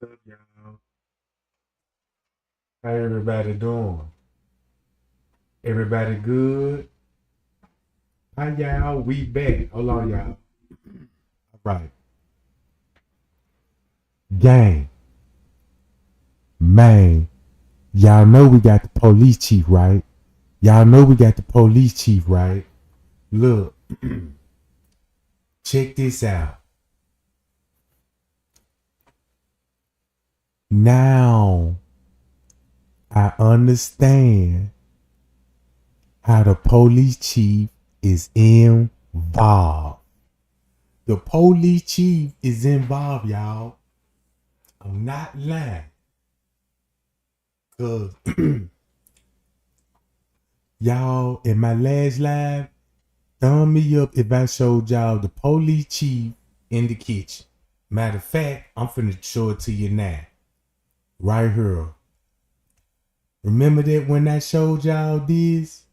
What's up, y'all? How everybody doing? Everybody good? Hi, y'all. We back. Hold on, y'all. All right. Gang. Man. Y'all know we got the police chief, right? Y'all know we got the police chief, right? Look. Check this out. Now, I understand how the police chief is involved. The police chief is involved, y'all. I'm not lying. Cause y'all in my last live, thumb me up if I showed y'all the police chief in the kitchen. Matter of fact, I'm finna show it to you now. Right here. Remember that when I showed y'all this?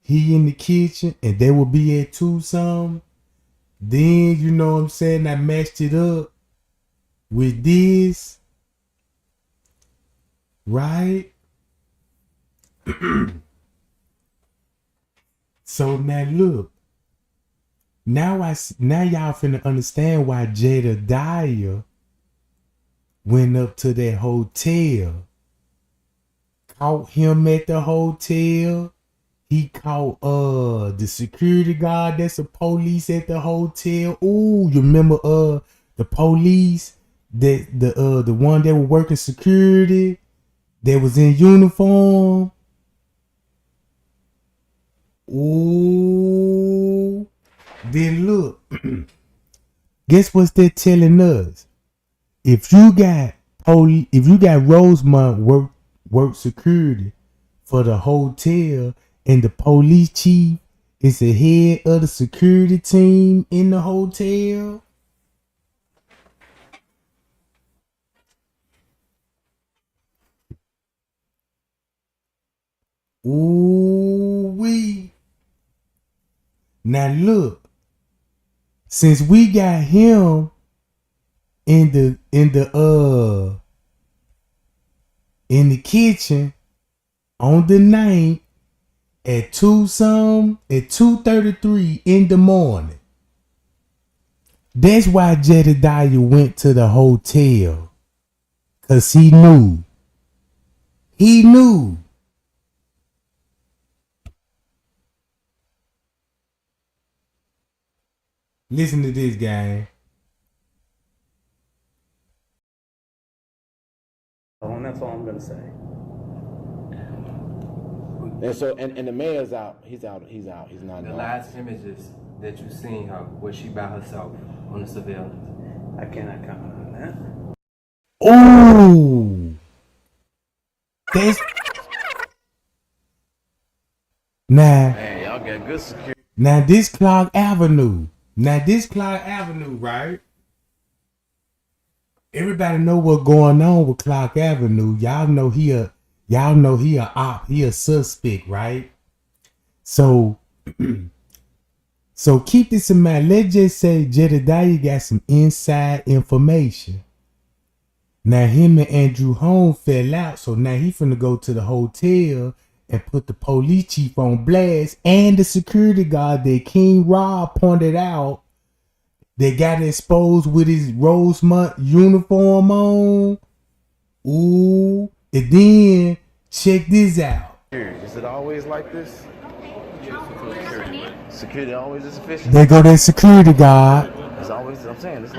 He in the kitchen and they will be at 2 some. Then, you know what I'm saying, I matched it up with this. Right? So now look. Now y'all finna understand why Jedediah went up to that hotel. Caught him at the hotel. He caught the security guard that's a police at the hotel. Ooh, you remember the police that the one that was working security that was in uniform? Ooh. Then look. Guess what they're telling us? If you got Rosemont work security for the hotel and the police chief is the head of the security team in the hotel. Ooh wee. Now look, since we got him in the kitchen on the night at 2:33 in the morning. That's why Jedediah went to the hotel. Cause he knew. He knew. Listen to this, guy. And that's all I'm gonna say. And so, and the mayor's out. He's out. He's out. He's not. The last images that you seen her, was she by herself on the surveillance? I cannot comment on that. Oh, that's now. Man, y'all got good security. Now this Clark Avenue. Right? Everybody know what's going on with Clark Avenue. Y'all know he a op. He a suspect, right? So keep this in mind. Let's just say Jedediah got some inside information. Now him and Andrew Holmes fell out, so now he finna go to the hotel and put the police chief on blast and the security guard that King Rob pointed out that got exposed with his Rosemont uniform on. Ooh. And then check this out. Is it always like this? Security always is efficient. There go that security guard. It's always. I'm saying it's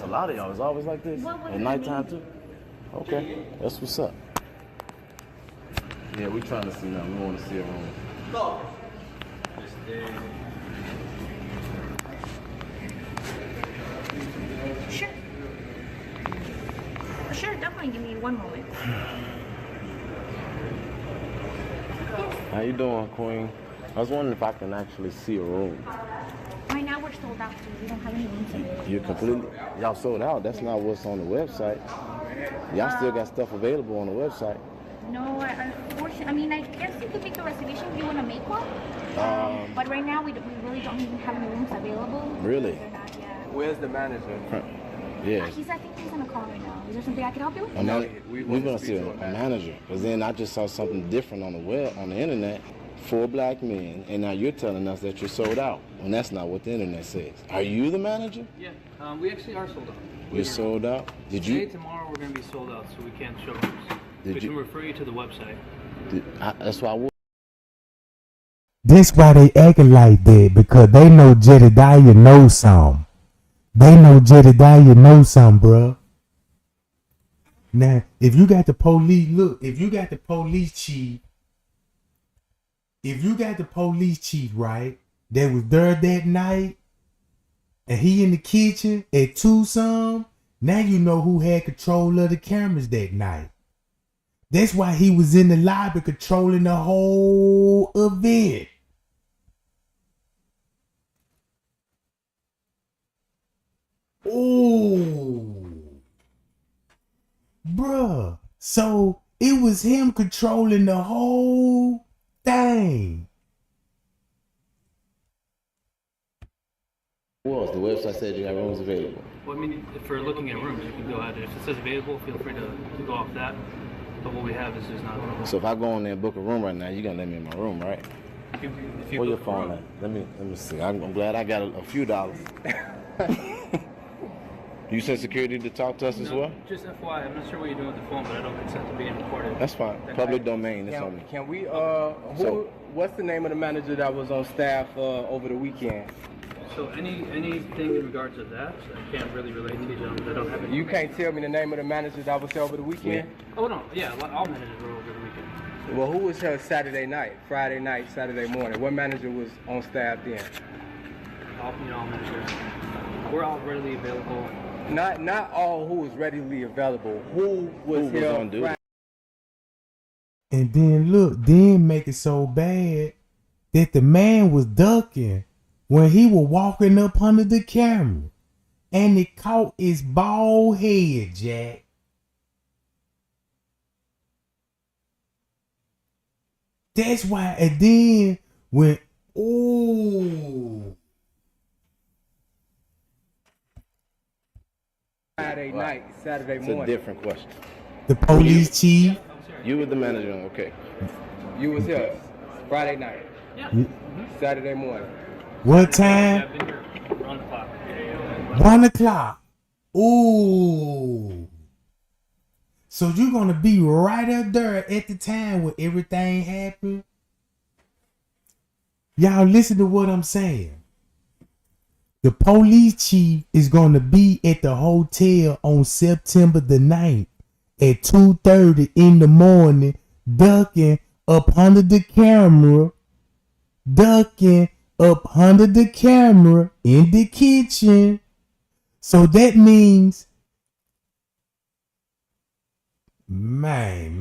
a lot of y'all. It's always like this at nighttime too. Okay, that's what's up. Yeah, we trying to see now. We want to see everyone. Go. Sure. Sure, definitely. Give me one moment. How you doing, Queen? I was wondering if I can actually see a room. Right now we're sold out, so we don't have any rooms available. You're completely. Y'all sold out. That's not what's on the website. Y'all still got stuff available on the website. No, unfortunately, I mean, I guess you could make a reservation if you want to make one. But right now we really don't even have any rooms available. Really? Where's the manager? Yeah. I think he's on a call right now. Is there something I can help you with? We're gonna see a manager, because then I just saw something different on the internet. 4 black men, and now you're telling us that you're sold out, and that's not what the internet says. Are you the manager? Yeah, we actually are sold out. You're sold out. Did you? Today, tomorrow, we're going to be sold out, so we can't show rooms. We can refer you to the website. That's why I would. This why they acting like that, because they know Jedediah knows something. They know Jedediah knows something, bruh. Now, if you got the police, look, if you got the police chief, right, that was there that night, and he in the kitchen at 2-some, now you know who had control of the cameras that night. That's why he was in the lobby controlling the whole event. Ooh. Bruh. So it was him controlling the whole thing. Was the website said you have rooms available? Well, I mean, if we're looking at rooms, you can go ahead. If it says available, feel free to go off that. But what we have is just not available. So if I go on there and book a room right now, you're gonna let me in my room, right? If you Where your book a phone room- at? Let me see. I'm glad I got a few dollars. You send security to talk to us as No, well? just FYI, I'm not sure what you're doing with the phone, but I don't consent to being recorded. That's fine. Public domain. It's on me. Can we, So- what's the name of the manager that was on staff over the weekend? So anything in regards to that, I can't really relate to you, gentlemen. I don't have any. You can't tell me the name of the manager that was there over the weekend? Oh no, yeah, all managers were over the weekend. Well, who was here Saturday night, Friday night, Saturday morning? What manager was on staff then? All managers. We're all readily available. Not all who was readily available. Who was here on duty? And then look, then make it so bad that the man was ducking when he was walking up under the camera. And it caught his bald head, Jack. That's why, and then when, ooh. Friday night, Saturday It's morning. a different question. The police chief. You were the manager, okay. You was here Friday night, Yeah. Saturday morning. What Yeah, time? I've been here around the clock. 1 o'clock. Ooh. So you're gonna be right up there at the time when everything happened? Y'all listen to what I'm saying. The police chief is gonna be at the hotel on September the 9th at 2:30 in the morning, ducking up under the camera, in the kitchen. So that means, man.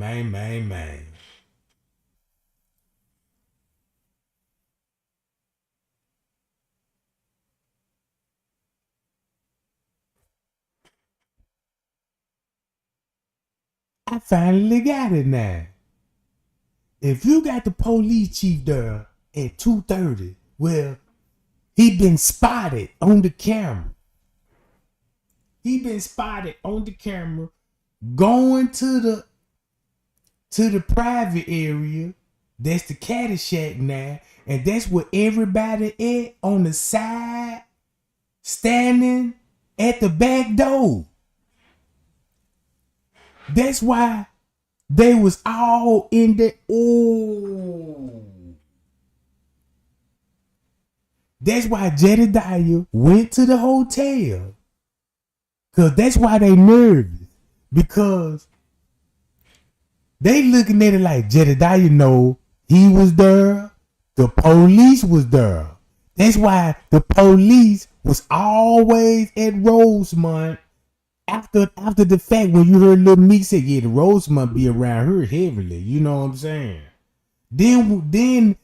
I finally got it now. If you got the police chief there at 2:30, well, he been spotted on the camera. Going to the private area. That's the caddy shack now. And that's where everybody at on the side, standing at the back door. That's why they was all in the, ooh. That's why Jedediah went to the hotel. Cause that's why they nervous. Because they looking at it like Jedediah know he was there. The police was there. That's why the police was always at Rosemont. After the fact, when you heard Lil Meek say, yeah, the Rosemont be around her heavily. You know what I'm saying? Then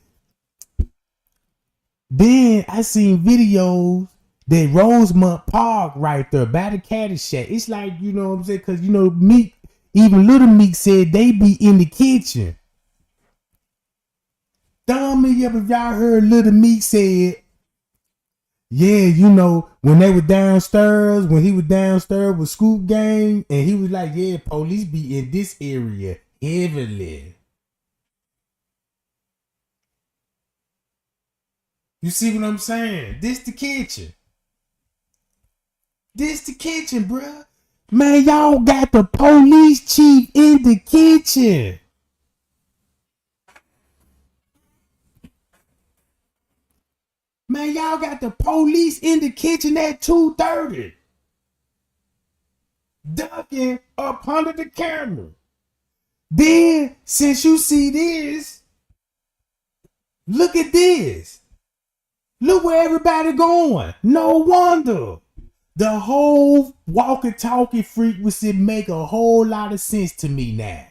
I seen videos that Rosemont Park right there by the caddy shack. It's like, you know what I'm saying? Cause you know, Meek, even Little Meek said they be in the kitchen. Thumb me up if y'all heard Little Meek said, Yeah, you know, when they were downstairs, when he was downstairs with Scoop Gang, and he was like, yeah, police be in this area heavily. You see what I'm saying? This the kitchen. This the kitchen, bruh. Man, y'all got the police chief in the kitchen. Man, y'all got the police in the kitchen at 2:30. Ducking up under the camera. Then, since you see this, look at this. Look where everybody going. No wonder. The whole walkie-talkie frequency make a whole lot of sense to me now.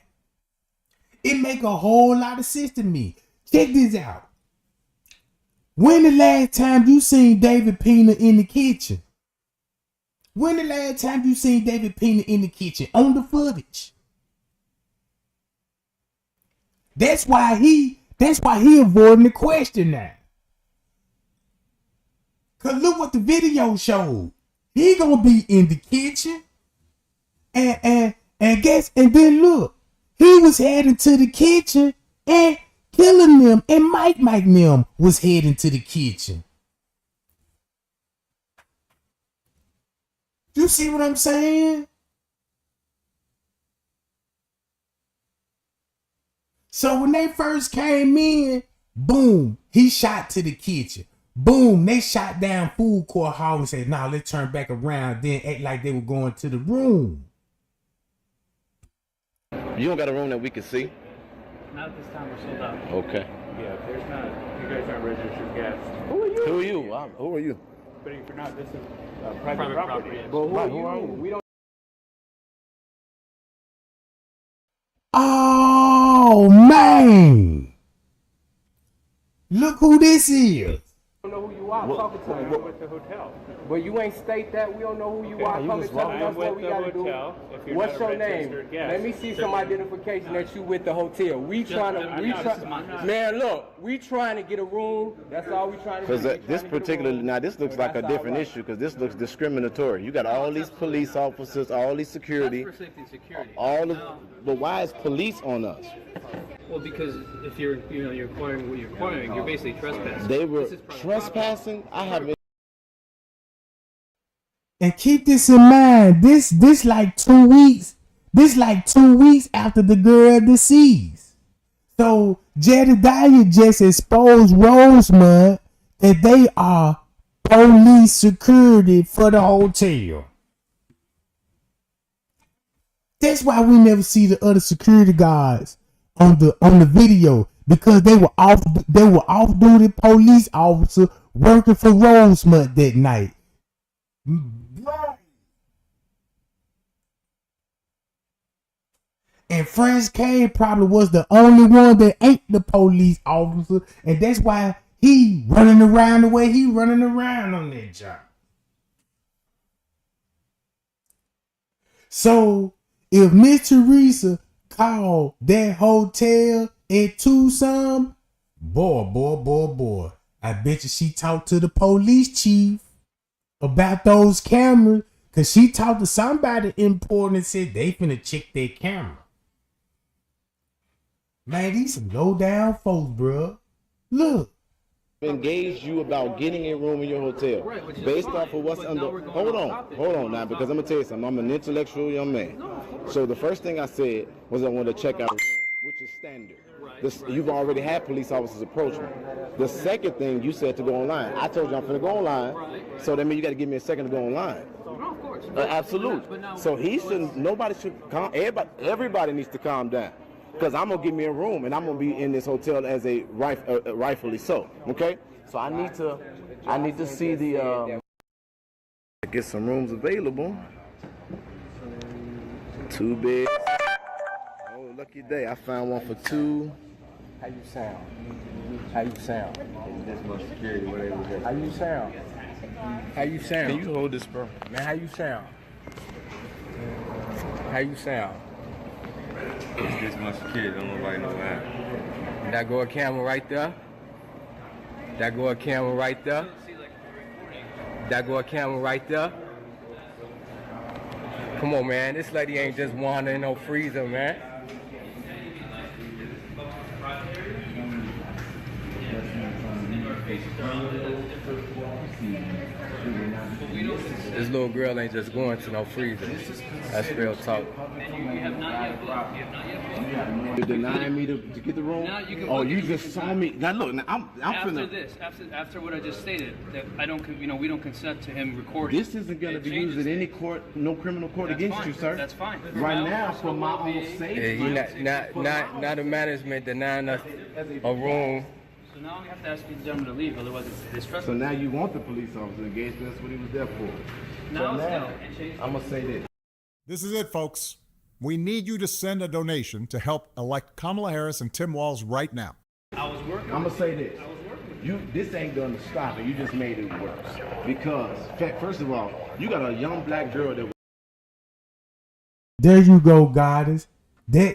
It make a whole lot of sense to me. Check this out. When the last time you seen David Pena in the kitchen? When the last time you seen David Pena in the kitchen on the footage? That's why he avoiding the question now. Cause look what the video showed. He gonna be in the kitchen, and then look, he was heading to the kitchen and killing them, and Mike them was heading to the kitchen. You see what I'm saying? So when they first came in, boom, he shot to the kitchen. Boom, they shot down food court hall and said, nah, let's turn back around, then act like they were going to the room. You don't got a room that we can see? Not at this time, we're sold out. Okay. Yeah, there's not. You guys aren't registered guests. Who are you? Who are you? Who are you? But if you're not, this is private Private property. property. But who Right, are who are you? you? We don't. Oh, man. Look who this is. know who you are talking to. I'm with the hotel. But you ain't state that. We don't know who you are. you Come just and tell wrong. us I'm what with we the gotta do. hotel. If you're What's not a your name? registered guest. Let me see some identification that you with the hotel. We trying to, man, look, we trying to get a room. That's all we trying to do. Because this particular, now this looks like a different issue because this looks discriminatory. You got all these police officers, all these security, That's for safety and security. all of, Now, but why is police on us? well, because if you're acquiring what you're acquiring, you're basically trespassing. They were This is private trespassing. I haven't. And keep this in mind. This like 2 weeks. This like 2 weeks after the girl deceased. So Jedediah just exposed Rosemont that they are police security for the hotel. That's why we never see the other security guards on the video, because they were off duty police officer working for Rosemont that night. And Franz Kane probably was the only one that ain't the police officer, and that's why he running around the way he running around on that job. So if Miss Teresa called that hotel in Tucson, boy, I bet you she talked to the police chief about those cameras, because she talked to somebody important and said they finna check their camera. Man, these some low down folks, bro. Look. Engage you about getting a room in your hotel Right, which is based fine, off of what's but under. now we're going Hold off topic. on now, because I'm gonna tell you something. I'm an intellectual young man. So the first thing I said was I wanted to check out a room, which is standard. Right. You've already had police officers approach me. The second thing you said to go online. I told you I'm finna go online, so that means you got to give me a second to go online. No, of course. Absolute. But now, So he shouldn't. Nobody should calm. Everybody needs to calm down. Because I'm gonna give me a room and I'm gonna be in this hotel as a rightfully so. Okay. So I need to see the. Get some rooms available. 2 beds. Oh, lucky day! I found one for 2. How you sound? How you sound? This much security, whatever. How you sound? How you sound? Can you hold this, bro? Man, how you sound? How you sound? It's this much security, don't nobody know that. That go a camera right there? That go a camera right there? That go a camera right there. Come on, man. This lady ain't just wandering no freezer, man. This little girl ain't just going to no freezer. That's real talk. You're denying me to get the room? Oh, you just saw me. Now look, now I'm After finna. this, after what I just stated, that I don't, we don't consent to him recording. This isn't gonna be used in any court, no criminal court That's against fine. you, sir. That's fine. Right now, for my own Yeah, safety. he not the management denying us a room. So now we have to ask the gentleman to leave, otherwise it's distressful. So now you want the police officer engaged? That's what he was there for. Now So it's now, gonna change. I'm gonna say this. This is it, folks. We need you to send a donation to help elect Kamala Harris and Tim Walz right now. I was working. I'm gonna say this. This ain't gonna stop it. You just made it worse. Because, first of all, you got a young black girl that. There you go, goddess. There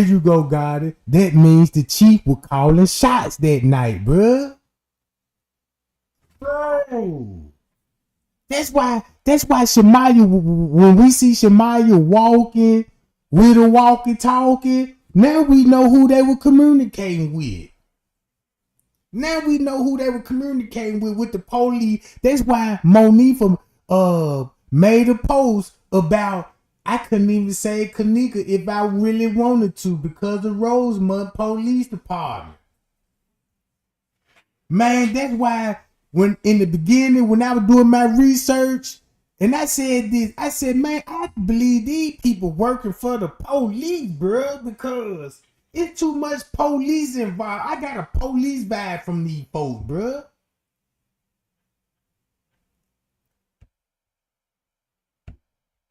you go, goddess. That means the chief was calling shots that night, bruh. Bro. That's why Shamaya, when we see Shamaya walking with a walkie-talkie, now we know who they were communicating with. Now we know who they were communicating with the police. That's why Monifa made a post about, I couldn't even say Kenneka if I really wanted to because of Rosemont Police Department. Man, that's why when in the beginning, when I was doing my research, and I said this, I said, man, I believe these people working for the police, bro, because it's too much police involved. I got a police vibe from these folks, bro.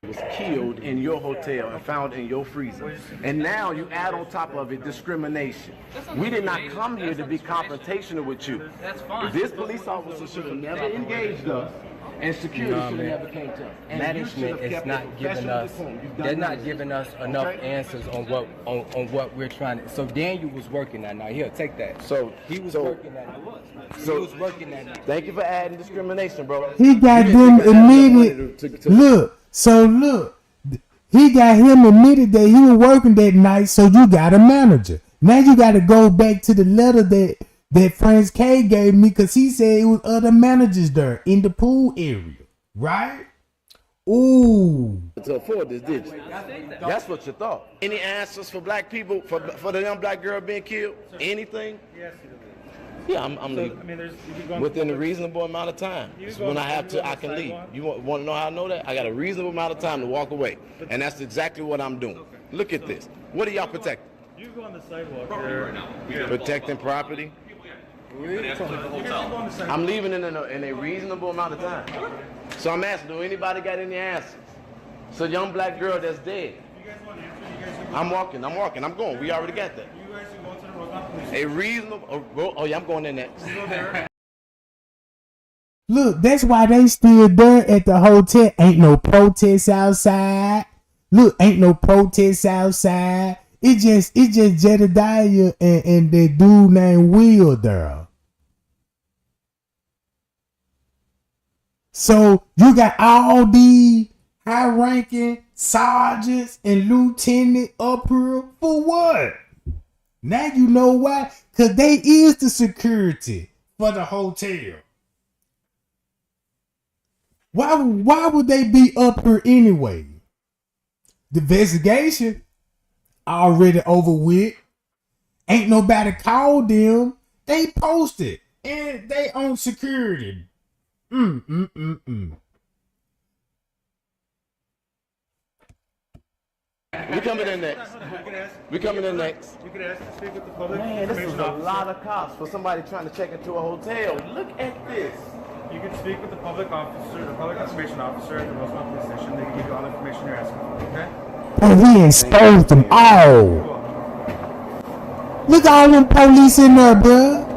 Was killed in your hotel and found in your freezer. And now you add on top of it discrimination. We did not come here to be confrontational with you. That's fine. This police officer should have never engaged us, and security should have never came to us. And you should Management have is kept not it giving professional us. decorum. You've done They're not nothing. giving us enough Okay? answers on what we're trying to. So Daniel was working that night. Here, take that. So He was so- working that night. so- He was working that night. Thank you for adding discrimination, bro. He got You them didn't think I had enough money admitted. to- Look, he got him admitted that he was working that night, so you got a manager. Now you got to go back to the letter that Franz K gave me because he said it was other managers there in the pool area, right? Ooh. to afford this, did you? That's what you thought. Any answers for black people, for the young black girl being killed? Anything? Yes, Yeah, I'm leaving. I mean, there's, if you go on Within a reasonable amount of time. You So go when on- I have you go to, on I the can leave. sidewalk. You want to know how I know that? I got a reasonable amount of time to walk away. And that's exactly what I'm doing. Look at this. What are y'all protecting? you go on the sidewalk there. Protecting property? I'm leaving in a reasonable amount of time. So I'm asking, do anybody got any answers? So young black girl that's dead. I'm walking, I'm going. We already got that. You guys should go to the Rosemont Police. A reasonable, oh yeah, I'm going in next. Look, that's why they still there at the hotel. Ain't no protests outside. Look, ain't no protests outside. It just Jedediah and that dude named Will there. So you got all these high-ranking sergeants and lieutenant up here for what? Now you know why? Because they is the security for the hotel. Why would they be up here anyway? The investigation already over with. Ain't nobody called them. They posted and they on security. We coming in next. We coming in next. You could ask to speak with the public Man, this is information a officer. lot of cops for somebody trying to check into a hotel. Look at this. You can speak with the public officer, the public information officer at the Rosemont Police Station. They can give you all the information you're asking for, okay? And we exposed them all. Look at all them police in there, bruh.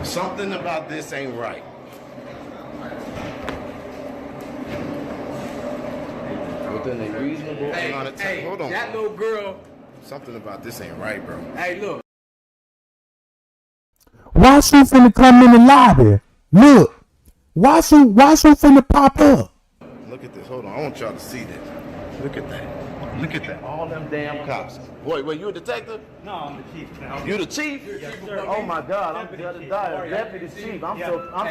Something about this ain't right. Within a reasonable amount of time. Hold on. That little girl. Something about this ain't right, bro. Hey, look. Why she finna come in the lobby? Look, watch who finna pop up. Look at this. Hold on. I want y'all to see this. Look at that. Look at that. All them damn cops. Boy, wait, you a detective? No, I'm the chief now. You the chief? Yes, sir. Oh my God, I'm Deputy Deputy Chief. I'm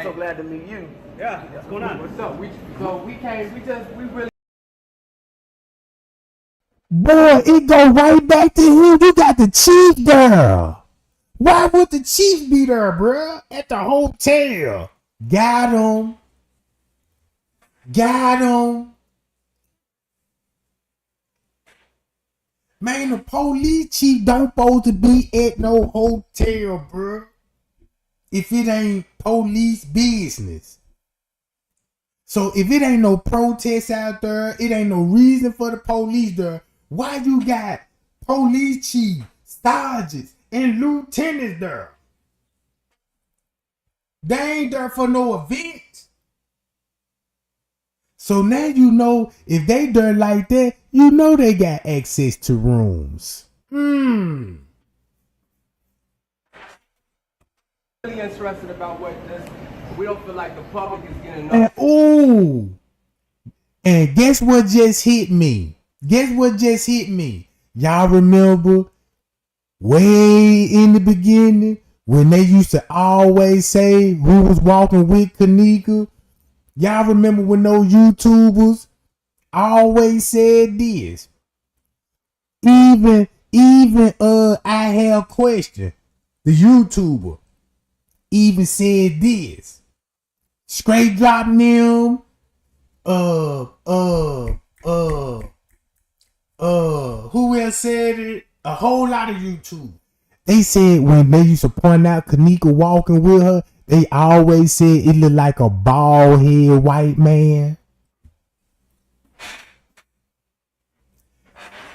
so glad to meet you. Yeah, what's going on? What's up? We really. Boy, it go right back to him. You got the chief there. Why would the chief be there, bruh? At the hotel. Got him. Man, the police chief don't supposed to be at no hotel, bruh. If it ain't police business. So if it ain't no protest out there, it ain't no reason for the police there. Why you got police chief, sergeants, and lieutenants there? They ain't there for no event. So now you know if they there like that, you know they got access to rooms. Really interested about what this. We don't feel like the public is getting enough. And guess what just hit me? Y'all remember way in the beginning when they used to always say who was walking with Kenneka? Y'all remember when those YouTubers always said this? Even I have a question. The YouTuber even said this. Straight drop them. Who else said it? A whole lot of YouTube. They said when they used to point out Kenneka walking with her, they always said it looked like a bald head white man.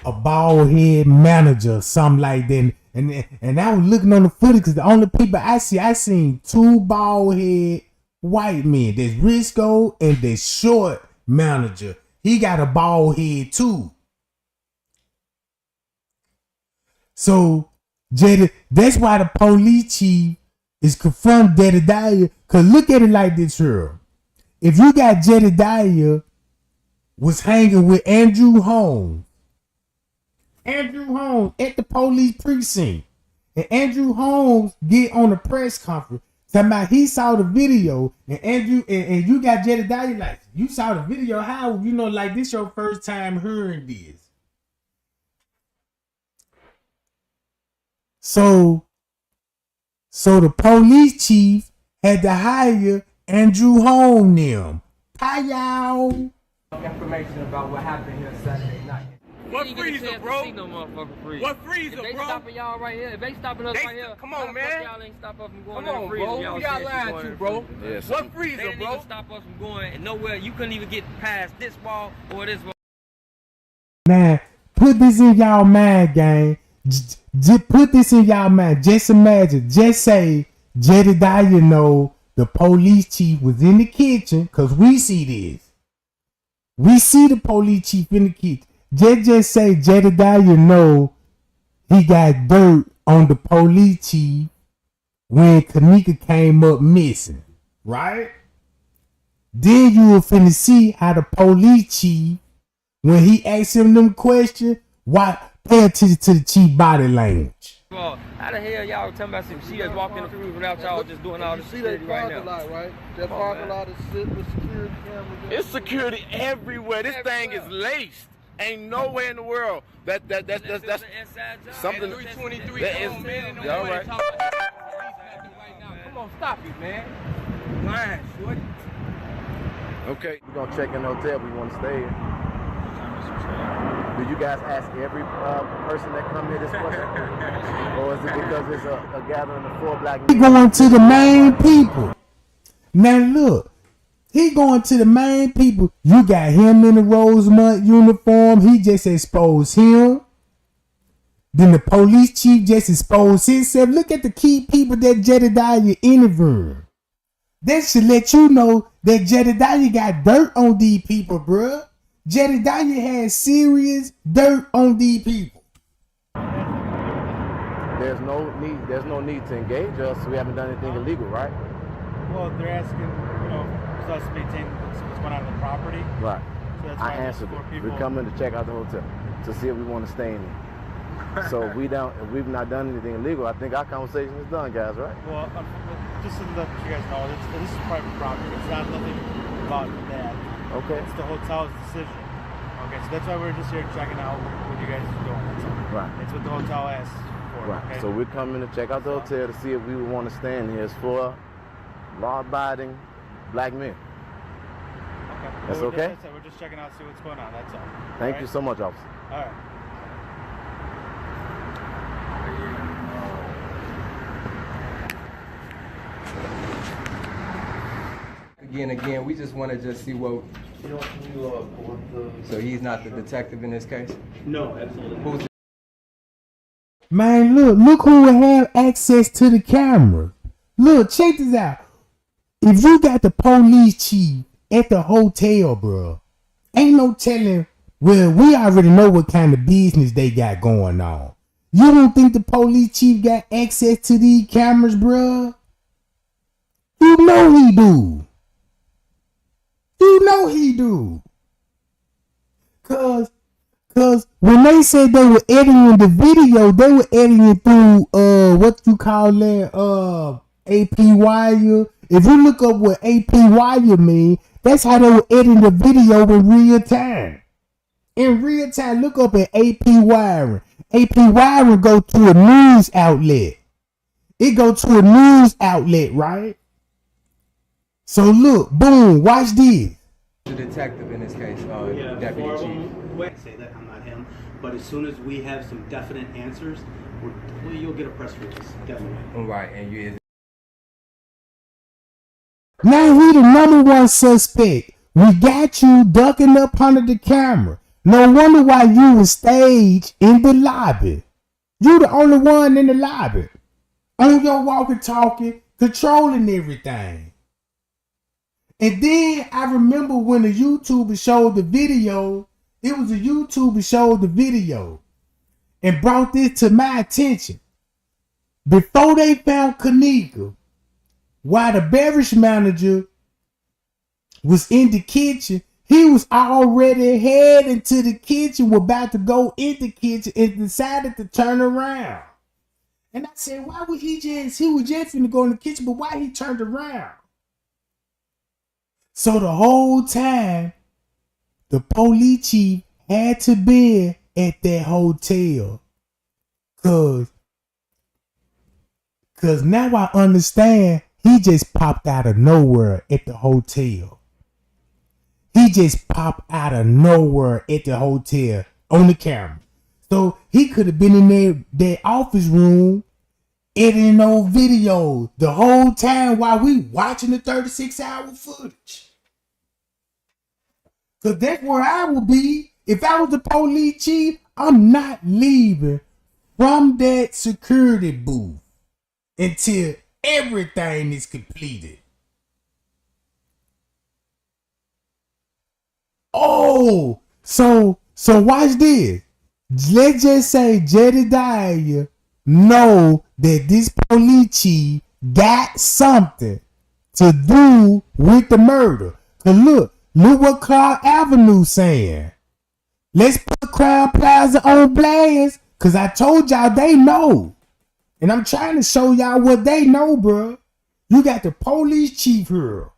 A bald head manager, something like that. And I was looking on the footage because the only people I seen two bald head white men. There's Risco and there's short manager. He got a bald head too. So that's why the police chief is confronting Jedediah. Cause look at it like this here. If you got Jedediah was hanging with Andrew Holmes at the police precinct, and Andrew Holmes get on the press conference talking about he saw the video, and Andrew and you got Jedediah like you saw the video. How you know like this your first time hearing this? So the police chief had to hire Andrew Holmes them. Hi y'all. Information about what happened here Saturday night. What freezer, bro? No motherfucking freezer. What freezer, if they bro? stopping y'all right here, if they stopping us right here, come on, man. Y'all ain't stop us from going Come in the on, freezer. bro. Y'all We got said lied going to, in bro. the freezer. What They freezer, didn't bro? even stop us from going and nowhere. You couldn't even get past this wall or this wall. Now, put this in y'all mind, gang. Put this in y'all mind. Just imagine. Just say Jedediah know the police chief was in the kitchen, because we see this. We see the police chief in the kitchen. Just say Jedediah know he got dirt on the police chief when Kenneka came up missing. Right? Then you will finna see how the police chief, when he asked him them questions, why pay attention to the chief body language. Well, how the hell y'all talking about some shit walking the cruise without y'all just doing all this security right now? Right? That parking lot is sit with security cameras. It's security everywhere. This thing is laced. Ain't nowhere in the world that's something. 323. That is, All right. Come on, stop it, man. Lying, shorty. Okay, we're gonna check in the hotel. We want to stay here. Do you guys ask every person that come here this question, or is it because it's a gathering of 4 black men? He going to the main people. Now look, he going to the main people. You got him in the Rosemont uniform. He just exposed him. Then the police chief just exposed himself. Look at the key people that Jedediah interviewed. That should let you know that Jedediah got dirt on these people, bruh. Jedediah has serious dirt on these people. There's no need to engage us. We haven't done anything illegal, right? Well, they're asking, us to maintain what's going on in the property. Right. So that's I why answered before it. people- We're coming to check out the hotel to see if we want to stay in here. So if we've not done anything illegal, I think our conversation is done, guys, right? Well, just to let you guys know, this is private property. It's not nothing about that. Okay. It's the hotel's decision. Okay, so that's why we're just here checking out what you guys are doing. That's all. Right. It's what the hotel asks for. Right. Okay? So we're coming to check out the hotel to see if we would want to stay in here. It's for law-abiding black men. Okay. That's Well, okay? We're just checking out, see what's going on. That's all. Thank you so much, officer. All right. Again, we just want to just see what. So he's not the detective in this case? No, absolutely. Who's Man, look who will have access to the camera. Look, check this out. If you got the police chief at the hotel, bro, ain't no telling. Well, we already know what kind of business they got going on. You don't think the police chief got access to these cameras, bro? You know he do. You know he do. Cause when they said they were editing the video, they were editing through what you call that AP wire. If you look up what AP wire mean, that's how they were editing the video in real time. In real time, look up at AP wiring. AP wiring go to a news outlet. It go to a news outlet, right? So look, boom, watch this. the detective in this case, Deputy Chief? Wait, say that I'm not him, but as soon as we have some definite answers, you'll get a press release, definitely. Right, and you. Now he the number one suspect. We got you ducking up under the camera. No wonder why you was staged in the lobby. You the only one in the lobby. On your walkie-talkie, controlling everything. And then I remember when the YouTuber showed the video, it was a YouTuber showed the video and brought this to my attention. Before they found Kenneka, while the beverage manager was in the kitchen, he was already heading to the kitchen, was about to go in the kitchen and decided to turn around. And I said, why would he was just finna go in the kitchen, but why he turned around? So the whole time, the police chief had to be at that hotel. Cause now I understand he just popped out of nowhere at the hotel. He just popped out of nowhere at the hotel on the camera. So he could have been in their office room editing those videos the whole time while we watching the 36-hour footage. Cause that's where I would be. If I was the police chief, I'm not leaving from that security booth until everything is completed. Oh, so watch this. Let's just say Jedediah know that this police chief got something to do with the murder. Cause look what Clark Avenue saying. Let's put Crown Plaza on blast. Cause I told y'all they know. And I'm trying to show y'all what they know, bro. You got the police chief here.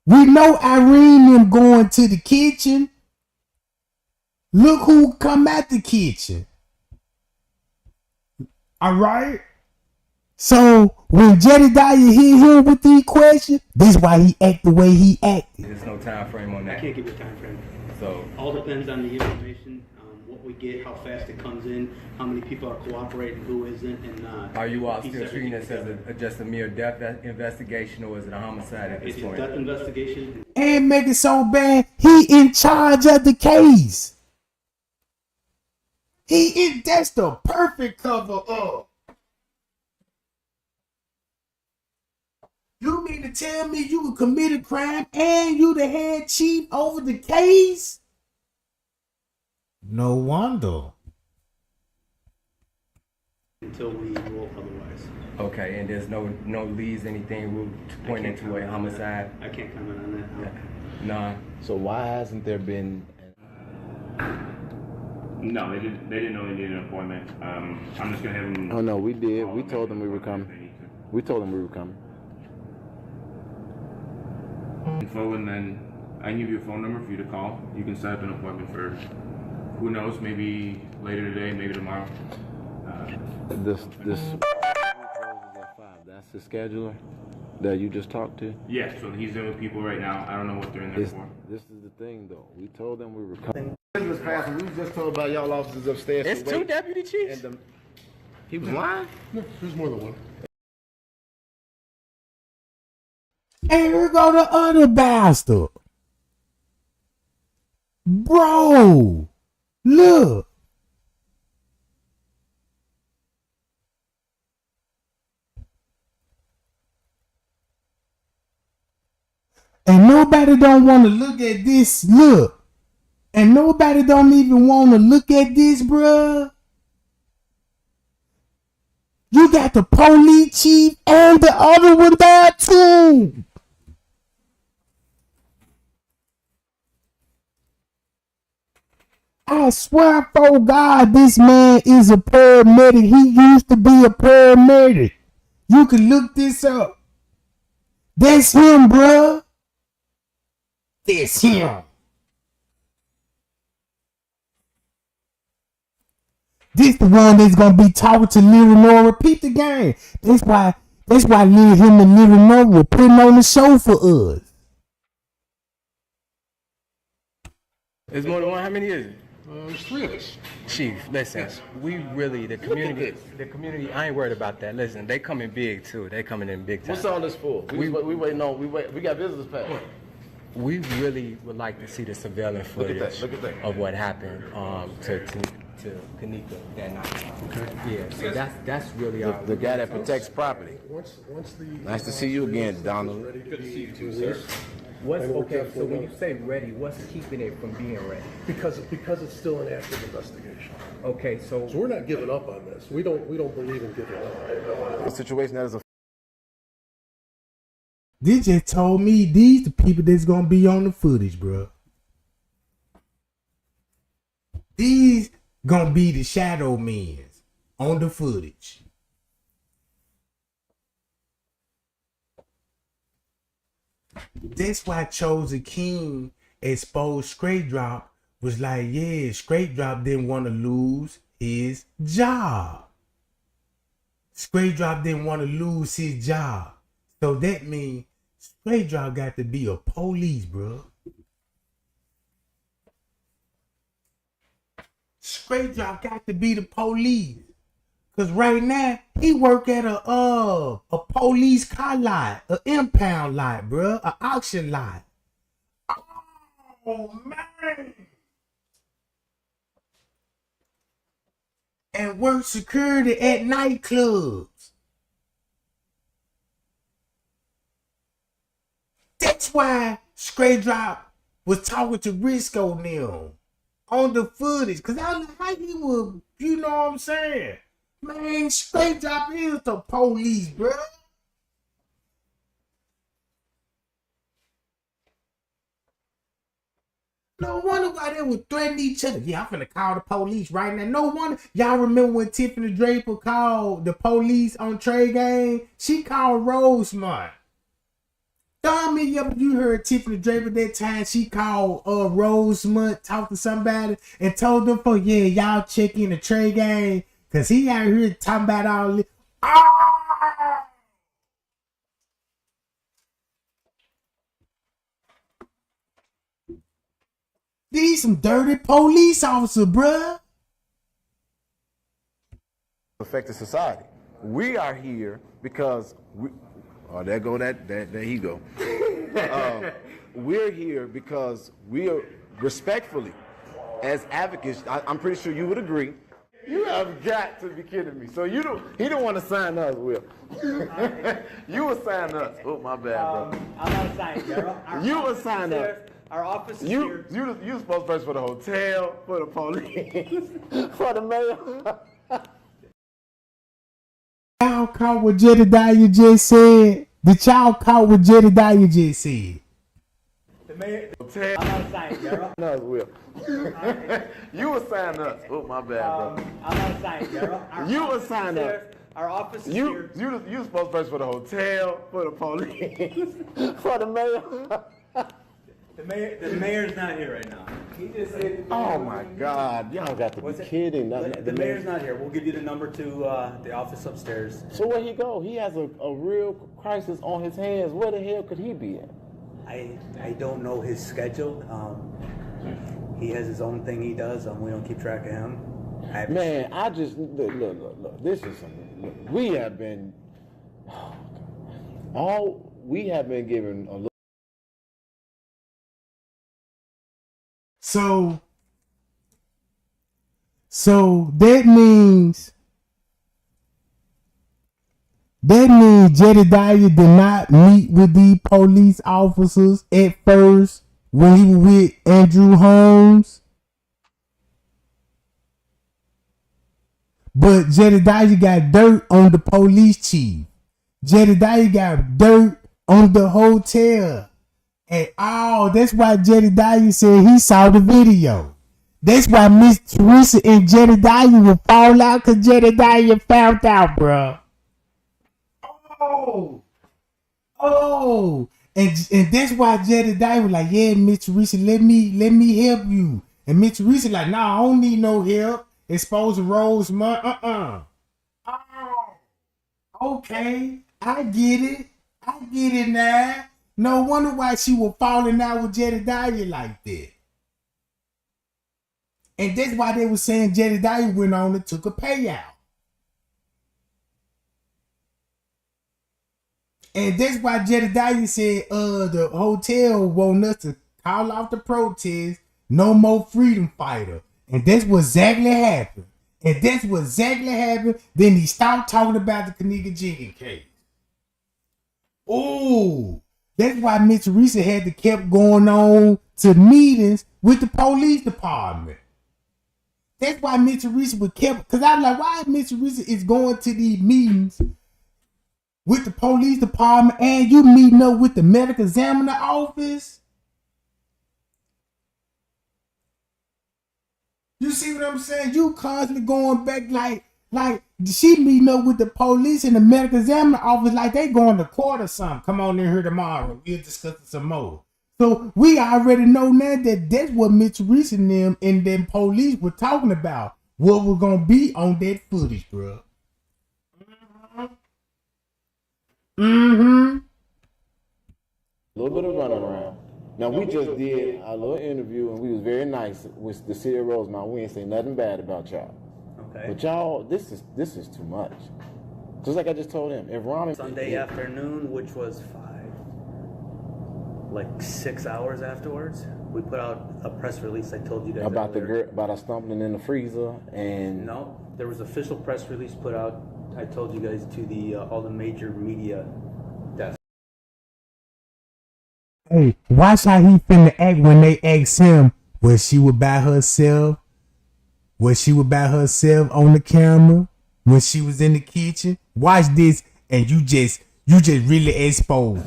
We know Irene them going to the kitchen. Look who come at the kitchen. All right. So when Jedediah hit him with these questions, this is why he act the way he acted. There's no time frame on that. I can't give you a time frame. So all depends on the information, what we get, how fast it comes in, how many people are cooperating, who isn't, and are you all piece still treating everything this as just a mere death investigation, or is it a homicide at this It's a point? death investigation. And make it so bad, he in charge of the case. That's the perfect cover up. You mean to tell me you could commit a crime and you the head chief over the case? No wonder. Until we rule otherwise. Okay, and there's no leads, anything pointing to a homicide? I can't comment on that. No. So why hasn't there been? No, they didn't know they needed an appointment. I'm just gonna have them. Oh no, we did. We told them we were coming. We told them we were coming. Info, and then I can give you a phone number for you to call. You can set up an appointment for, who knows, maybe later today, maybe tomorrow. This closes at 5. That's the scheduler that you just talked to. Yeah, so he's in with people right now. I don't know what they're in there for. This is the thing, though. We told them we were coming. Business passing. We was just told by y'all officers upstairs. It's two deputy chiefs. He was lying. No, there's more than one. And here go the other bastard. Bro, look. And nobody don't want to look at this. Look. And nobody don't even want to look at this, bruh. You got the police chief and the other one there too. I swear for God, this man is a paramedic. He used to be a paramedic. You can look this up. That's him, bruh. That's him. This the one that's gonna be talking to Lil Noah. Repeat the game. That's why him and Lil Noah were putting on the show for us. There's more than one. How many is it? There's 3 of us. Chief, listen, we really, the community, I ain't worried about that. Listen, they coming big too. They coming in big time. What's all this for? We waiting on. We got visitors pass. We really would like to see the surveillance footage Look at that. of what happened to Kenneka that night. Okay. Yeah, so that's really The guy that protects property. Once the Nice to see you again, Donald. ready to be released, What's and we're okay? So definitely when you say ready, what's keeping it from being ready? because it's still an active investigation. Okay, so So we're not giving up on this. We don't believe in giving up. The situation that is a. They just told me these the people that's gonna be on the footage, bro. These gonna be the shadow men on the footage. That's why Chosen King exposed Straight Drop was like, yeah, Straight Drop didn't want to lose his job. Straight Drop didn't want to lose his job. So that means Straight Drop got to be a police, bro. Straight Drop got to be the police. Cause right now he work at a police car lot, an impound lot, bro, an auction lot. Oh man! And work security at nightclubs. That's why Straight Drop was talking to Risco now on the footage. Cause I don't know how he would, you know what I'm saying? Man, Straight Drop is the police, bro. No wonder why they would threaten each other. Yeah, I'm finna call the police right now. No wonder. Y'all remember when Tiffany Draper called the police on Trey Game? She called Rosemont. Tell me you heard Tiffany Draper that time she called Rosemont, talked to somebody, and told them y'all check in the Trey Game. Cause he out here talking about all this. Ah! These some dirty police officers, bruh. Affected society. We are here because there he go. We're here because we are respectfully, as advocates. I'm pretty sure you would agree. You have got to be kidding me. So he don't want to sign us, Will. You will sign us. Oh, my bad, bro. I'm not assigning, Daryl. You will sign us. Our office is here. You the spokesperson for the hotel, for the police, for the mayor. caught what Jedediah just said? Did y'all caught what Jedediah just said? I'm on site, Daryl. No, Will. You assign us. Oh, my bad, bro. I'm on site, Daryl. You assign us. Our office is here. You supposed to first for the hotel, for the police, for the mayor. The mayor's not here right now. He just said. Oh my God, y'all got to be kidding. The mayor's not here. We'll give you the number to the office upstairs. So where he go? He has a real crisis on his hands. Where the hell could he be at? I don't know his schedule. He has his own thing he does. We don't keep track of him. Man, I just look. This is something. Look, we have been given a little. So that means Jedediah did not meet with the police officers at first when he was with Andrew Holmes. But Jedediah got dirt on the police chief. Jedediah got dirt on the hotel. And that's why Jedediah said he saw the video. That's why Miss Teresa and Jedediah will fall out because Jedediah found out, bro. And that's why Jedediah was like, yeah, Miss Teresa, let me help you. And Miss Teresa like, nah, I don't need no help. Expose Rose money. Okay, I get it now. No wonder why she was falling out with Jedediah like that. And that's why they were saying Jedediah went on and took a payout. And that's why Jedediah said the hotel want us to call off the protest, no more freedom fighter. And that's what exactly happened. Then he stopped talking about the Kenneka Jenkins case. Oh, that's why Miss Teresa had to keep going on to meetings with the police department. That's why Miss Teresa would kept, because I was like, why Miss Teresa is going to these meetings with the police department and you meeting up with the medical examiner office? You see what I'm saying? You constantly going back like she meeting up with the police and the medical examiner office like they going to court or something. Come on in here tomorrow. We'll discuss it some more. So we already know now that that's what Miss Teresa and them police were talking about. What was going to be on that footage, bro. A little bit of running around. Now, we just did a little interview, and we was very nice with the city of Rosemount. We ain't say nothing bad about y'all. Okay. But y'all, this is too much. Just like I just told him. If Ronnie Sunday afternoon, which was 6 hours afterwards, we put out a press release. I told you guys about earlier. the girl, about us stumbling in the freezer, and no, there was official press release put out. I told you guys to the all the major media desks. Hey, watch how he finna act when they ask him was she was by herself. Was she was by herself on the camera when she was in the kitchen? Watch this, and you just really exposed.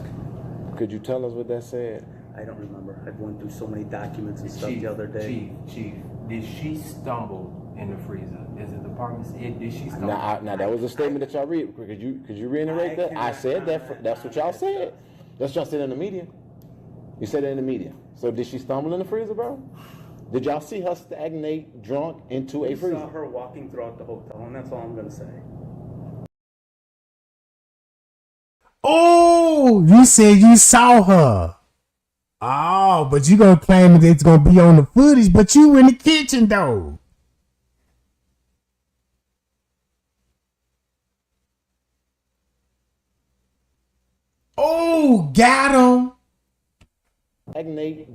Could you tell us what that said? I don't remember. I went through so many documents and stuff the other day. Chief, did she stumble in the freezer? Is it the department? Did she stumble? Now that was a statement that y'all read. Could you reiterate that? I said that. That's what y'all said. That's what y'all said in the media. You said it in the media. So did she stumble in the freezer, bro? Did y'all see her stagnate drunk into a freezer? I saw her walking throughout the hotel, and that's all I'm gonna say. Oh, you said you saw her. Oh, but you gonna claim that it's gonna be on the footage, but you were in the kitchen though. Oh, got him. Stagnate.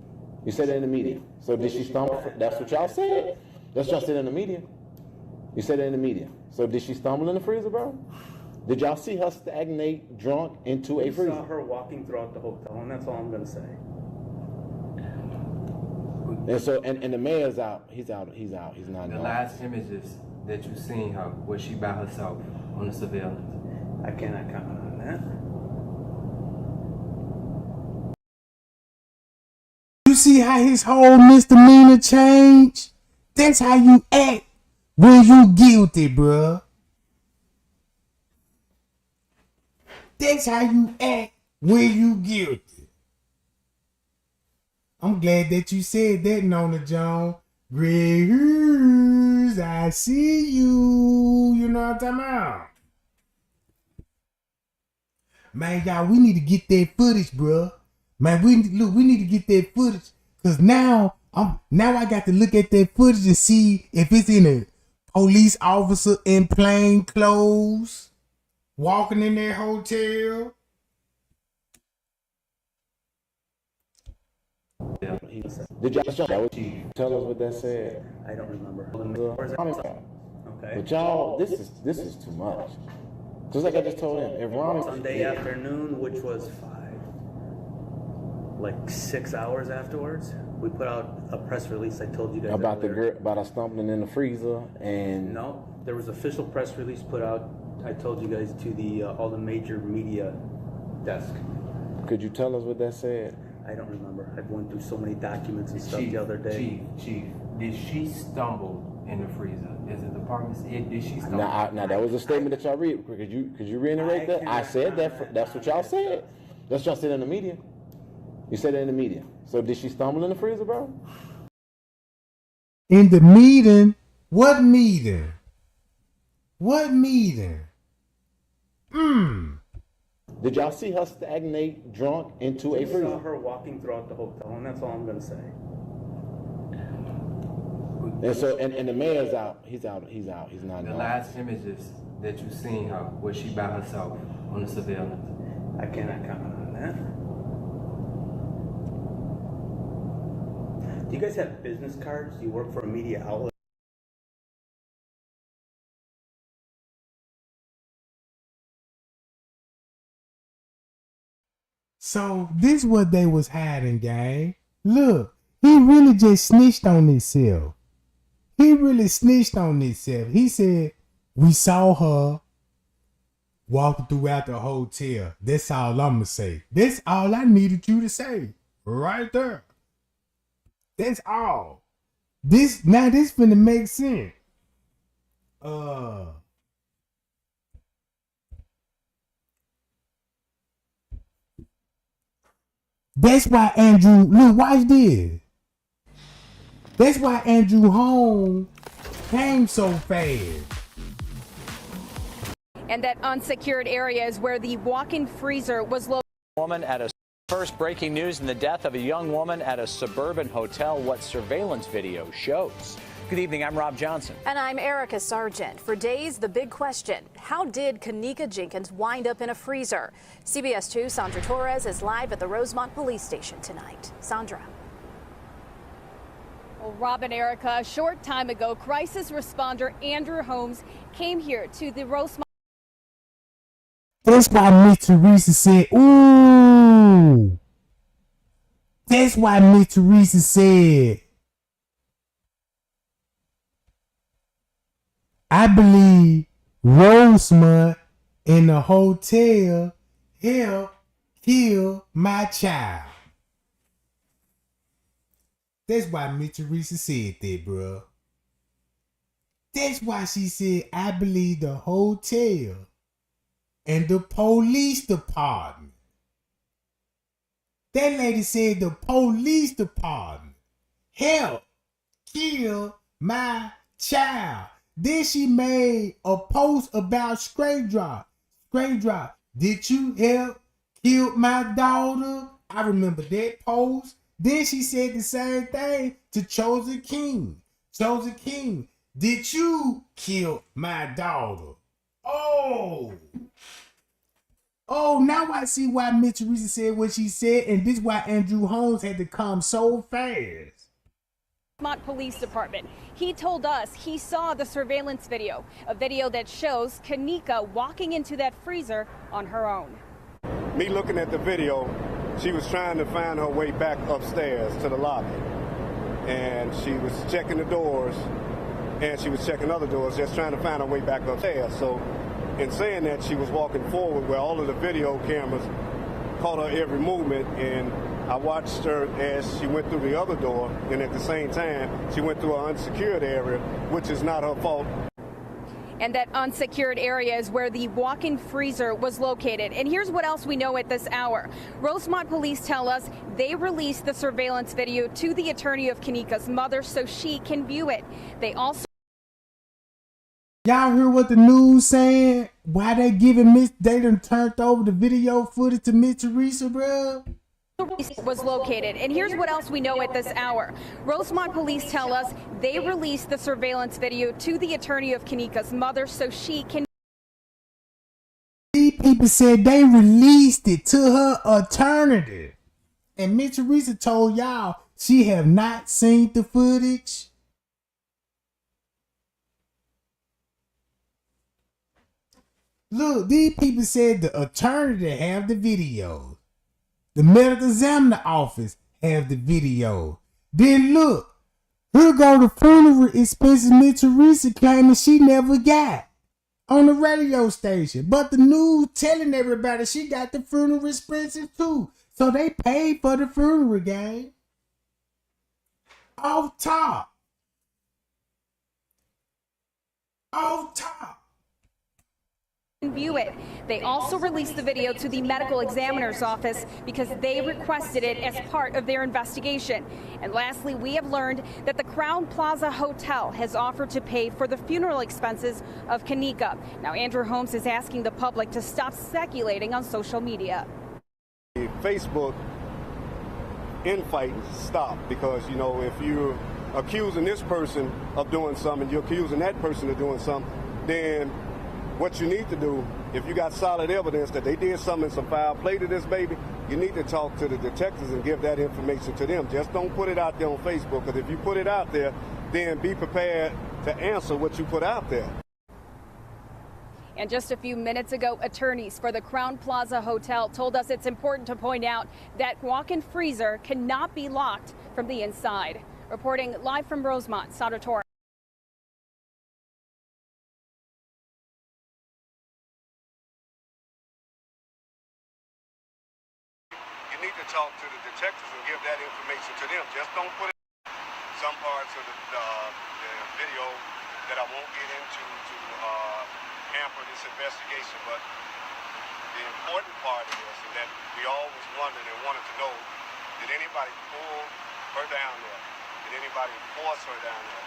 You said it in the media. So did she stumble? That's what y'all said. That's what y'all said in the media. You said it in the media. So did she stumble in the freezer, bro? Did y'all see her stagnate drunk into a freezer? I saw her walking throughout the hotel, and that's all I'm gonna say. And so, and the mayor's out. He's out. He's not. The last images that you seen her, was she by herself on the surveillance? I cannot comment on that. You see how his whole misdemeanor changed? That's how you act when you guilty, bruh. That's how you act when you guilty. I'm glad that you said that, Nona John. Greg Hughes, I see you. You know what I'm talking about? Man, y'all, we need to get that footage, bruh. Man, we need to get that footage. Cause now I got to look at that footage and see if it's in a police officer in plain clothes walking in their hotel. Did y'all tell us what that said? I don't remember. Okay. But y'all, this is too much. Just like I just told him, if Ronnie Sunday afternoon, which was 6 hours afterwards, we put out a press release. I told you guys about the earlier. girl, about us stumbling in the freezer, and No, there was official press release put out. I told you guys to the all the major media desk. could you tell us what that said? I don't remember. I went through so many documents and stuff the other day. Chief, did she stumble in the freezer? Is it the department's it? Did she stumble? Now that was a statement that y'all read. Could you reiterate that? I said that. That's what y'all said. That's what y'all said in the media. You said it in the media. So did she stumble in the freezer, bro? In the meeting? What meeting? What meeting? Did y'all see her stagnate drunk into a We saw freezer? her walking throughout the hotel, and that's all I'm gonna say. And so and the mayor's out. He's not The involved. last images that you seen her, was she by herself on the surveillance? I cannot comment on that. Do you guys have business cards? Do you work for a media outlet? So this what they was hiding, gang. Look, he really just snitched on himself. He really snitched on himself. He said, we saw her walking throughout the hotel. That's all I'm gonna say. That's all I needed you to say. Right there. That's all. This finna make sense. That's why Andrew, look, watch this. That's why Andrew home came so fast. And that unsecured area is where the walk-in freezer was located. Woman at a first breaking news in the death of a young woman at a suburban hotel. What surveillance video shows. Good evening, I'm Rob Johnson. And I'm Erica Sargent. For days, the big question, how did Kenneka Jenkins wind up in a freezer? CBS 2's Sandra Torres is live at the Rosemont Police Station tonight. Sandra. Well, Rob and Erica, a short time ago, crisis responder Andrew Holmes came here to the Rosemont. That's why Miss Teresa said, ooh. That's why Miss Teresa said, I believe Rosemont in the hotel helped kill my child. That's why Miss Teresa said that, bro. That's why she said, I believe the hotel and the police department. That lady said the police department helped kill my child. Then she made a post about Straight Drop. Straight Drop, did you help kill my daughter? I remember that post. Then she said the same thing to Chosen King. Chosen King, did you kill my daughter? Oh, now I see why Miss Teresa said what she said, and this is why Andrew Holmes had to come so fast. Rosemont Police Department. He told us he saw the surveillance video, a video that shows Kenneka walking into that freezer on her own. Me looking at the video, she was trying to find her way back upstairs to the lobby. And she was checking the doors, and she was checking other doors, just trying to find her way back upstairs. So in saying that, she was walking forward where all of the video cameras caught her every movement, and I watched her as she went through the other door, and at the same time, she went through an unsecured area, which is not her fault. And that unsecured area is where the walk-in freezer was located. And here's what else we know at this hour. Rosemont police tell us they released the surveillance video to the attorney of Kenneka's mother so she can view it. They also... Y'all hear what the news saying? Why they giving they done turned over the video footage to Miss Teresa, bro? Was located. And here's what else we know at this hour. Rosemont police tell us they released the surveillance video to the attorney of Kenneka's mother so she can... These people said they released it to her attorney. And Miss Teresa told y'all she have not seen the footage. Look, these people said the attorney have the videos. The medical examiner office have the video. Then look, here go the funeral expenses Miss Teresa claiming she never got on the radio station. But the news telling everybody she got the funeral expenses too. So they paid for the funeral, gang. Off top. Off top. View it. They also released the video to the medical examiner's office because they requested it as part of their investigation. And lastly, we have learned that the Crown Plaza Hotel has offered to pay for the funeral expenses of Kenneka. Now, Andrew Holmes is asking the public to stop speculating on social media. Facebook infighting stop, because, you know, if you're accusing this person of doing something, you're accusing that person of doing something, then what you need to do, if you got solid evidence that they did something, some foul play to this baby, you need to talk to the detectives and give that information to them. Just don't put it out there on Facebook, because if you put it out there, then be prepared to answer what you put out there. And just a few minutes ago, attorneys for the Crown Plaza Hotel told us it's important to point out that walk-in freezer cannot be locked from the inside. Reporting live from Rosemont, Sandra Torres. You need to talk to the detectives and give that information to them. Just don't put it in some parts of the video that I won't get into to hamper this investigation, but the important part of this is that we all was wondering and wanted to know, did anybody pull her down there? Did anybody force her down there?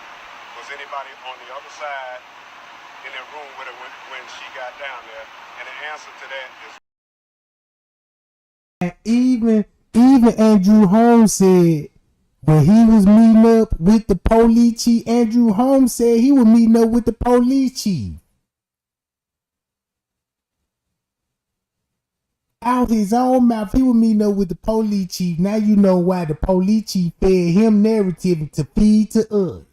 Was anybody on the other side in that room with her when she got down there? And the answer to that is... And even Andrew Holmes said when he was meeting up with the police chief, Andrew Holmes said he was meeting up with the police chief. Out his own mouth, he was meeting up with the police chief. Now you know why the police chief fed him narrative to feed to us.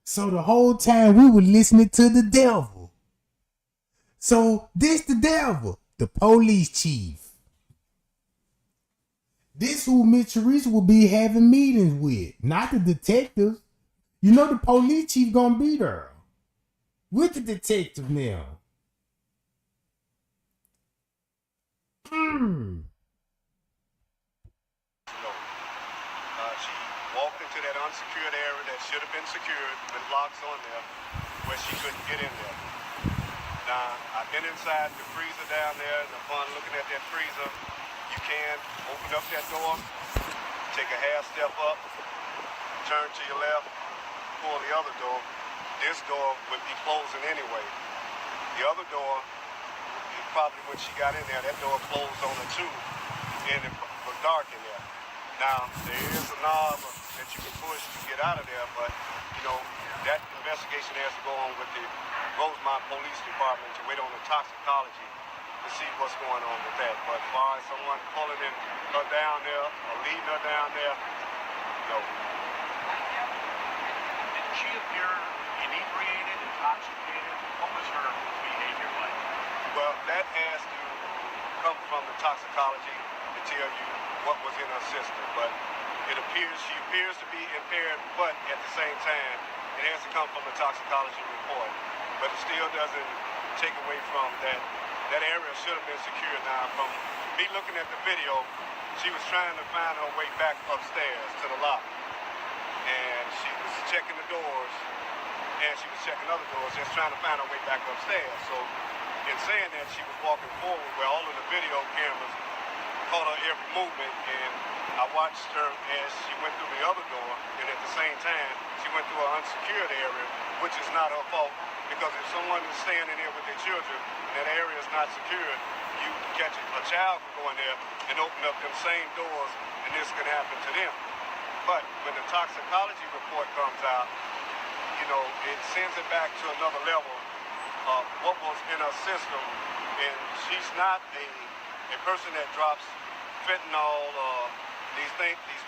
So the whole time we were listening to the devil. So this the devil, the police chief. This who Miss Teresa will be having meetings with, not the detectives. You know the police chief gonna be there with the detective now. She walked into that unsecured area that should have been secured with locks on there where she couldn't get in there. Now, I've been inside the freezer down there, and upon looking at that freezer, you can open up that door, take a half step up, turn to your left, pull the other door. This door would be closing anyway. The other door, probably when she got in there, that door closed on her too, and it was dark in there. Now, there is a knob that you can push to get out of there, but, you know, that investigation has to go on with the Rosemont Police Department to wait on the toxicology to see what's going on with that. But as far as someone pulling her down there or leading her down there, no. Did she appear inebriated, intoxicated? What was her behavior like? Well, that has to come from the toxicology to tell you what was in her system. But she appears to be impaired, but at the same time, it has to come from the toxicology report. but it still doesn't take away from that. That area should have been secured. Now, from me looking at the video, she was trying to find her way back upstairs to the lobby. And she was checking the doors, and she was checking other doors, just trying to find her way back upstairs. So, in saying that, she was walking forward where all of the video cameras caught her every movement, and I watched her as she went through the other door, and at the same time, she went through an unsecured area, which is not her fault, because if someone is staying in there with their children, and that area is not secured, you catch a child from going there and open up them same doors, and this can happen to them. But when the toxicology report comes out, you know, it sends it back to another level of what was in her system, and she's not a person that drops fentanyl or these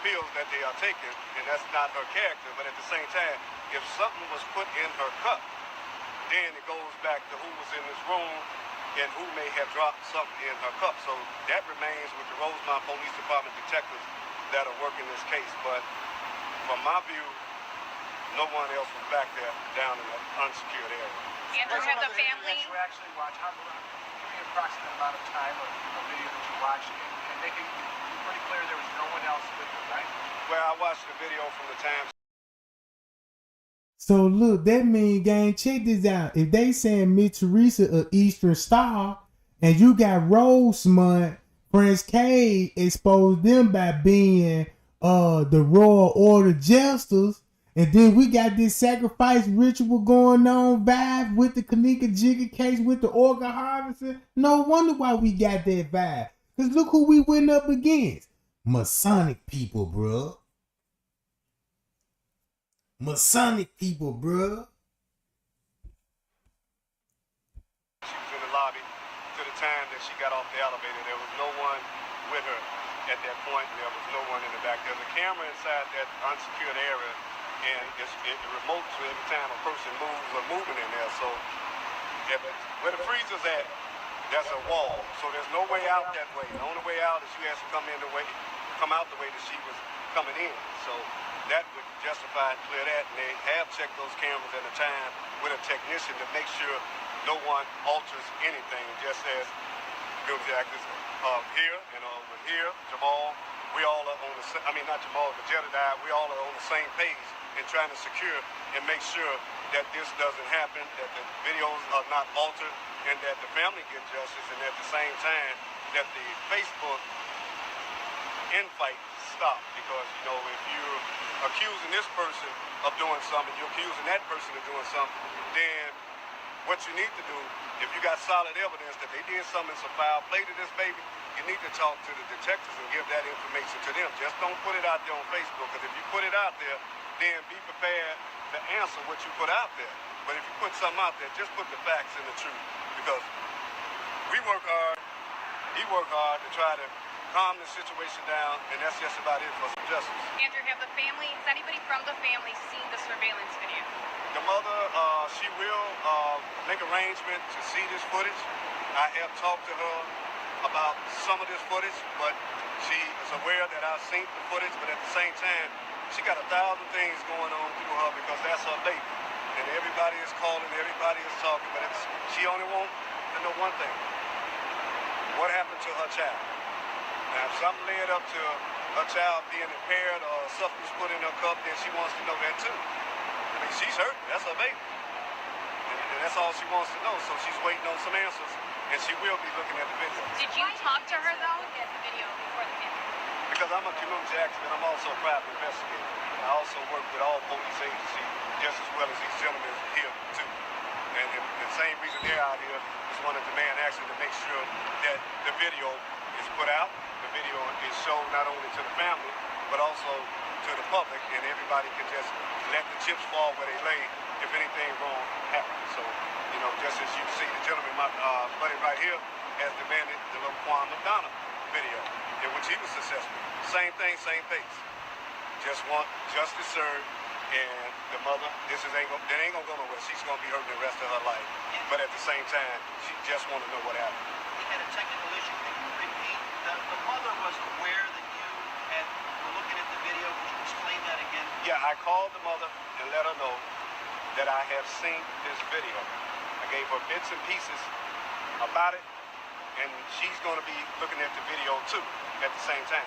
pills that they are taking, and that's not her character. But at the same time, if something was put in her cup, then it goes back to who was in this room and who may have dropped something in her cup. So that remains with the Rosemont Police Department detectives that are working this case. But from my view, no one else was back there down in the unsecured area. Andrew, have the family you actually watch? Give me an approximate amount of time of video that you watched, and make it pretty clear there was no one else with her, right? Well, I watched the video from the time. So look, that mean, gang, check this out. If they saying Miss Teresa of Eastern Star, and you got Rosemont, Prince K exposed them by being the Royal Order Jesters, and then we got this sacrifice ritual going on vibe with the Kenneka Jenkins case with the organ harvesting. No wonder why we got that vibe. Cause look who we went up against. Masonic people, bruh. Masonic people, bruh. She was in the lobby to the time that she got off the elevator. There was no one with her at that point. There was no one in the back. There's a camera inside that unsecured area, and it remotes every time a person moves or moving in there. So where the freezer's at, that's a wall. So there's no way out that way. The only way out is you have to come out the way that she was coming in. So that would justify and clear that, and they have checked those cameras at a time with a technician to make sure no one alters anything, just as Bill Jack is here and over here, Jamal, we all are on the same, I mean not Jamal, but Jedediah, we all are on the same page in trying to secure and make sure that this doesn't happen, that the videos are not altered, and that the family get justice, and at the same time that the Facebook infight stop, because you know if you're accusing this person of doing something, you're accusing that person of doing something, then what you need to do, if you got solid evidence that they did something, some foul play to this baby, you need to talk to the detectives and give that information to them. Just don't put it out there on Facebook, because if you put it out there, then be prepared to answer what you put out there. But if you put something out there, just put the facts and the truth, because we work hard, he worked hard to try to calm the situation down, and that's just about it for some justice. Andrew, have the family, has anybody from the family seen the surveillance video? The mother, she will make arrangement to see this footage. I have talked to her about some of this footage, but she is aware that I've seen the footage, but at the same time, she got 1,000 things going on through her because that's her baby. And everybody is calling, everybody is talking, but she only wants to know one thing. What happened to her child? Now, if something led up to her child being impaired or something was put in her cup, then she wants to know that too. I mean, she's hurt. That's her baby. And that's all she wants to know. So she's waiting on some answers, and she will be looking at the video. Did you talk to her, though, at the video before the camera? Because I'm a community activist, and I'm also a private investigator. I also work with all police agencies just as well as these gentlemen here, too. And the same reason they're out here is one of the demand action to make sure that the video is put out. The video is shown not only to the family, but also to the public, and everybody can just let the chips fall where they lay if anything wrong happens. So, you know, just as you see the gentleman, my buddy right here, has demanded the Laquan McDonough video, in which he was successful. Same thing, same pace. Just want justice served, and the mother, that ain't gonna go nowhere. She's gonna be hurting the rest of her life. But at the same time, she just want to know what happened. We had a technical issue. Can you repeat? The mother was aware that you were looking at the video. Could you explain that again? Yeah, I called the mother and let her know that I have seen this video. gave her bits and pieces about it, and she's going to be looking at the video too at the same time.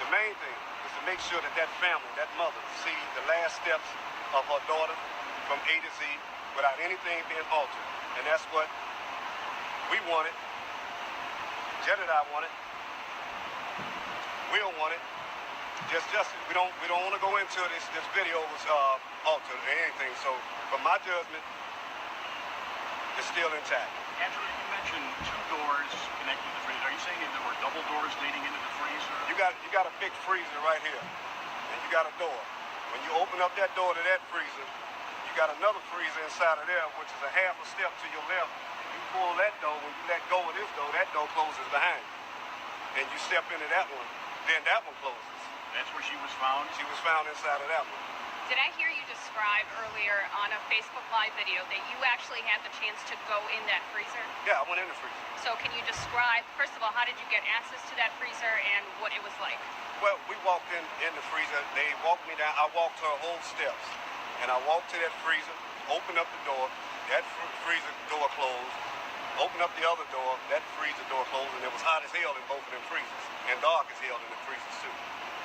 The main thing is to make sure that that family, that mother, see the last steps of her daughter from A to Z without anything being altered. And that's what we wanted. Jed and I wanted. Will wanted. Just justice. We don't want to go into this video was altered or anything. So from my judgment, it's still intact. Angela, you mentioned 2 doors connected to the freezer. Are you saying that there were double doors leading into the freezer? You got a big freezer right here, and you got a door. When you open up that door to that freezer, you got another freezer inside of there, which is a half a step to your left. You pull that door, when you let go of this door, that door closes behind you. And you step into that one, then that one closes. That's where she was found? She was found inside of that one. Did I hear you describe earlier on a Facebook Live video that you actually had the chance to go in that freezer? Yeah, I went in the freezer. So can you describe, first of all, how did you get access to that freezer and what it was like? Well, we walked in the freezer. They walked me down. I walked her whole steps. And I walked to that freezer, opened up the door. That freezer door closed. Opened up the other door. That freezer door closed. And it was hot as hell in both of them freezers. And dark as hell in the freezers, too.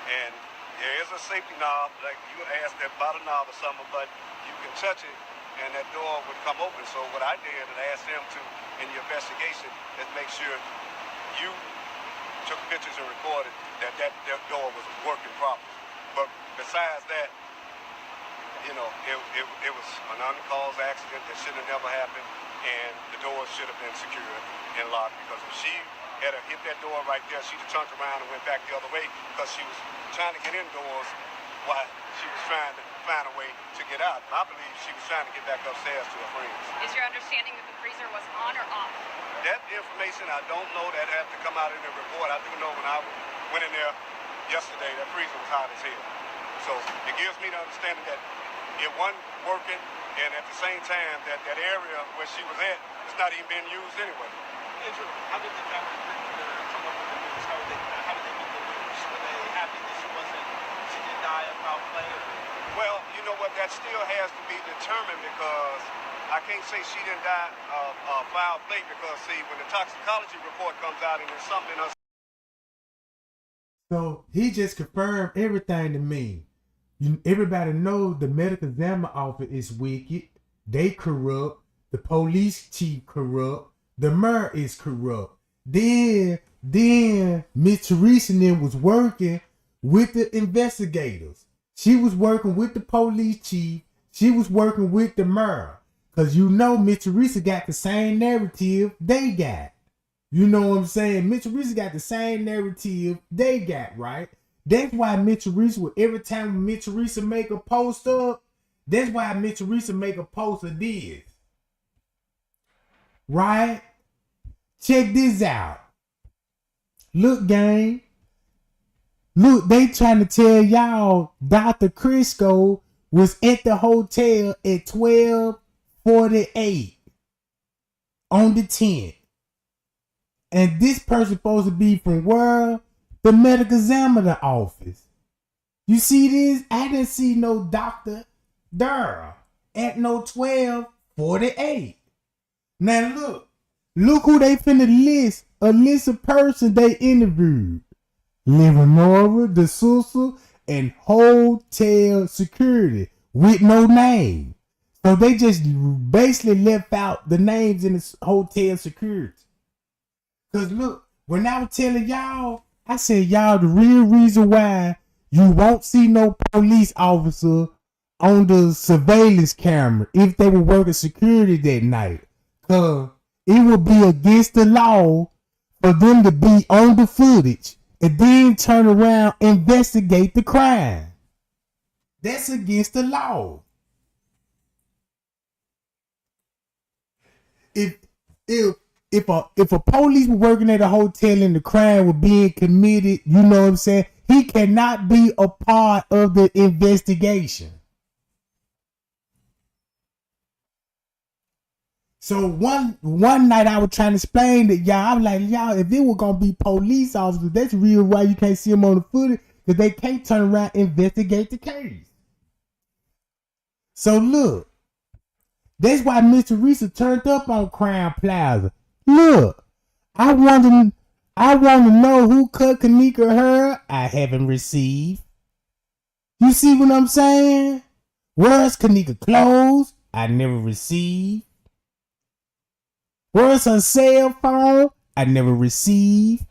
And there is a safety knob, like you asked about a knob or something, but you can touch it and that door would come open. So what I did and I asked them to, in the investigation, is make sure you took pictures and recorded that door was working properly. But besides that, you know, it was an uncaused accident that should have never happened, and the doors should have been secured and locked, because if she had hit that door right there, she'd have turned around and went back the other way, because she was trying to get indoors while she was trying to find a way to get out. And I believe she was trying to get back upstairs to her friends. Is your understanding that the freezer was on or off? That information, I don't know. That had to come out in the report. I do know when I went in there yesterday, that freezer was hot as hell. So it gives me the understanding that it wasn't working, and at the same time, that area where she was at is not even being used anyway. Angela, how did the family come up with the news? How did they get the news? Were they happy that she didn't die of foul play? Well, you know what, that still has to be determined, because I can't say she didn't die of foul play, because see, when the toxicology report comes out and there's something in her. So he just confirmed everything to me. Everybody knows the medical examiner office is wicked. They corrupt. The police chief corrupt. The mayor is corrupt. Then Miss Teresa and them was working with the investigators. She was working with the police chief. She was working with the mayor. Because you know Miss Teresa got the same narrative they got. You know what I'm saying? Miss Teresa got the same narrative they got, right? That's why Miss Teresa, every time Miss Teresa make a post up, that's why Miss Teresa make a post of this. Right? Check this out. Look, gang. Look, they trying to tell y'all Dr. Crisco was at the hotel at 12:48 on the 10th. And this person supposed to be from where? The medical examiner office. You see this? I didn't see no doctor there at no 12:48. Now look who they finna list. A list of person they interviewed. Leonora, the sister, and hotel security with no name. So they just basically left out the names in the hotel security. Cause look, when I was telling y'all, I said, y'all, the real reason why you won't see no police officer on the surveillance camera if they were working security that night. Cause it would be against the law for them to be on the footage and then turn around and investigate the crime. That's against the law. If a police were working at a hotel and the crime was being committed, you know what I'm saying? He cannot be a part of the investigation. So one night I was trying to explain that y'all, I was like, y'all, if it were gonna be police officers, that's the reason why you can't see them on the footage, because they can't turn around and investigate the case. So look, That's why Mr. Risa turned up on Crown Plaza. Look, I want to know who cut Kenneka hair. I haven't received. You see what I'm saying? Where's Kenneka clothes? I never received. Where's her cell phone? I never received.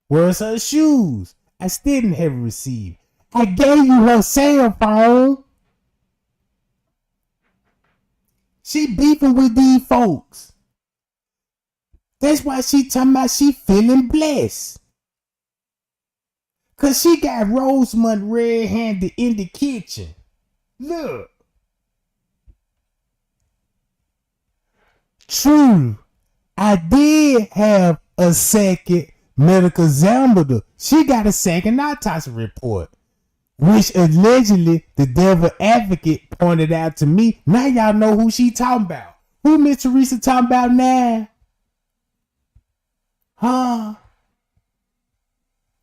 Where's her shoes? I still didn't have received. I gave you her cell phone. She beefing with these folks. That's why she talking about she feeling blessed. Cause she got Rosemont red-handed in the kitchen. Look. True. I did have a second medical examiner. She got a second autopsy report, which allegedly the devil advocate pointed out to me. Now y'all know who she talking about. Who Miss Teresa talking about now? Huh?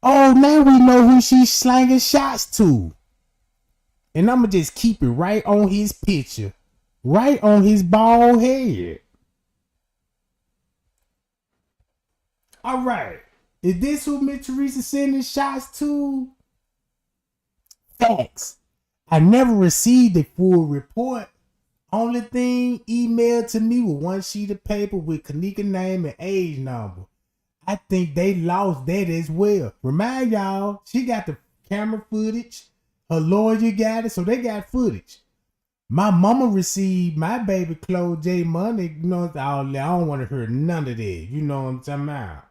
Oh, now we know who she's slanging shots to. And I'ma just keep it right on his picture. Right on his bald head. Alright. Is this who Miss Teresa sending shots to? Facts. I never received a full report. Only thing emailed to me was one sheet of paper with Kenneka name and age number. I think they lost that as well. Remind y'all, she got the camera footage. Her lawyer got it, so they got footage. My mama received my baby clothes, J Money. You know, I don't want to hear none of that. You know what I'm talking about.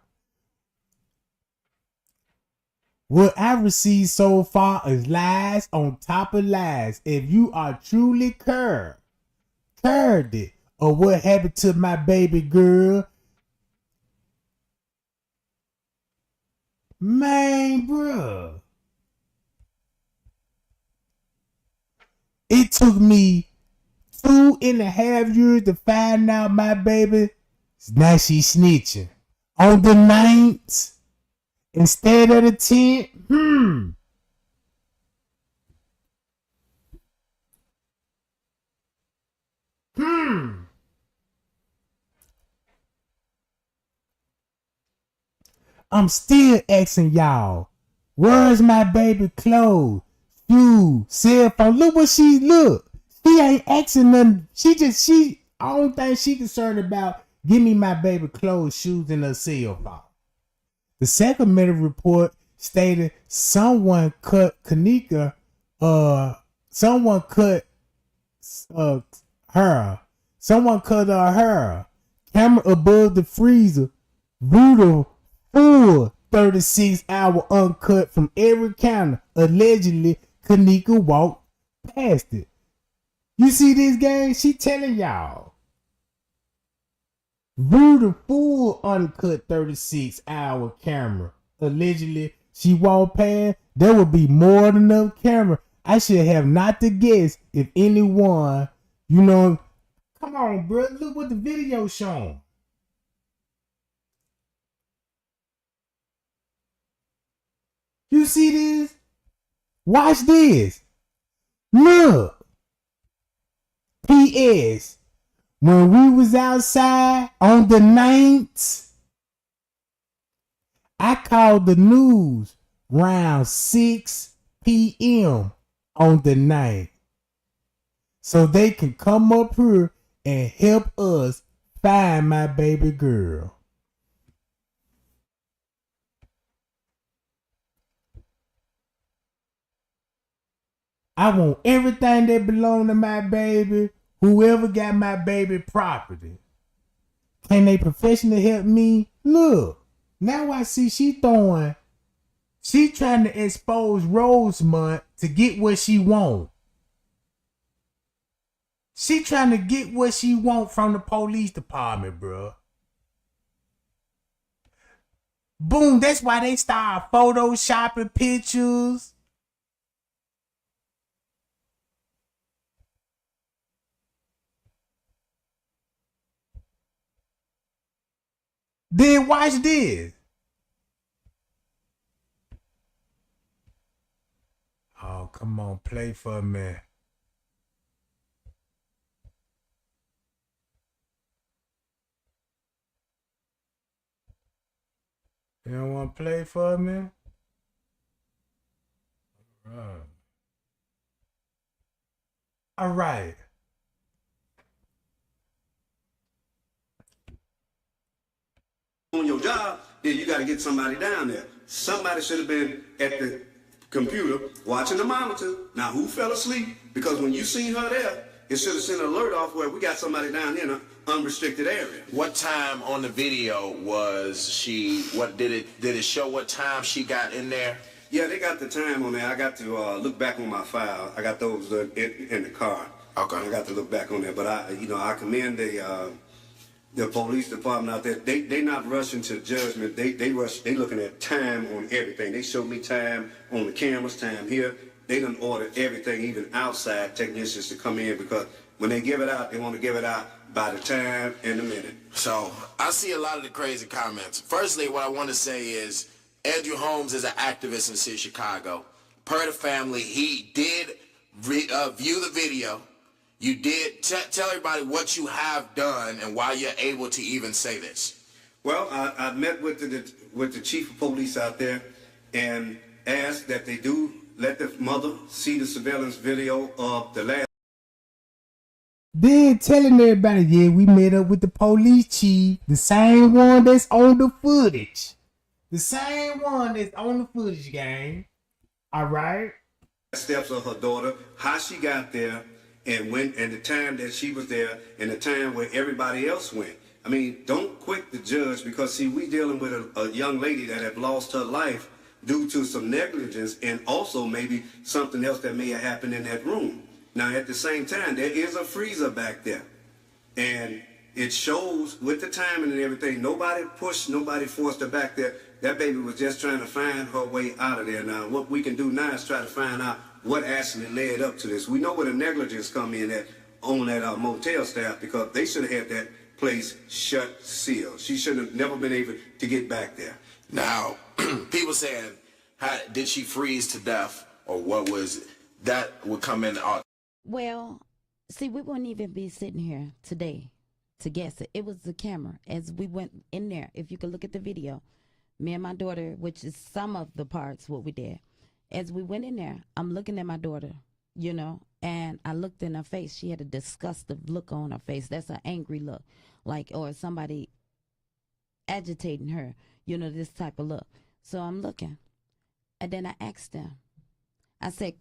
What I received so far is lies on top of lies. If you are truly cured it, or what happened to my baby girl, man, bruh. It took me 2.5 years to find out my baby. Now she snitching. On the 9th, instead of the 10th, I'm still asking y'all, where's my baby clothes, shoes, cell phone? Look what she look. She ain't asking nothing. I don't think she concerned about give me my baby clothes, shoes, and her cell phone. The second medical report stated someone cut Kenneka, someone cut her. Someone cut her hair. Camera above the freezer. Brutal full 36-hour uncut from every counter. Allegedly, Kenneka walked past it. You see this game? She telling y'all. Brutal full uncut 36-hour camera. Allegedly, she walked past. There would be more than enough camera. I should have not to guess if anyone, you know. Come on, bro. Look what the video showing. You see this? Watch this. Look. P.S. When we was outside on the 9th, I called the news around 6 p.m. on the 9th. So they can come up here and help us find my baby girl. I want everything that belong to my baby, whoever got my baby property. Can they professionally help me? Look, now I see she trying to expose Rosemont to get what she want. She trying to get what she want from the police department, bro. Boom, that's why they start photoshopping pictures. Then watch this. Oh, come on, play for me. gonna play for me? Right. All right. On your job, then you got to get somebody down there. Somebody should have been at the computer watching the monitor. Now, who fell asleep? Because when you seen her there, it should have sent an alert off where we got somebody down here in an unrestricted area. What time on the video was she? What did it show? What time she got in there? Yeah, they got the time on there. I got to look back on my file. I got those in the car. Okay. I got to look back on there, but I commend the police department out there. They not rushing to judgment. They looking at time on everything. They showed me time on the cameras, time here. They done order everything, even outside technicians to come in, because when they give it out, they want to give it out by the time and the minute. So I see a lot of the crazy comments. Firstly, what I want to say is Andrew Holmes is an activist in the city of Chicago. Per the family, he did view the video. You did tell everybody what you have done and why you're able to even say this. Well, I met with the chief of police out there and asked that they do let the mother see the surveillance video of the last. Then telling everybody, yeah, we met up with the police chief, the same one that's on the footage. The same one that's on the footage, gang. All right. Steps of her daughter, how she got there, and when, and the time that she was there, and the time where everybody else went. I mean, don't quit the judge, because see, we dealing with a young lady that had lost her life due to some negligence, and also maybe something else that may have happened in that room. Now, at the same time, there is a freezer back there, and it shows with the timing and everything. Nobody pushed, nobody forced her back there. That baby was just trying to find her way out of there. Now, what we can do now is try to find out what actually led up to this. We know where the negligence come in at on that motel staff, because they should have had that place shut, sealed. She should have never been able to get back there. Now, people saying, did she freeze to death, or what was it? That would come in. Well, see, we wouldn't even be sitting here today to guess it. It was the camera. As we went in there, if you could look at the video, me and my daughter, which is some of the parts what we did, as we went in there, I'm looking at my daughter, you know, and I looked in her face. She had a disgusted look on her face. That's an angry look, like, or somebody agitating her, you know, this type of look. So I'm looking, and then I asked them, I said,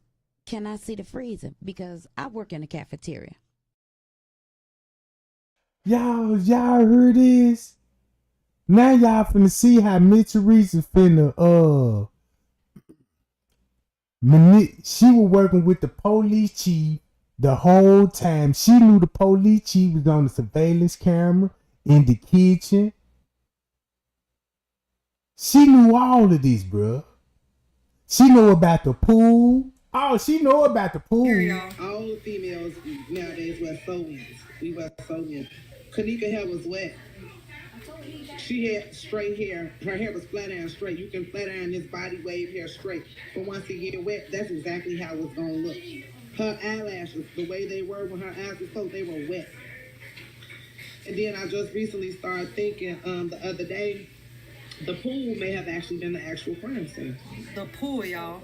can I see the freezer? Because I work in the cafeteria. Y'all heard this? Now y'all finna see how Miss Teresa finna, she was working with the police chief the whole time. She knew the police chief was on the surveillance camera in the kitchen. She knew all of this, bruh. She knew about the pool. Oh, she know about the pool. All the females nowadays wear sew-ins. We wear sew-ins. Kenneka hair was wet. She had straight hair. Her hair was flat iron straight. You can flat iron this body wave hair straight. But once it get wet, that's exactly how it's going to look. Her eyelashes, the way they were when her eyes were closed, they were wet. And then I just recently started thinking the other day, the pool may have actually been the actual crime scene. The pool, y'all.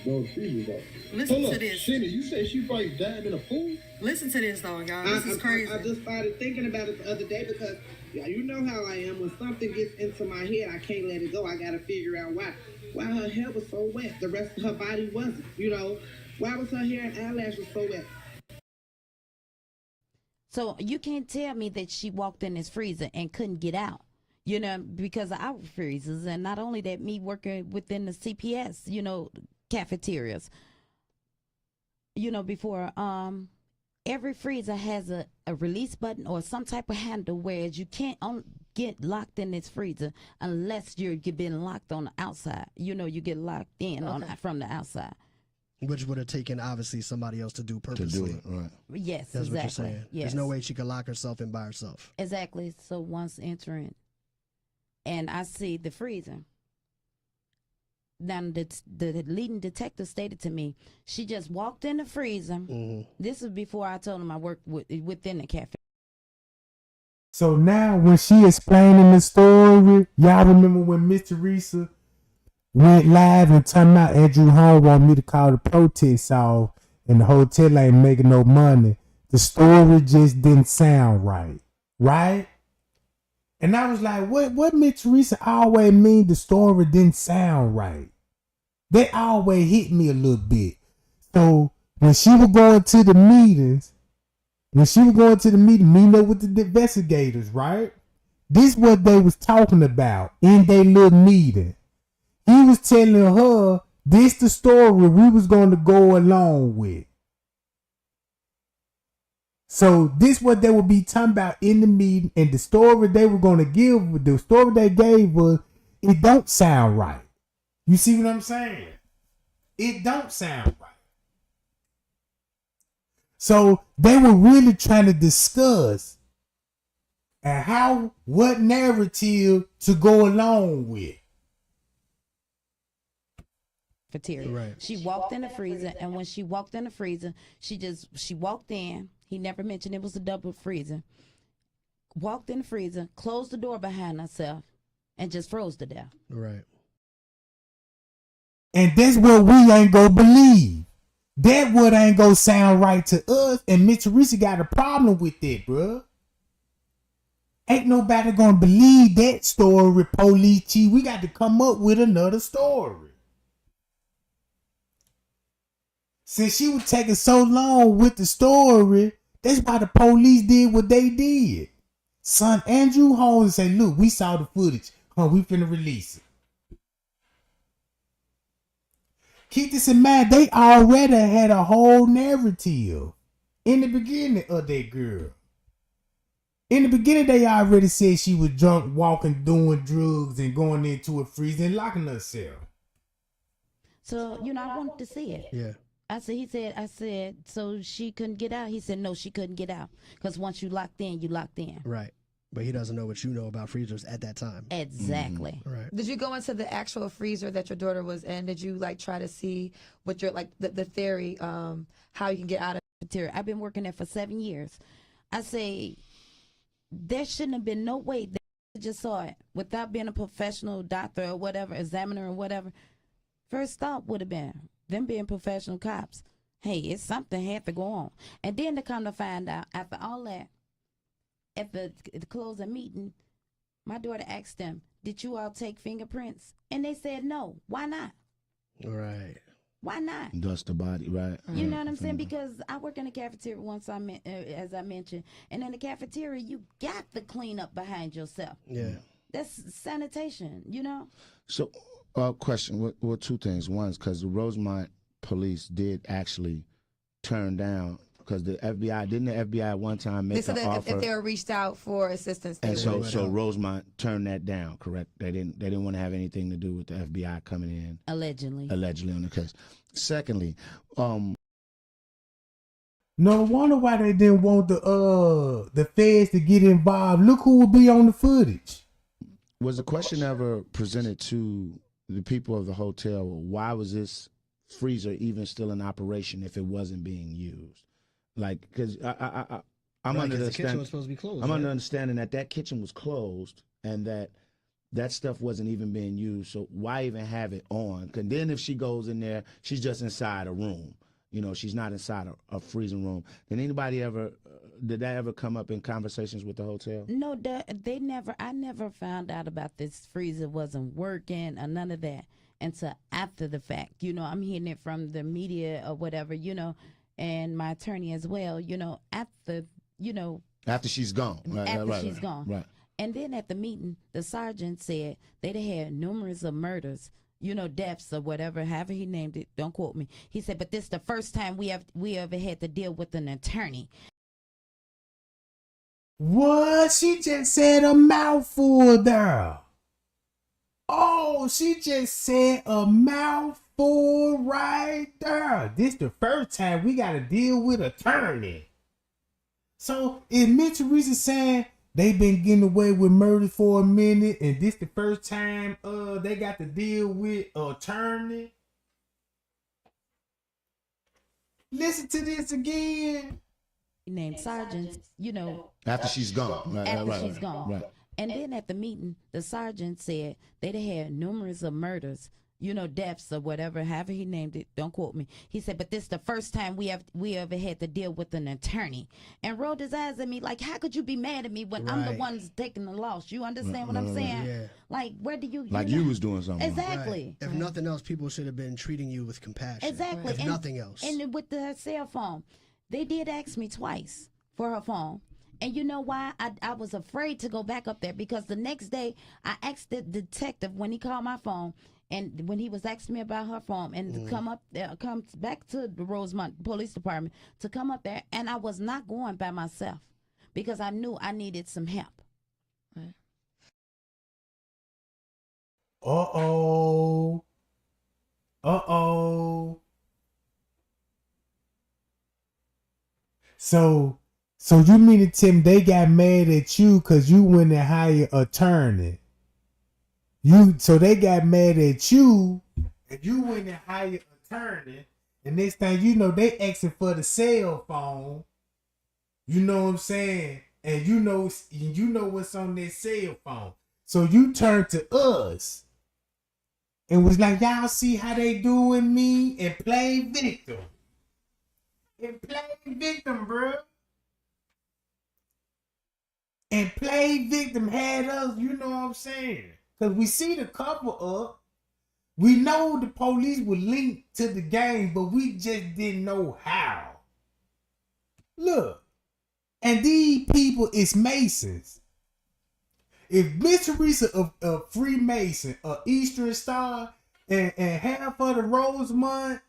Listen to this. Shannon, you said she probably died in a pool? Listen to this, though, y'all. This is crazy. I just started thinking about it the other day because you know how I am. When something gets into my head, I can't let it go. I got to figure out why her hair was so wet. The rest of her body wasn't. You know, why was her hair and eyelashes so wet? So you can't tell me that she walked in this freezer and couldn't get out, you know, because of our freezers. And not only that, me working within the CPS, you know, cafeterias, you know, before every freezer has a release button or some type of handle, whereas you can't get locked in this freezer unless you've been locked on the outside. You know, you get locked in from the outside. Which would have taken, obviously, somebody else to do purposely. To do it, right. Yes, that's exactly. what you're saying. Yes. There's no way she could lock herself in by herself. Exactly. So once entering, and I see the freezer. Now, the leading detective stated to me, she just walked in the freezer. Mm-hmm. This is before I told him I worked within the cafe. So now when she explaining the story, y'all remember when Miss Teresa went live and talking about Andrew Hall want me to call the protests off and the hotel ain't making no money. The story just didn't sound right. Right? And I was like, what Miss Teresa always mean the story didn't sound right? They always hit me a little bit. So when she was going to the meetings, meeting up with the investigators, right? This what they was talking about in their little meeting. He was telling her this the story we was going to go along with. So this what they would be talking about in the meeting, and the story they were going to give, the story they gave us, it don't sound right. You see what I'm saying? It don't sound right. So they were really trying to discuss and what narrative to go along with. Right. She walked in the freezer, and when she walked in the freezer, she walked in. He never mentioned it was a double freezer. Walked in the freezer, closed the door behind herself, and just froze to death. Right. And that's what we ain't gonna believe. That what ain't gonna sound right to us. And Miss Teresa got a problem with that, bruh. Ain't nobody gonna believe that story, police chief. We got to come up with another story. Since she was taking so long with the story, that's why the police did what they did. Son Andrew Holmes said, look, we saw the footage. We finna release it. Keep this in mind, they already had a whole narrative in the beginning of that girl. In the beginning, they already said she was drunk, walking, doing drugs, and going into a freezer and locking herself. So, I wanted to see it. Yeah. I said, so she couldn't get out? He said, no, she couldn't get out. Because once you locked in, you locked in. Right. But he doesn't know what you know about freezers at that time. Exactly. Right. Did you go into the actual freezer that your daughter was in? Did you try to see what your the theory, how you can get out of it? I've been working there for 7 years. I say there shouldn't have been no way that I just saw it without being a professional doctor or whatever, examiner or whatever. First thought would have been them being professional cops. Hey, it's something had to go on. And then to come to find out, after all that, at the closing meeting, my daughter asked them, did you all take fingerprints? And they said no. Why not? Right. Why not? Dust the body, right? You know what I'm saying? Because I work in the cafeteria once, as I mentioned. And in the cafeteria, you got to clean up behind yourself. Yeah. That's sanitation, So, question. Well, two things. One is because the Rosemont police did actually turn down, because the FBI, didn't the FBI one time make an offer? If they were reached out for assistance. And so Rosemont turned that down, correct? They didn't want to have anything to do with the FBI coming in. Allegedly on the case. Secondly, no wonder why they didn't want the feds to get involved. Look who will be on the footage. Was the question ever presented to the people of the hotel? Why was this freezer even still in operation if it wasn't being used? Like, because I'm under the kitchen was supposed to be closed. I'm under understanding that kitchen was closed and that stuff wasn't even being used. So why even have it on? Because then if she goes in there, she's just inside a room. She's not inside a freezing room. Did anybody ever, did that ever come up in conversations with the hotel? No, I never found out about this freezer wasn't working or none of that until after the fact. I'm hearing it from the media or whatever, and my attorney as well, after she's gone. After she's gone. Right. And then at the meeting, the sergeant said they'd had numerous of murders, deaths or whatever, however he named it. Don't quote me. He said, but this is the first time we ever had to deal with an attorney. What? She just said a mouthful there. Oh, she just said a mouthful right there. This the first time we got to deal with attorney. So is Miss Teresa saying they've been getting away with murder for a minute, and this the first time they got to deal with attorney? Listen to this again. named sergeants, you know. After she's gone. Right, After right, she's right, gone. right. And then at the meeting, the sergeant said they'd had numerous of murders, you know, deaths or whatever, however he named it. Don't quote me. He said, but this is the first time we ever had to deal with an attorney. And rolled his eyes at me like, how could you be mad at me when I'm the Right. one taking the loss? You understand what Right, I'm right, saying? Yeah. Like, where do you Like know? you was doing something. Exactly. Right. If nothing else, people should have been treating you with compassion. Exactly. If And- nothing else. And with her cell phone, they did ask me twice for her phone. And you know why? I was afraid to go back up there because the next day I asked the detective when he called my phone and when he was asking me about her phone and to come up there, come back to the Rosemont Police Department to come up there, and I was not going by myself because I knew I needed some help. Right. Uh-oh. Uh-oh. So you mean to tell me they got mad at you because you went and hired an attorney? So they got mad at you and you went and hired an attorney, and next thing you know, they asking for the cell phone. You know what I'm saying? And you know what's on their cell phone. So you turned to us and was like, y'all see how they doing me, and play victim. And play victim, bro. And play victim had us, you know what I'm saying? Because we see the cover up. We know the police were linked to the game, but we just didn't know how. Look, and these people is Masons. If Miss Teresa a Freemason, a Eastern Star, and half of the Rosemont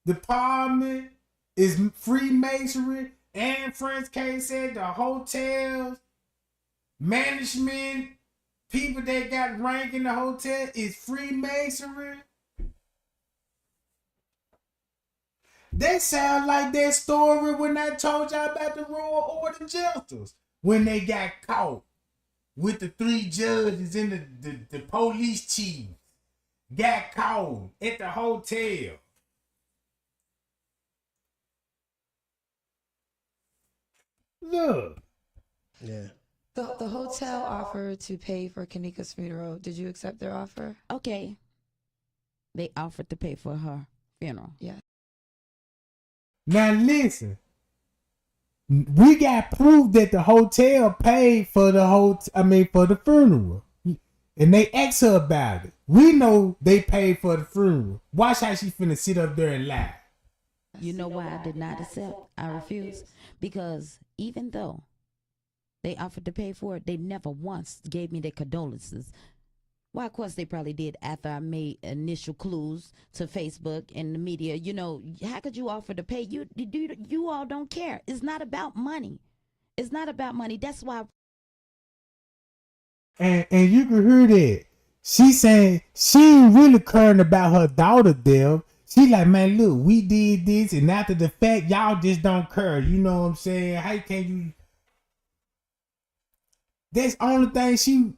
Department is Freemasonry, and Friends Case said the hotels, management, people that got rank in the hotel is Freemasonry. That sound like that story when I told y'all about the Royal Order Justice. When they got caught with the 3 judges and the police chief. Got caught at the hotel. Look. Yeah. The hotel offered to pay for Kenneka's funeral. Did you accept their offer? Okay. They offered to pay for her funeral. Yeah. Now listen. We got proof that the hotel paid for the funeral. And they asked her about it. We know they paid for the funeral. Watch how she finna sit up there and lie. You know why I did not accept? I refused. Because even though they offered to pay for it, they never once gave me their condolences. Well, of course, they probably did after I made initial clues to Facebook and the media. You know, how could you offer to pay? You all don't care. It's not about money. It's not about money. That's why. And you can hear that. She saying she ain't really caring about her daughter death. She like, man, look, we did this, and after the fact, y'all just don't care. You know what I'm saying? How can you? That's the only thing she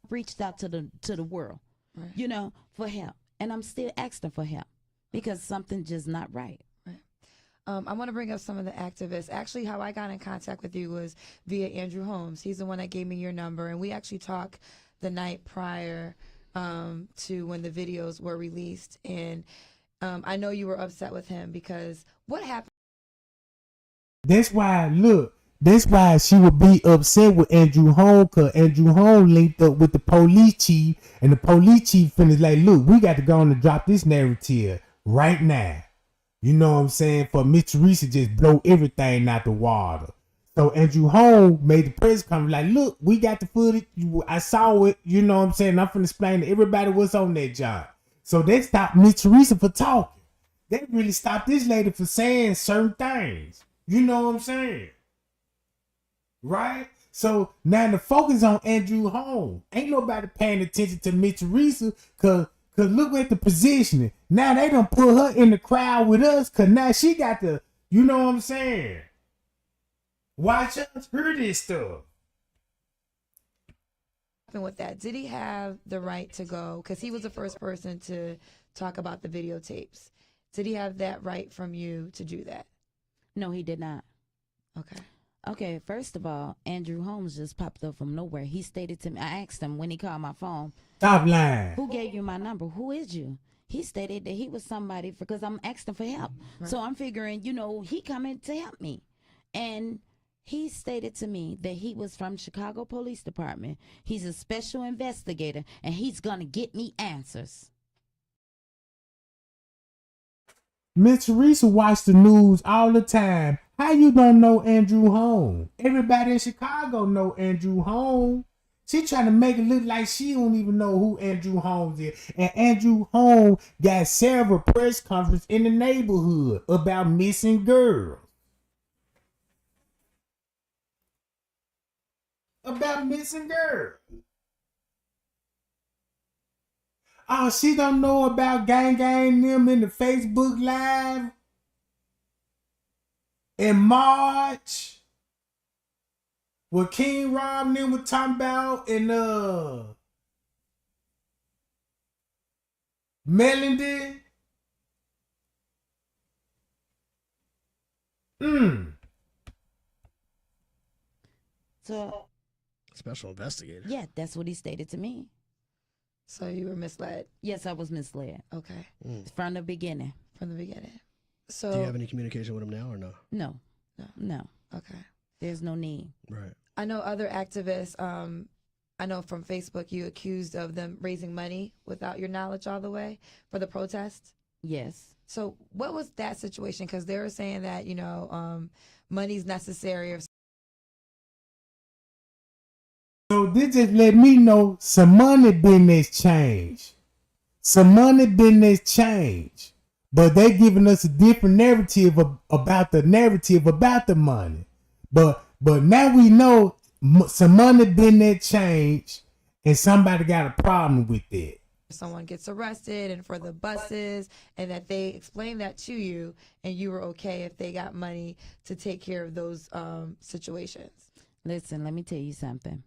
reached out to the world, right, you know, for help, and I'm still asking for help because something's just not right. I want to bring up some of the activists. Actually, how I got in contact with you was via Andrew Holmes. He's the one that gave me your number, and we actually talked the night prior to when the videos were released. And I know you were upset with him because what happened? That's why she would be upset with Andrew Holmes, because Andrew Holmes linked up with the police chief, and the police chief finished like, look, we got to go on and drop this narrative right now. You know what I'm saying? For Miss Teresa just blow everything out the water. So Andrew Holmes made the press conference like, look, we got the footage. I saw it. You know what I'm saying? I'm finna explain to everybody what's on that job. So they stopped Miss Teresa for talking. They really stopped this lady for saying certain things. You know what I'm saying? Right? So now the focus on Andrew Holmes. Ain't nobody paying attention to Miss Teresa because look at the positioning. Now they done put her in the crowd with us because now she got the, you know what I'm saying? Watch us hear this stuff. With that, did he have the right to go? Because he was the first person to talk about the videotapes. Did he have that right from you to do that? No, he did not. Okay. Okay, first of all, Andrew Holmes just popped up from nowhere. He stated to me, I asked him when he called my phone, Stop lying. who gave you my number? Who is you? He stated that he was somebody because I'm asking for help. Right. So I'm figuring, he coming to help me. And he stated to me that he was from Chicago Police Department. He's a special investigator, and he's going to get me answers. Miss Teresa watch the news all the time. How you don't know Andrew Holmes? Everybody in Chicago know Andrew Holmes. She trying to make it look like she don't even know who Andrew Holmes is. And Andrew Holmes got several press conferences in the neighborhood about missing girls. About missing girls. Oh, she don't know about Gang them in the Facebook Live in March. What King Rob and them were talking about in Melody. So special investigator. Yeah, that's what he stated to me. So you were misled? Yes, I was misled. Okay. From the beginning. From the beginning. So do you have any communication with him now or no? No. No. Okay. There's no need. Right. I know other activists, I know from Facebook you accused of them raising money without your knowledge all the way for the protests. Yes. So what was that situation? Because they were saying that, money's necessary. So this just let me know some money business change. Some money business change. But they giving us a different narrative about the money. But now we know some money business change and somebody got a problem with it. Someone gets arrested and for the buses, and that they explained that to you and you were okay if they got money to take care of those situations. Listen, let me tell you something.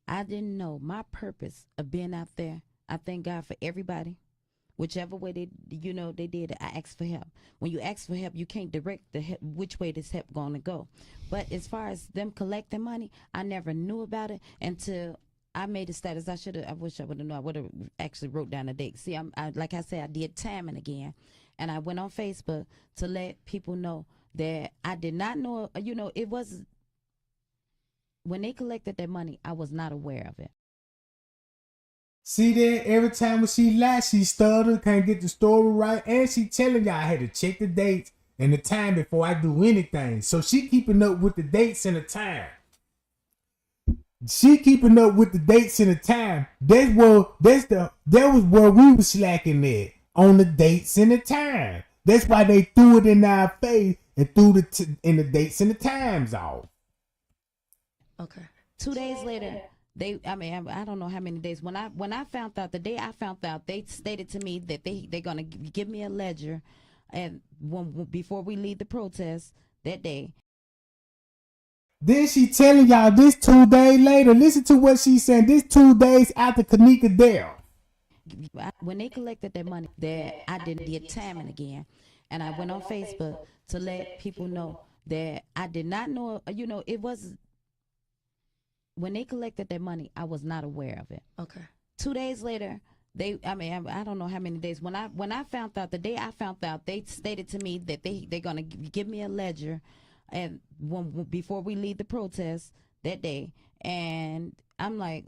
I didn't know my purpose of being out there. I thank God for everybody. Whichever way they did it, I asked for help. When you ask for help, you can't direct the help, which way this help going to go. But as far as them collecting money, I never knew about it until I made a status. I wish I would have known. I would have actually wrote down the date. See, like I said, I did timing again. And I went on Facebook to let people know that I did not know, it was, when they collected their money, I was not aware of it. See that every time when she lies, she stuttered, can't get the story right, and she telling y'all I had to check the dates and the time before I do anything. So she keeping up with the dates and the time. She keeping up with the dates and the time. That was where we was slacking at, on the dates and the time. That's why they threw it in our face and threw the dates and the times off. Okay. 2 days later, I don't know how many days. When I found out, the day I found out, they stated to me that they're gonna give me a ledger, and before we leave the protest that day. Then she telling y'all this 2 days later. Listen to what she said. This 2 days after Kenneka death. When they collected their money, that I did timing again, and I went on Facebook to let people know that I did not know. It was. When they collected their money, I was not aware of it. Okay. 2 days later, I don't know how many days. When I found out, the day I found out, they stated to me that they're gonna give me a ledger, and before we leave the protest that day, and I'm like,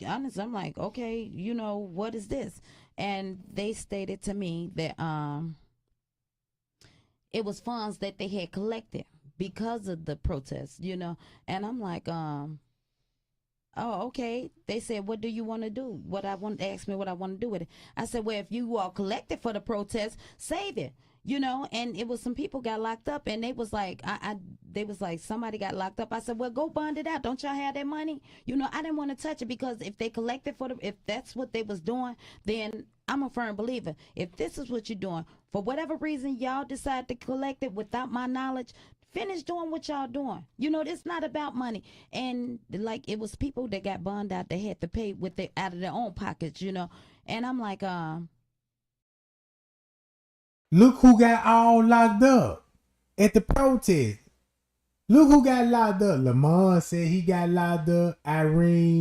honest, I'm like, okay, what is this? And they stated to me that it was funds that they had collected because of the protest, and I'm like, oh, okay. They said, what do you want to do? They asked me what I want to do with it. I said, well, if you all collected for the protest, save it. And it was some people got locked up, and they was like, they was like, somebody got locked up. I said, well, go bond it out. Don't y'all have that money? I didn't want to touch it, because if they collected if that's what they was doing, then I'm a firm believer. If this is what you're doing, for whatever reason, y'all decide to collect it without my knowledge, finish doing what y'all doing. It's not about money. And like, it was people that got bond out, they had to pay out of their own pockets, And I'm like, look who got all locked up at the protest. Look who got locked up. Lamont said he got locked up. Monifa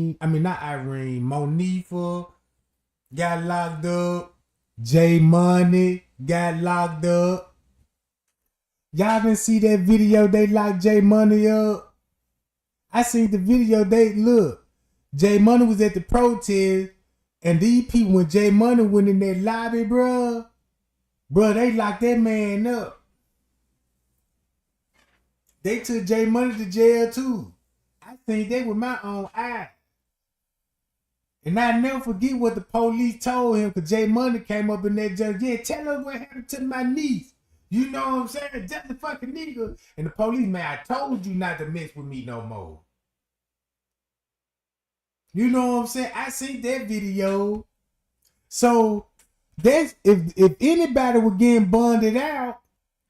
got locked up. J Money got locked up. Y'all didn't see that video they locked J Money up? I seen the video. J Money was at the protest, and these people, when J Money went in that lobby, bruh, they locked that man up. They took J Money to jail too. I seen that with my own eyes. And I never forget what the police told him, because J Money came up in that judge. Yeah, tell us what happened to my niece. You know what I'm saying? Just a fucking nigga. And the police, man, I told you not to mess with me no more. You know what I'm saying? I seen that video. So that's if anybody was getting bonded out,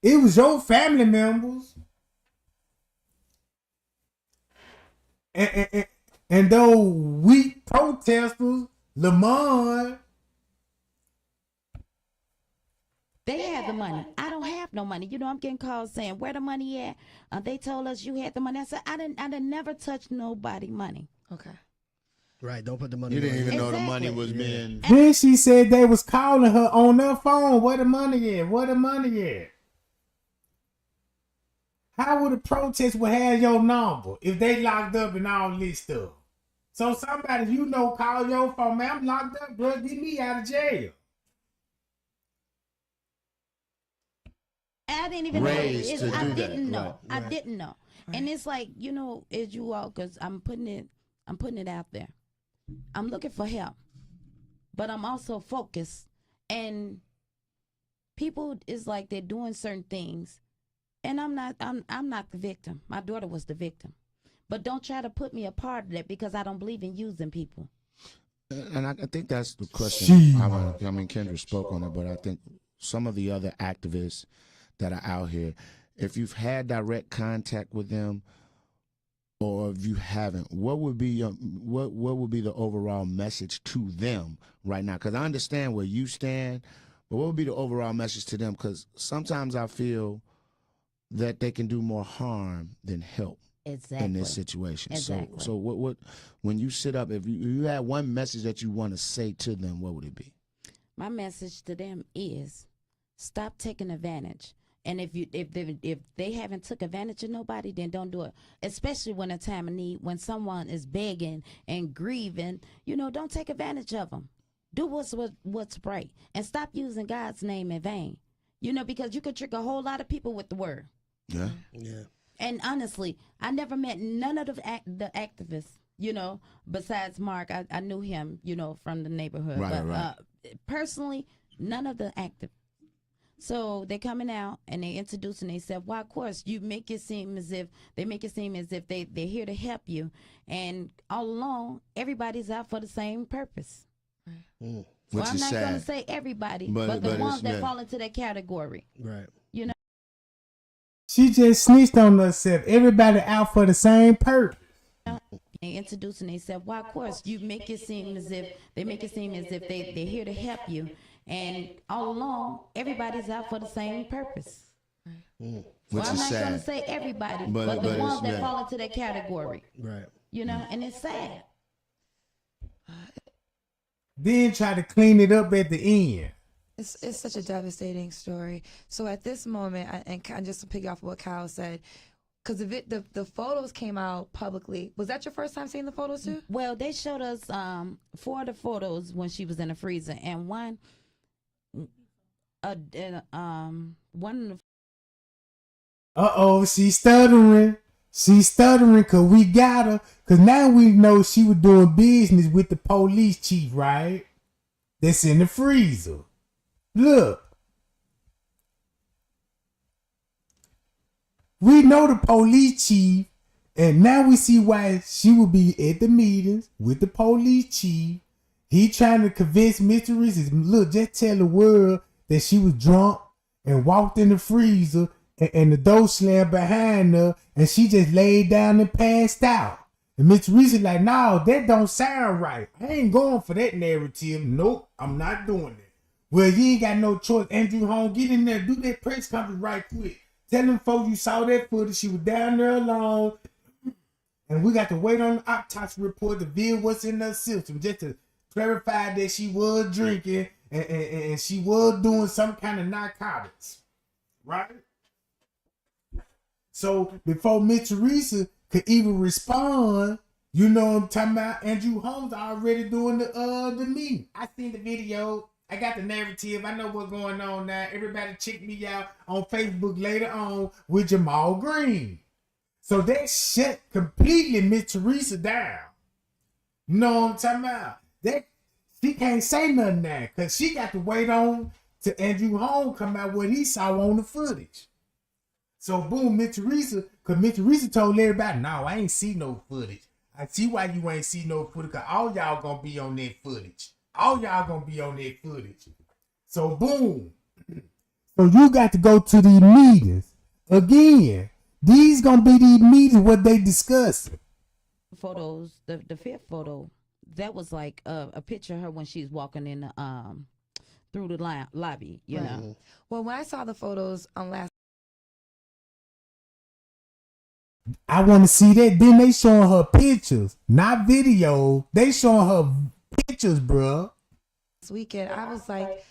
it was your family members. And those weak protesters, Lamont. They had the money. I don't have no money. You know, I'm getting calls saying, where the money at? They told us you had the money. I said, I didn't never touch nobody money. Okay. Right, don't put the money. You didn't even know the Exactly. money was being. Then she said they was calling her on their phone. Where the money at? Where the money at? How would a protest would have your number if they locked up and all this stuff? So somebody you know call your phone, man, I'm locked up, bro. Get me out of jail. I didn't even Raised know. to I do didn't that. know. Right. I didn't know. And it's like, you know, as you all, because I'm putting it out there. I'm looking for help, but I'm also focused. And people is like they're doing certain things, and I'm not the victim. My daughter was the victim. But don't try to put me a part of that, because I don't believe in using people. And I think that's the question. I mean, Kendra spoke on it, but I think some of the other activists that are out here, if you've had direct contact with them, or if you haven't, what would be what would be the overall message to them right now? Because I understand where you stand, but what would be the overall message to them? Because sometimes I feel that they can do more harm than help. Exactly. In this situation. Exactly. So what when you sit up, if you had one message that you want to say to them, what would it be? My message to them is stop taking advantage. And if they haven't took advantage of nobody, then don't do it. Especially when a time of need, when someone is begging and grieving, you know, don't take advantage of them. Do what's right, and stop using God's name in vain. You know, because you could trick a whole lot of people with the word. Yeah. Yeah. And honestly, I never met none of the activists, you know, besides Mark. I knew him, you know, from the neighborhood. Right, but right. Personally, none of the activists. So they're coming out and they introducing themselves. Well, of course, you make it seem as if they're here to help you. And all along, everybody's out for the same purpose. Mm. Well, Which I'm is not sad. going to say everybody, But the it's- ones that yeah. fall into that category. Right. You know. She just snitched on herself. Everybody out for the same purpose. They introducing themselves. Well, of course, you make it seem as if they're here to help you, and all along, everybody's out for the same purpose. Which Well, I'm is not sad. going to say everybody, But but the it's- ones that yeah. fall into that category. Right. You know, and it's sad. Then try to clean it up at the end. It's such a devastating story. So at this moment, and just to pick off what Kyle said, because the photos came out publicly. Was that your first time seeing the photos too? Well, they showed us 4 of the photos when she was in the freezer, and one of the She's stuttering. She's stuttering because we got her. Because now we know she was doing business with the police chief, right? That's in the freezer. Look. We know the police chief, and now we see why she would be at the meetings with the police chief. He trying to convince Mr. Reese, look, just tell the world that she was drunk and walked in the freezer and the door slammed behind her and she just laid down and passed out. And Mr. Reese is like, no, that don't sound right. I ain't going for that narrative. Nope, I'm not doing it. Well, you ain't got no choice. Andrew Holmes, get in there, do that press conference right quick. Tell them folks you saw that footage. She was down there alone. And we got to wait on the autopsy report to view what's in her system, just to clarify that she was drinking and she was doing some kind of narcotics. Right? So before Miss Teresa could even respond, you know what I'm talking about, Andrew Holmes already doing the meeting. I seen the video. I got the narrative. I know what's going on now. Everybody check me out on Facebook later on with Jamal Green. So that shut completely Miss Teresa down. You know what I'm talking about? That she can't say nothing now because she got to wait on to Andrew Holmes come out what he saw on the footage. So boom, Miss Teresa, because Miss Teresa told everybody, no, I ain't see no footage. I see why you ain't see no footage, because all y'all gonna be on that footage. All y'all gonna be on that footage. So boom. So you got to go to these meetings. Again, these gonna be these meetings what they discuss. Photos, the fifth photo, that was like a picture of her when she's walking in the through the lobby, you know. Well, when I saw the photos on last, I want to see that. Then they showing her pictures, not video. They showing her pictures, bruh. this weekend, I was like,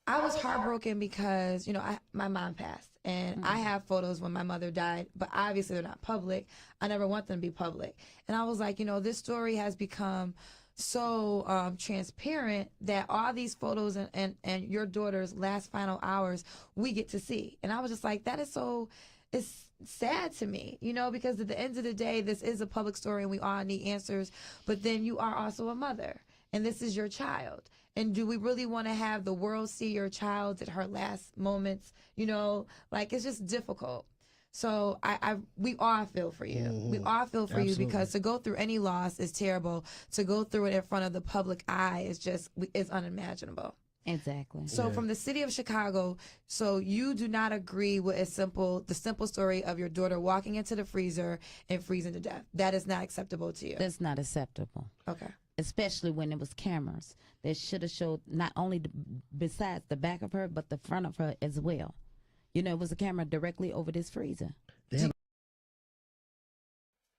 I was heartbroken because, you know, my mom passed and I have photos when my mother died, but obviously they're not public. I never want them to be public. And I was like, you know, this story has become so transparent that all these photos and your daughter's last final hours we get to see. And I was just like, that is so, it's sad to me, you know, because at the end of the day, this is a public story and we all need answers, but then you are also a mother and this is your child. And do we really want to have the world see your child at her last moments? You know, like it's just difficult. So we all feel for you. We all feel for you because to go through any loss is terrible. To go through it in front of the public eye is just is unimaginable. Exactly. So from the city of Chicago, so you do not agree with the simple story of your daughter walking into the freezer and freezing to death. That is not acceptable to you. That's not acceptable. Okay. Especially when it was cameras that should have showed not only besides the back of her, but the front of her as well. You know, it was a camera directly over this freezer.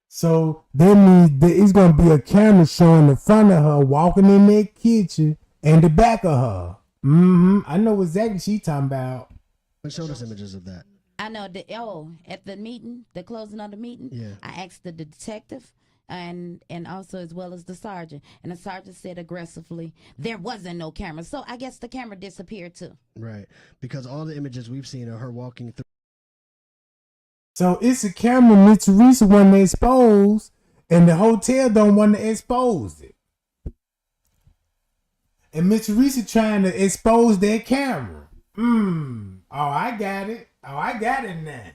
So that means that it's gonna be a camera showing the front of her walking in that kitchen and the back of her. I know exactly what she talking about. But showed us images of that. I know at the meeting, the closing of the meeting, I asked the detective and also as well as the sergeant. And the sergeant said aggressively, there wasn't no camera. So I guess the camera disappeared too. Right. Because all the images we've seen of her walking through. So it's a camera Miss Teresa want to expose, and the hotel don't want to expose it. And Miss Teresa trying to expose that camera. Oh, I got it. Oh, I got it now.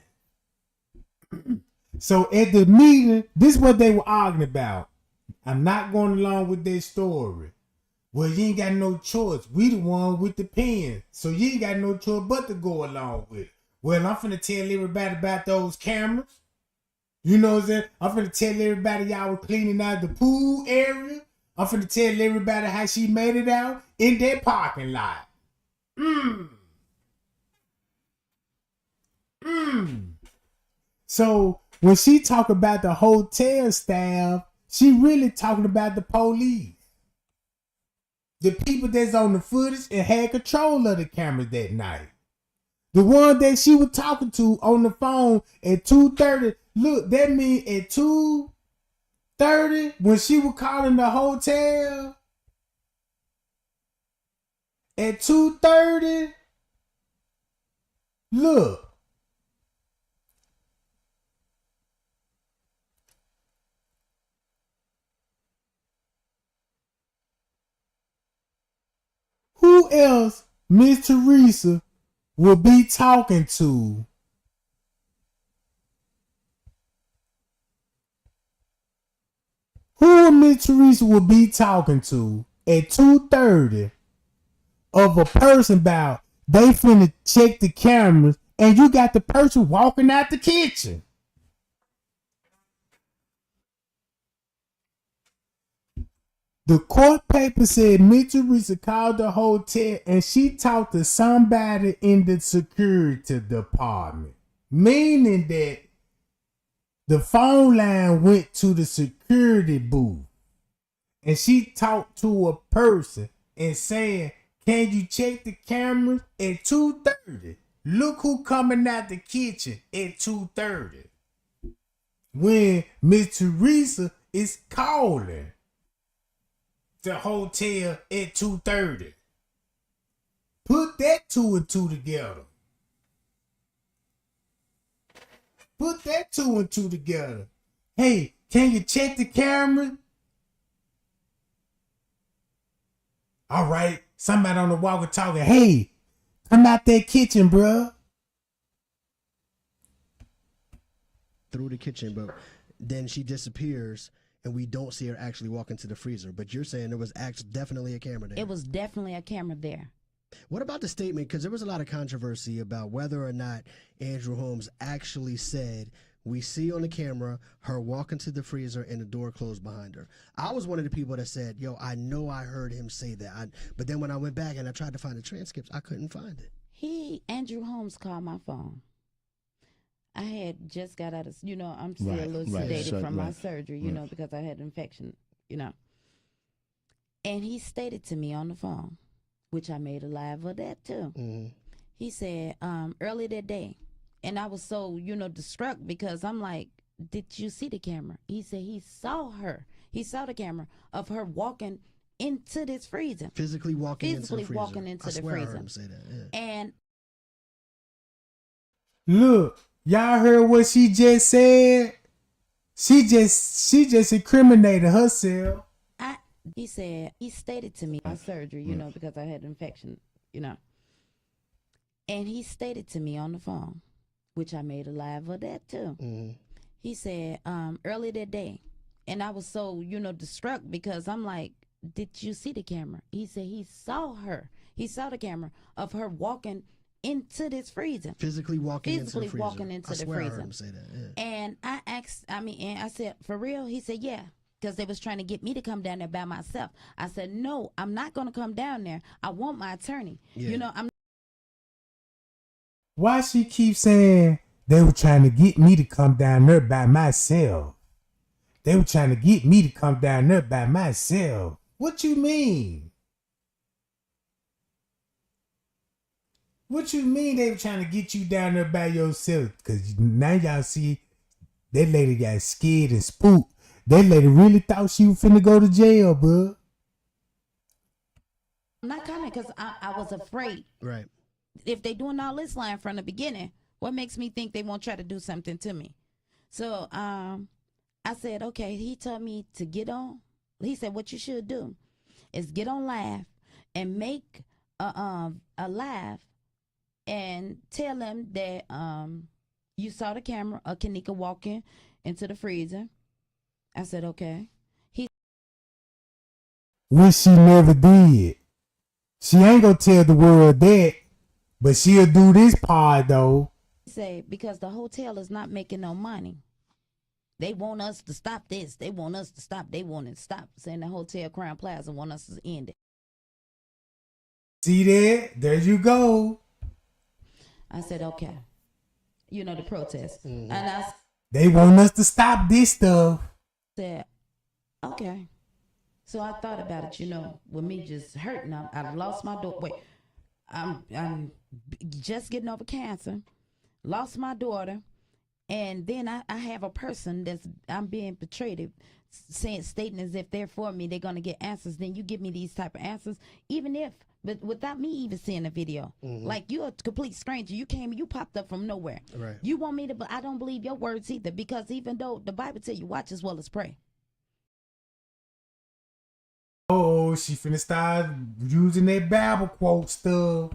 So at the meeting, this is what they were arguing about. I'm not going along with their story. Well, you ain't got no choice. We the one with the pen. So you ain't got no choice but to go along with it. Well, I'm finna tell everybody about those cameras. You know what I'm saying? I'm finna tell everybody y'all were cleaning out the pool area. I'm finna tell everybody how she made it out in that parking lot. So when she talk about the hotel staff, she really talking about the police. The people that's on the footage and had control of the cameras that night. The one that she was talking to on the phone at 2:30. Look, that means at 2:30 when she was calling the hotel. At 2:30. Look. Who else Miss Teresa will be talking to? Who Miss Teresa will be talking to at 2:30 of a person about they finna check the cameras and you got the person walking out the kitchen? The court paper said Miss Teresa called the hotel and she talked to somebody in the security department. meaning that the phone line went to the security booth and she talked to a person and saying, can you check the cameras at 2:30? Look who coming out the kitchen at 2:30. When Miss Teresa is calling the hotel at 2:30. Put that 2 and 2 together. Put that 2 and 2 together. Hey, can you check the camera? All right, somebody on the walkie-talkie. Hey, come out that kitchen, bruh. Through the kitchen, but then she disappears and we don't see her actually walk into the freezer. But you're saying there was definitely a camera there. It was definitely a camera there. What about the statement? Because there was a lot of controversy about whether or not Andrew Holmes actually said, we see on the camera her walk into the freezer and the door closed behind her. I was one of the people that said, yo, I know I heard him say that. But then when I went back and I tried to find the transcripts, I couldn't find it. Andrew Holmes called my phone. I had just got out of, I'm still a little sedated from my surgery, you know, because I had an infection, And he stated to me on the phone, which I made a live of that too. Mm-hmm. He said, earlier that day, and I was so, distraught because I'm like, did you see the camera? He said he saw her. He saw the camera of her walking into this freezer. Physically walking into the freezer. I swear I heard him say that. Yeah. And look, y'all heard what she just said? She just incriminated herself. He said, he stated to me, my surgery, because I had an infection, And he stated to me on the phone, which I made a live of that too. Mm-hmm. He said, earlier that day, and I was so, distraught because I'm like, did you see the camera? He said he saw her. He saw the camera of her walking into this freezer. Physically walking into the freezer. I swear I heard him say that. Yeah. And I asked, and I said, for real? He said, yeah. Because they was trying to get me to come down there by myself. I said, no, I'm not going to come down there. I want my attorney. Yeah. I'm. Why she keep saying they were trying to get me to come down there by myself? They were trying to get me to come down there by myself. What you mean? What you mean they were trying to get you down there by yourself? Because now y'all see that lady got scared and spooked. That lady really thought she was finna go to jail, bud. I'm not coming because I was afraid. Right. If they doing all this line from the beginning, what makes me think they won't try to do something to me? So I said, okay. He told me to get on. He said, what you should do is get on live and make a live and tell them that you saw the camera of Kenneka walking into the freezer. I said, okay. Which she never did. She ain't gonna tell the world that, but she'll do this part though. Say, because the hotel is not making no money. They want us to stop this. They want us to stop. They want to stop. Saying the Hotel Crown Plaza want us to end it. See that? There you go. I said, okay. The protest. Mm-hmm. And they want us to stop this stuff. Said, okay. So I thought about it, with me just hurting. I lost my daughter. Wait, I'm just getting over cancer. Lost my daughter. And then I have a person I'm being betrayed, stating as if they're for me, they're going to get answers. Then you give me these type of answers, but without me even seeing the video. Mm-hmm. Like, you're a complete stranger. You popped up from nowhere. Right. You want me to, but I don't believe your words either, because even though the Bible tell you watch as well as pray. Oh, she finna start using that Bible quote stuff.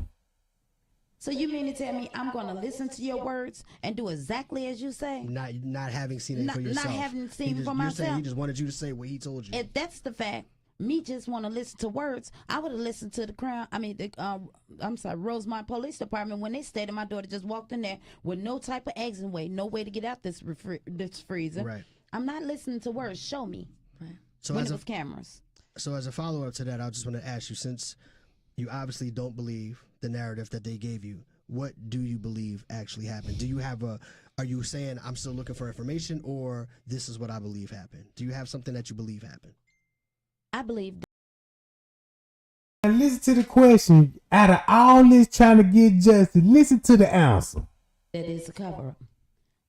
So you mean to tell me I'm going to listen to your words and do exactly as you say? Not having seen it for yourself. Not having seen it for myself. You're saying he just wanted you to say what he told you. If that's the fact, me just want to listen to words. I would have listened to the Rosemont Police Department when they stated my daughter just walked in there with no type of exit way, no way to get out this freezer. Right. I'm not listening to words. Show me. Right. So when it was cameras. So as a follow-up to that, I just want to ask you, since you obviously don't believe the narrative that they gave you, what do you believe actually happened? Do you have are you saying I'm still looking for information, or this is what I believe happened? Do you have something that you believe happened? I believe And listen to the question. Out of all this trying to get justice, listen to the answer. that is a cover up.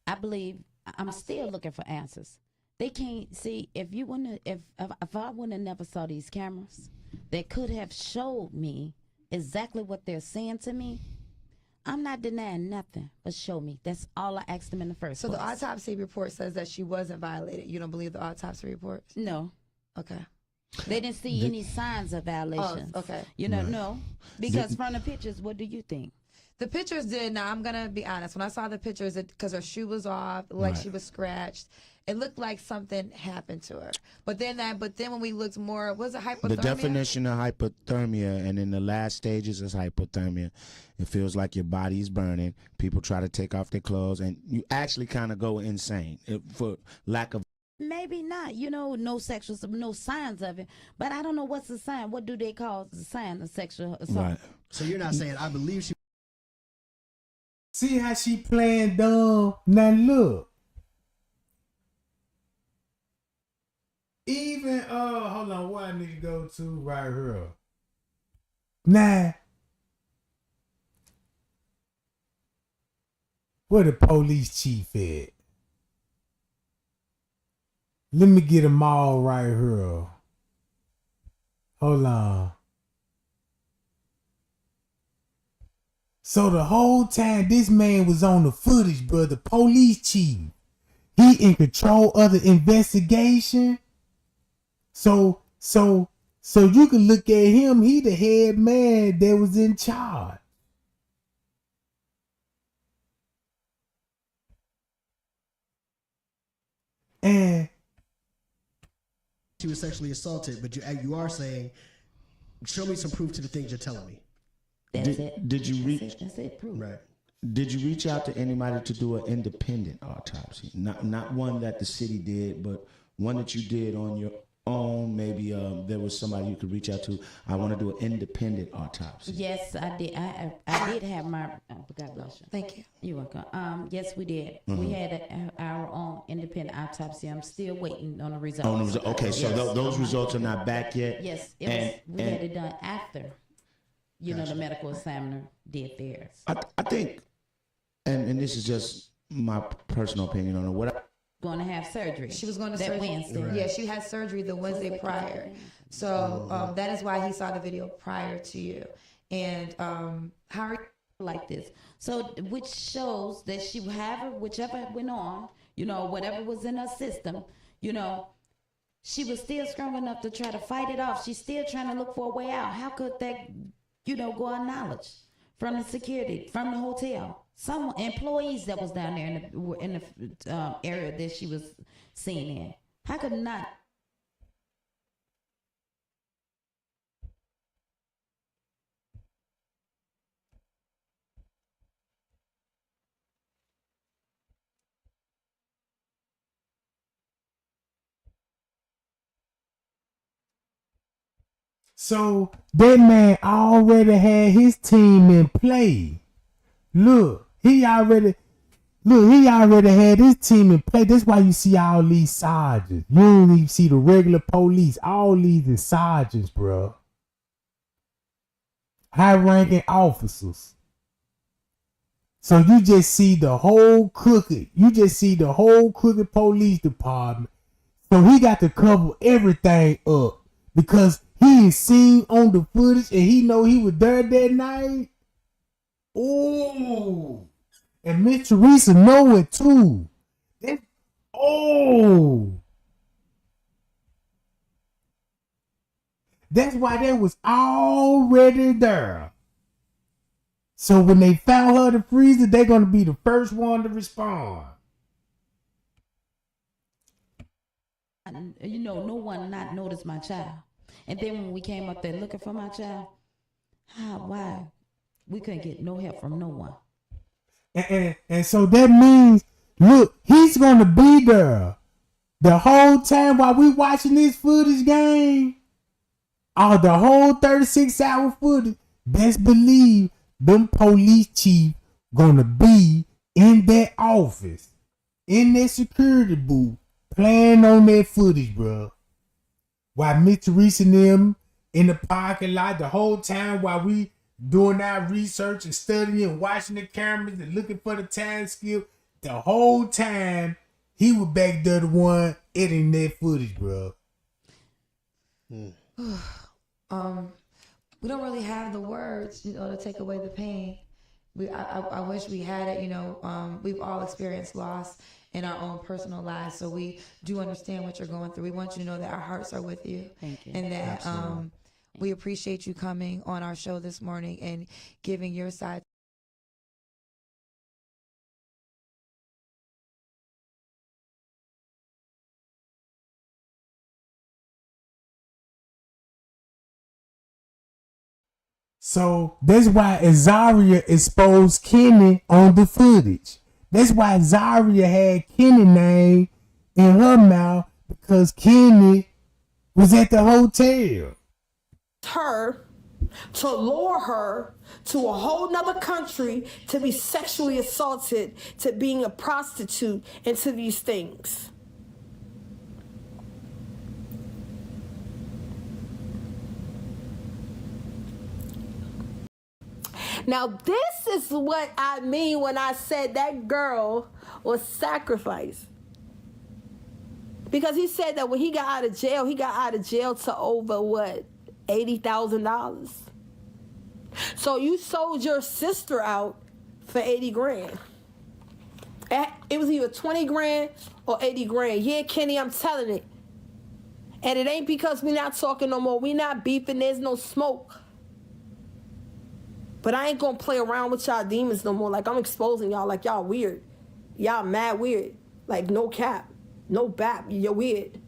I believe I'm still looking for answers. They can't see if you wouldn't if I wouldn't have never saw these cameras that could have showed me exactly what they're saying to me. I'm not denying nothing, but show me. That's all I asked them in the first So place. the autopsy report says that she wasn't violated. You don't believe the autopsy report? No. Okay. They didn't see any signs of violations. Oh, okay. You know, no. Because from the pictures, what do you think? The pictures did. Now, I'm going to be honest. When I saw the pictures, because her shoe was off, like she was scratched, it looked like something happened to her. But then when we looked more, was it hypothermia? The definition of hypothermia, and in the last stages is hypothermia. It feels like your body's burning. People try to take off their clothes, and you actually kind of go insane for lack of. Maybe not. You know, no signs of it. But I don't know what's the sign. What do they call the sign of sexual assault? Right. So you're not saying I believe she. See how she playing dumb? Now look. Even hold on, what I need to go to right here. Now, where the police chief at? Let me get them all right here. Hold on. So the whole time this man was on the footage, bro, the police chief, he in control of the investigation. So you can look at him, he the head man that was in charge. And she was sexually assaulted, but you are saying, show me some proof to the things you're telling me. Did you reach? That's it. Proof. Right. Did you reach out to anybody to do an independent autopsy? Not one that the city did, but one that you did on your own. Maybe there was somebody you could reach out to. I want to do an independent autopsy. Yes, I did. I did have my. God bless you. Thank you. You're welcome. Yes, we did. We had our own independent autopsy. I'm still waiting on the results. Okay, so those results are not back yet. Yes, we had it done after. You know, the medical examiner did theirs. I think, and this is just my personal opinion on it. What going to have surgery. She was going to that surgery. Wednesday. Yeah, she had surgery the Wednesday prior. So that is why he saw the video prior to you. And how are you? Like this. So, which shows that she whichever went on, you know, whatever was in her system, you know, she was still strong enough to try to fight it off. She's still trying to look for a way out. How could that, you know, go unacknowledged from the security, from the hotel? Some employees that was down there in the area that she was seen in. How could not? so that man already had his team in play. Look, he already had his team in play. That's why you see all these sergeants. You don't even see the regular police. All these is sergeants, bro. High-ranking officers. So you just see the whole crooked. You just see the whole crooked police department. So he got to cover everything up because he is seen on the footage and he know he was there that night. Oh, and Miss Teresa know it too. That's why they was already there. So when they found her the freezer, they're gonna be the first one to respond. You know, no one not noticed my child. And then when we came up there looking for my child, why? We couldn't get no help from no one. And so that means, look, he's gonna be there the whole time while we watching this footage game. The whole 36-hour footage. Best believe them police chief gonna be in that office, in that security booth, playing on that footage, bro. While Mitch Reese and them in the parking lot the whole time while we doing our research and studying and watching the cameras and looking for the time skip, the whole time he was back there the one editing that footage, bro. We don't really have the words, to take away the pain. I wish we had it. We've all experienced loss in our own personal lives, so we do understand what you're going through. We want you to know that our hearts are with you. Thank you. And that we appreciate you coming on our show this morning and giving your side. So that's why Azaria exposed Kenny on the footage. That's why Azaria had Kenny name in her mouth, because Kenny was at the hotel. Her to lure her to a whole nother country to be sexually assaulted, to being a prostitute, and to these things. Now, this is what I mean when I said that girl was sacrificed. Because he said that when he got out of jail to over, what, $80,000. So you sold your sister out for 80 grand. It was either 20 grand or 80 grand. Yeah, Kenny, I'm telling it. And it ain't because we not talking no more. We not beefing. There's no smoke. But I ain't gonna play around with y'all demons no more. Like, I'm exposing y'all like y'all weird. Y'all mad weird. Like, no cap. No bap. You're weird.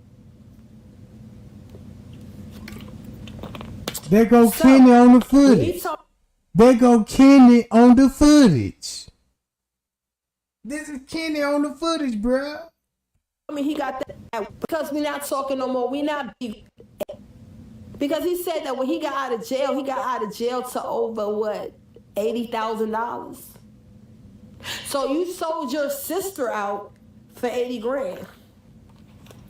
There go Kenny on the footage. There go Kenny on the footage. This is Kenny on the footage, bruh. I mean, he got that because we not talking no more. We not beefing. Because he said that when he got out of jail to over, what, $80,000. So you sold your sister out for 80 grand.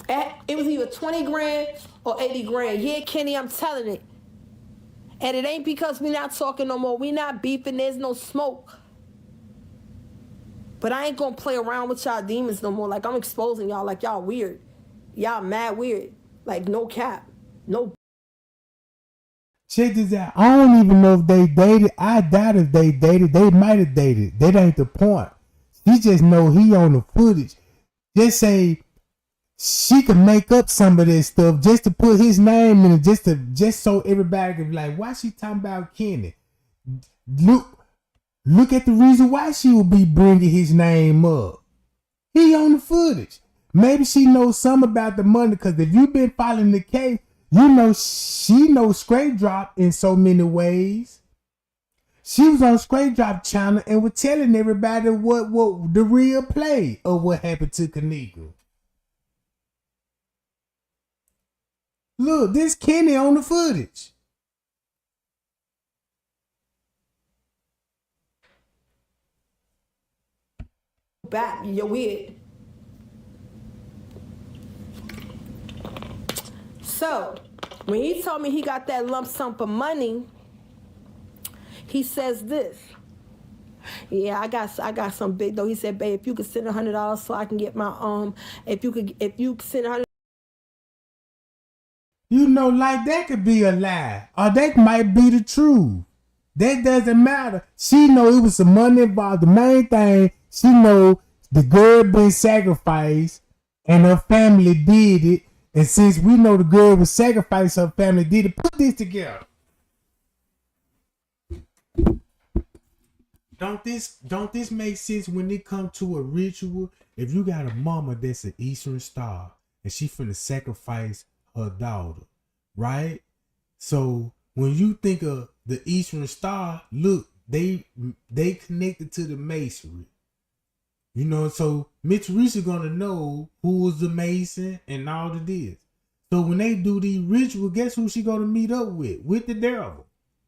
It was either 20 grand or 80 grand. Yeah, Kenny, I'm telling it. And it ain't because we not talking no more. We not beefing. There's no smoke. But I ain't gonna play around with y'all demons no more. Like, I'm exposing y'all like y'all weird. Y'all mad weird. Like, no cap. No. Check this out. I don't even know if they dated. I doubt if they dated. They might have dated. That ain't the point. He just know he on the footage. Just say she could make up some of this stuff just to put his name in it, just so everybody could be like, why she talking about Kenny? Look at the reason why she would be bringing his name up. He on the footage. Maybe she knows something about the money, because if you've been following the case, you know she knows Straight Drop in so many ways. She was on Straight Drop channel and was telling everybody what the real play of what happened to Kenneka. Look, this Kenny on the footage. Back, you're weird. So, when he told me he got that lump sum of money, he says this. Yeah, I got some big though. He said, babe, if you could send $100 so I can get my if you send $100. You know, like that could be a lie, or that might be the truth. That doesn't matter. She know it was some money involved. The main thing, she know the girl been sacrificed and her family did it. And since we know the girl was sacrificed, her family did it. Put this together. Don't this make sense when it comes to a ritual? If you got a mama that's an Eastern Star and she finna sacrifice her daughter, right? So when you think of the Eastern Star, look, they connected to the Masonry. You know, so Mitch Reese is gonna know who was the Mason and all of this. So when they do these rituals, guess who she gonna meet up with? With the devil,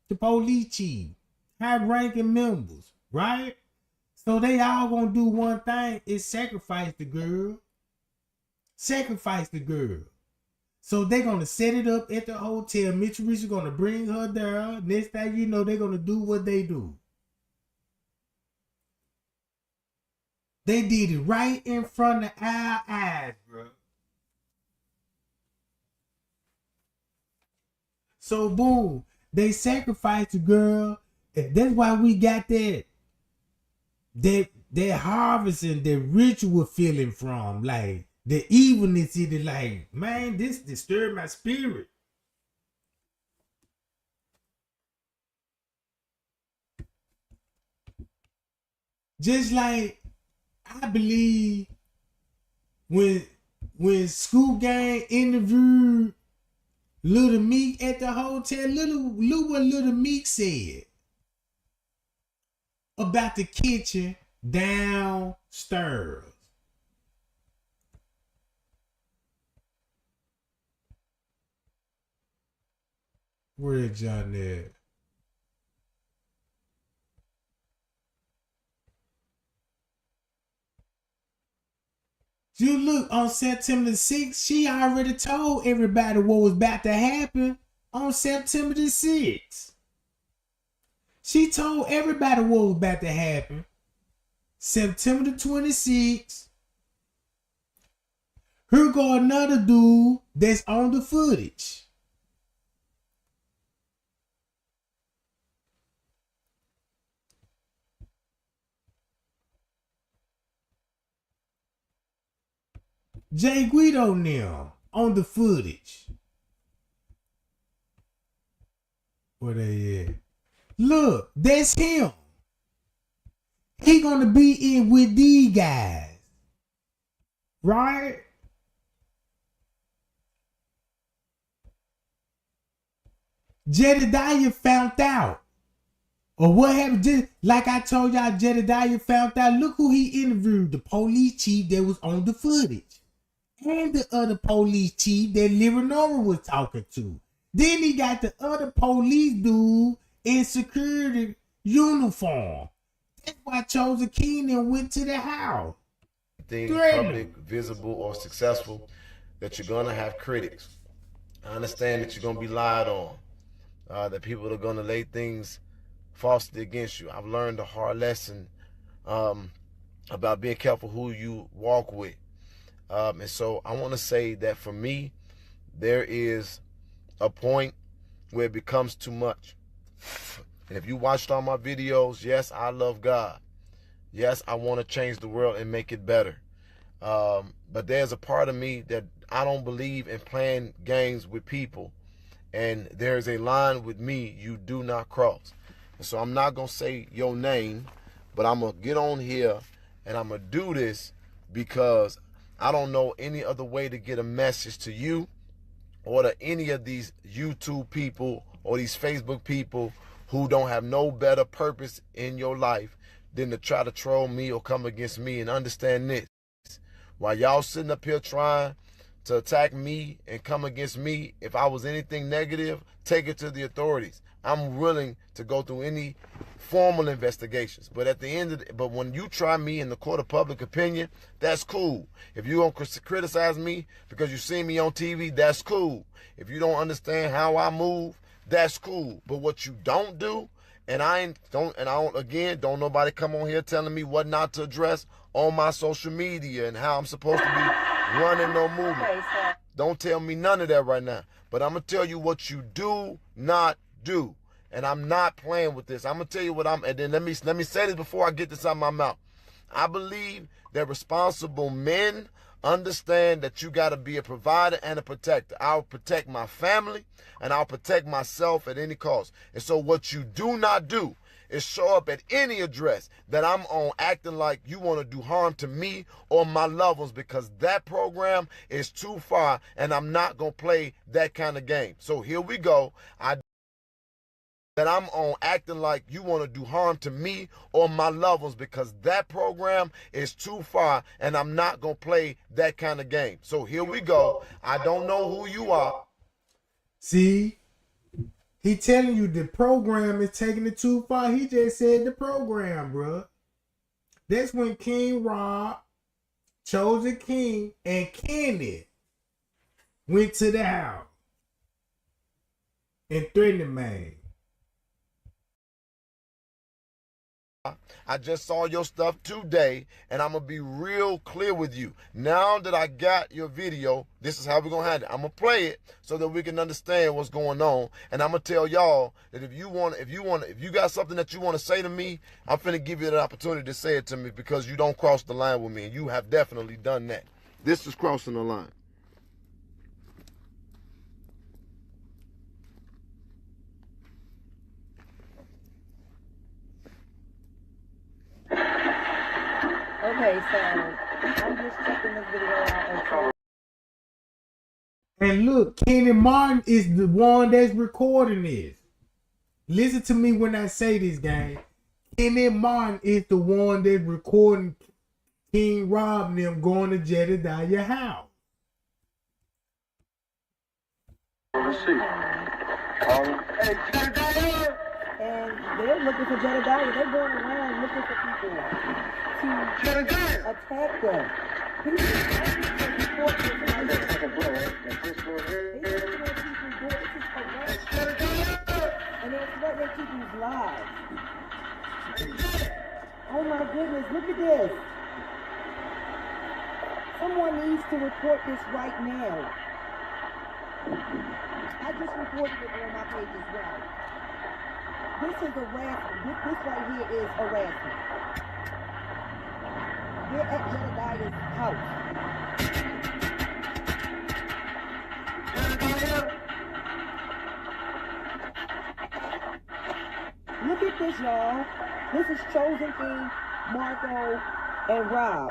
the police chief. high-ranking members, right? So they all gonna do one thing, is sacrifice the girl. Sacrifice the girl. So they're gonna set it up at the hotel. Mitch Reese is gonna bring her there. Next thing you know, they're gonna do what they do. They did it right in front of our eyes, bro. So boom, they sacrificed the girl. That's why we got that harvesting, that ritual feeling from, like the evilness in it. Like, man, this disturbed my spirit. Just like I believe when School Gang interviewed Little Meek at the hotel, what Little Meek said about the kitchen downstairs. Where is John at? You look, on September the 6th, she already told everybody what was about to happen on September the 6th. She told everybody what was about to happen. September the 26th. Here go another dude that's on the footage. Jay Guido now on the footage. Where they at? Look, that's him. He gonna be in with these guys. Right? Jedediah found out. Or what happened? Just like I told y'all, Jedediah found out. Look who he interviewed. The police chief that was on the footage. And the other police chief that Leonora was talking to. Then he got the other police dude in security uniform. That's why Chosen Keenan went to the house. Thing public, visible, or successful, that you're gonna have critics. I understand that you're gonna be lied on, that people are gonna lay things falsely against you. I've learned a hard lesson about being careful who you walk with. And so I want to say that for me, there is a point where it becomes too much. And if you watched all my videos, yes, I love God. Yes, I want to change the world and make it better. But there's a part of me that I don't believe in playing games with people. And there's a line with me you do not cross. And so I'm not going to say your name, but I'm going to get on here and I'm going to do this because I don't know any other way to get a message to you or to any of these YouTube people or these Facebook people who don't have no better purpose in your life than to try to troll me or come against me. And understand this. While y'all sitting up here trying to attack me and come against me, if I was anything negative, take it to the authorities. I'm willing to go through any formal investigations. But at the end of but when you try me in the court of public opinion, that's cool. If you don't criticize me because you see me on TV, that's cool. If you don't understand how I move, that's cool. But what you don't do, and I don't don't nobody come on here telling me what not to address on my social media and how I'm supposed to be running no movement. Don't tell me none of that right now. But I'm gonna tell you what you do not do. And I'm not playing with this. I'm gonna tell you what and then let me say this before I get this out of my mouth. I believe that responsible men understand that you gotta be a provider and a protector. I'll protect my family and I'll protect myself at any cost. And so what you do not do is show up at any address that I'm on acting like you want to do harm to me or my loved ones, because that program is too far and I'm not gonna play that kind of game. So here we go. That I'm on acting like you want to do harm to me or my loved ones, because that program is too far and I'm not going to play that kind of game. So here we go. I don't know who you are. See, He telling you the program is taking it too far. He just said the program, bro. That's when King Rob, Chosen King, and Kenny went to the house and threatened the man. I just saw your stuff today, and I'm going to be real clear with you. Now that I got your video, this is how we're going to handle it. I'm going to play it so that we can understand what's going on, and I'm going to tell y'all that if you got something that you want to say to me, I'm finna give you the opportunity to say it to me because you don't cross the line with me, and you have definitely done that. This is crossing the line. Okay, so I'm just checking this video out. And look, Kenny Martin is the one that's recording this. Listen to me when I say this, gang. Kenny Martin is the one that's recording King Rob and them going to Jedediah house. Let's see. Hey, Jedediah! And they're looking for Jedediah. They're going around looking for people to attack them. And they're threatening people's lives. Oh my goodness, look at this. Someone needs to report this right now. I just reported it on my page as well. This is harassment. This right here is harassment. They're at Jedediah's house. Look at this, y'all. This is Chosen King, Marco, and Rob.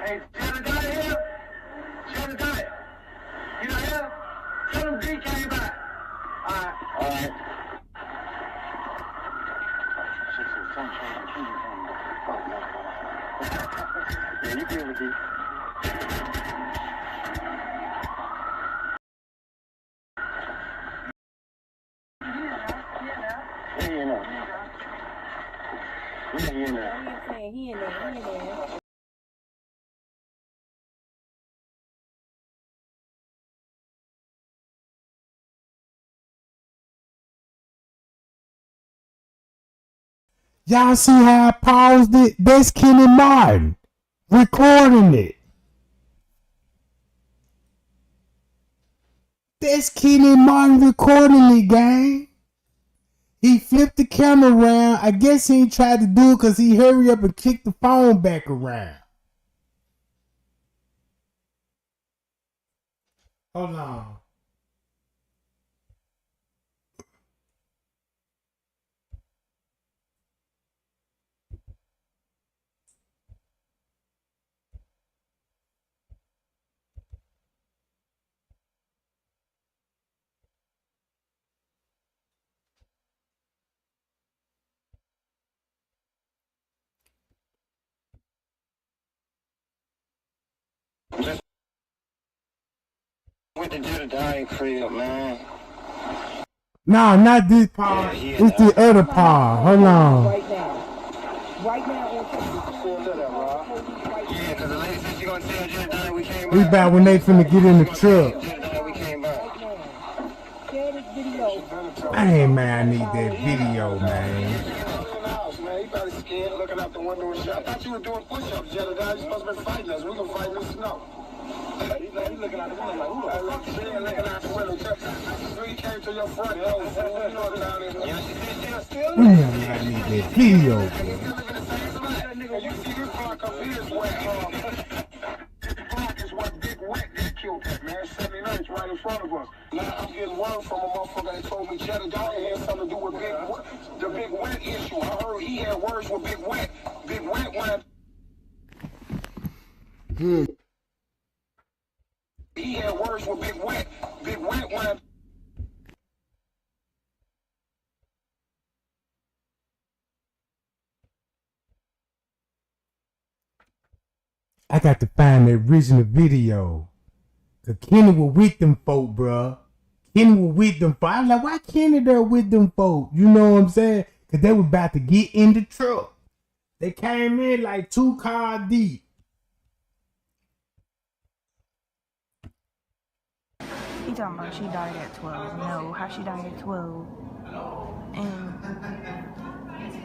Hey, Jedediah! Jedediah! You know him? Tell him D came back. Alright. Yeah, you good with D. He in there. Y'all see how I paused it? That's Kenny Martin recording it. That's Kenny Martin recording it, gang. He flipped the camera around. I guess he tried to do it because he hurried up and kicked the phone back around. Hold on. Went to Jedediah crib, man. No, not this part. It's the other part. Hold on. Right now. Right now on Yeah, because the lady said she gonna tell Jedediah we came We back. about when they finna get in the truck. Jedediah we came back. share this video. Hey man, I need that video, man. Man, he probably scared looking out the window and shit. I thought you were doing push-ups, Jedediah. You supposed to be fighting us. We gonna fight in the snow. He looking out the window like, who the fuck is he looking out the window? So he came to your front door. You know what down there. Yeah, she still Man, I need that video, bro. You see this block up here is where, this block is where Big Wet got killed at, man. 79th right in front of us. Now I'm getting word from a motherfucker that told me Jedediah had something to do with the Big Wet issue. I heard he had words with Big Wet. Big Wet went. He had words with Big Wet. Big Wet went. I got to find the original video. Cause Kenny was with them folk, bruh. Kenny was with them folk. I was like, why Kenny there with them folk? You know what I'm saying? Cause they was about to get in the truck. They came in like 2 cars deep. He talking about she died at 12. No, how she died at 12.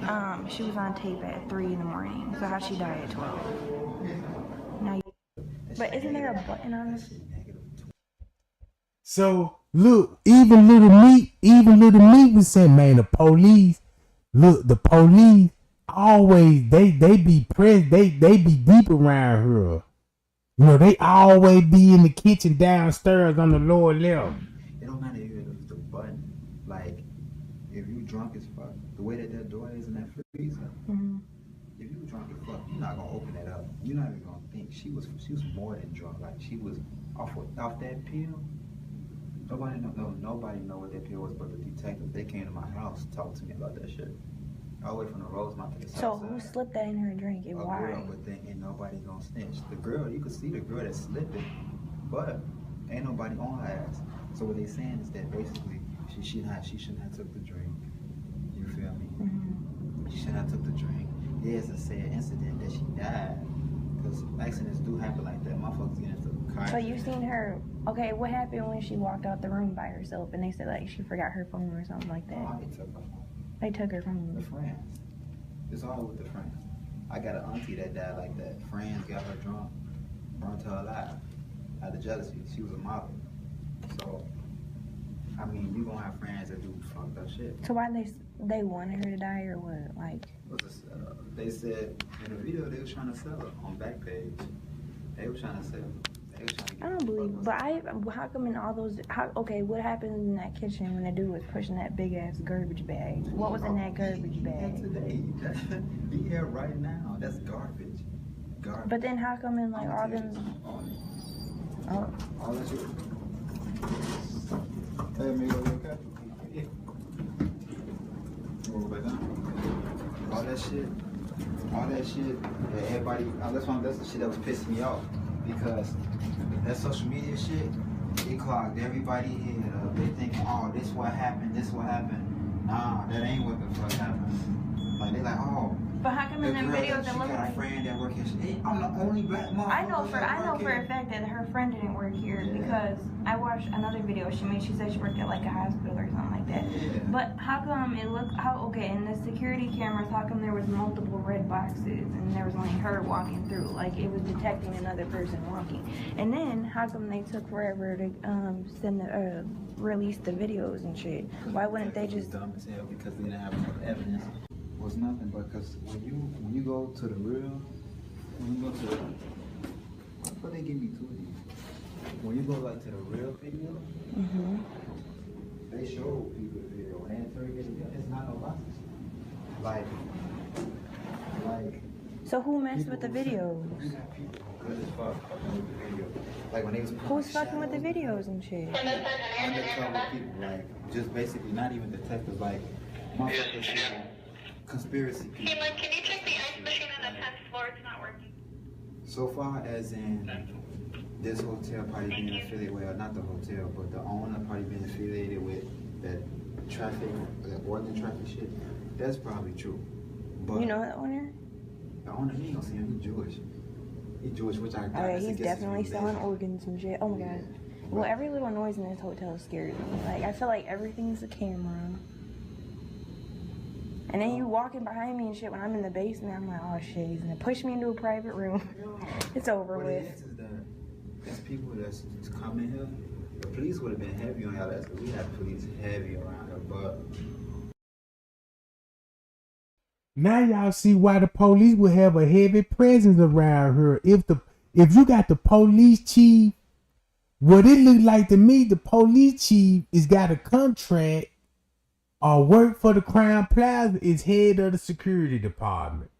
And she was on tape at 3 in the morning. So how she died at 12. Now but isn't there a button on this? So look, even little meat was saying, man, the police always they be pressed, they be deep around her. You know, they always be in the kitchen downstairs on the lower level. It don't matter if it's the button. Like, if you drunk as fuck, the way that door is in that freezer, if you drunk as fuck, you're not gonna open it up. You're not even gonna think. She was more than drunk. Like, she was off that pill. Nobody know what that pill was but the detectives. They came to my house, talked to me about that shit. All the way from the Rosemont to the So south who side. slipped that in her drink and why? Girl, but then ain't nobody gonna snitch. The girl, you could see the girl that's slipping, but ain't nobody on her ass. So what they saying is that basically she shouldn't have took the drink. You feel me? She shouldn't have took the drink. Yeah, it's a sad incident that she died. Because accidents do happen like that. Motherfuckers get into car. So you seen her, okay, what happened when she walked out the room by herself and they said like she forgot her phone or something like that? Oh, they took her phone. They took her phone. The friends. It's all with the friends. I got an auntie that died like that. Friends got her drunk, burnt her alive. Out of jealousy. She was a model. So, I mean, you gonna have friends that do fucked up shit. So why they wanted her to die or what? Like, They said in the video they was trying to sell her on Backpage. They were trying to sell her. They was trying to I don't believe, but how come in all those, okay, what happened in that kitchen when the dude was pushing that big ass garbage bag? What was in that garbage bag? Today. Be here right now. That's garbage. Garbage. But then how come in like all them, All that shit. Hey, amigo, you okay? Yeah. Go back down. All that shit, that everybody, that's the shit that was pissing me off. Because that social media shit, it clogged everybody head up. They thinking, oh, this what happened. Nah, that ain't what the fuck happened. Like, they like, oh. but how come in them videos she it look got a like? friend that work here. I'm the only black motherfucker. I know for a fact that her friend didn't work here because I watched another video she made. She said she worked at like a hospital or something like that. But how come it looked in the security cameras? How come there was multiple red boxes and there was only her walking through? Like it was detecting another person walking. And then how come they took forever to release the videos and shit? Why wouldn't they just? Dumb as hell because they didn't have enough evidence. Was nothing but because when you go to the but they give me 2 of these. When you go like to the real video, they show people the video and it's not no boxes. Like. So who messed with the videos? Good as fuck fucking with the video. Like when they was Who's fucking with the videos and shit? Undercover people, like just basically not even detectives, like motherfuckers, conspiracy people. Hey, can you check the ice machine on the 10th floor? It's not working. So far as in this hotel probably being affiliated, well, not the hotel, but the owner probably being affiliated with that organ traffic shit, that's probably true. But you know the owner? The owner, he ain't gonna see him, he's Jewish. He's Jewish, which I Oh yeah, he's definitely selling organs and shit. Oh my god. Well, every little noise in this hotel scares me. Like, I feel like everything's a camera. And then you walking behind me and shit when I'm in the basement, I'm like, oh shit, he's gonna push me into a private room. It's over with. There's people that's coming here. The police would have been heavy on y'all ass because we had police heavy around here, but Now y'all see why the police will have a heavy presence around her. If you got the police chief, what it look like to me, the police chief is got a contract or work for the Crown Plaza, is head of the security department.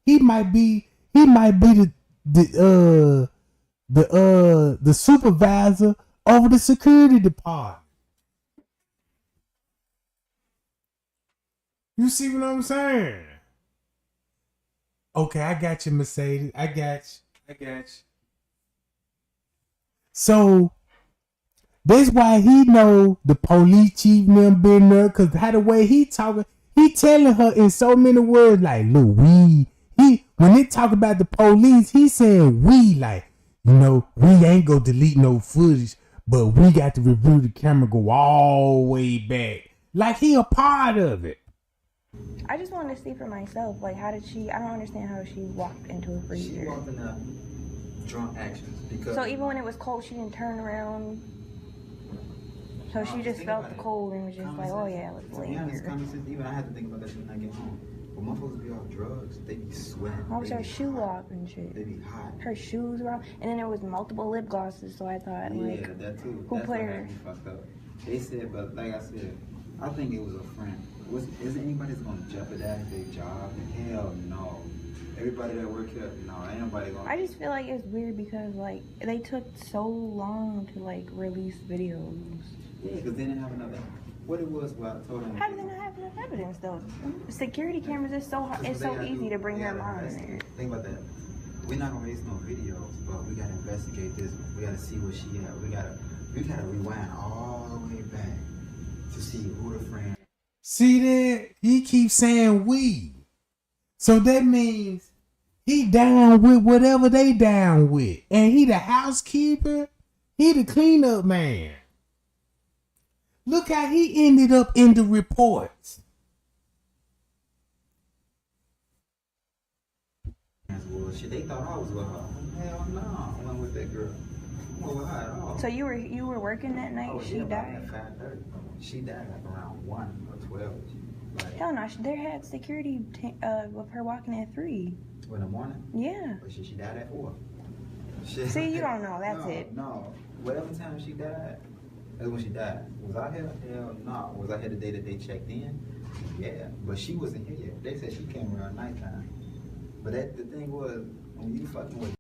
He might be the supervisor over the security department. You see what I'm saying? Okay, I got you, Mercedes. I got I got you. So that's why he know the police chief never been there, cause how the way he talking, he telling her in so many words like, look, when they talk about the police, he saying we, like, you know, we ain't gonna delete no footage, but we got to review the camera, go all the way back. Like he a part of it. I just wanted to see for myself, like, how did she, I don't understand how she walked into a freezer. She walked in a drunk actions because. So even when it was cold, she didn't turn around. So she just felt the cold and was just like, oh yeah, let's lay here. Even I had to think about that shit when I get home. When motherfuckers be off drugs, they be sweating. How was her shoe off and shit? They be hot. Her shoes were off. And then there was multiple lip glosses, so I thought, like, that too. Who That's put what her? had me fucked up. They said, but like I said, I think it was a friend. Is anybody's gonna jeopardize their job? Hell no. Everybody that work here, no, ain't nobody gonna. I just feel like it's weird because, like, they took so long to, like, release videos. Yeah, because they didn't have enough. What it was, what I told them. How do they not have enough evidence, though? Security cameras is so hard. It's so easy to bring her mom in there. Think about that. We're not gonna release no videos, but we gotta investigate this. We gotta see what she had. We gotta rewind all the way back to see who the friend. See that? He keeps saying we. So that means he down with whatever they down with. And he the housekeeper. He the cleanup man. Look how he ended up in the reports. Well, shit, they thought I was with her. Hell no, I went with that girl. I wasn't with her at all. So you were working that night? Oh, She yeah, died? about 5:30. She died like around 1 or 12. Like, Hell no, they had security with her walking at 3. in the morning? Yeah. But she died at 4. See, you don't know. That's it. No, whatever time she died, that's when she died. Was I here? Hell no. Was I here the day that they checked in? Yeah, but she wasn't here yet. They said she came around nighttime. But the thing was, when you fucking with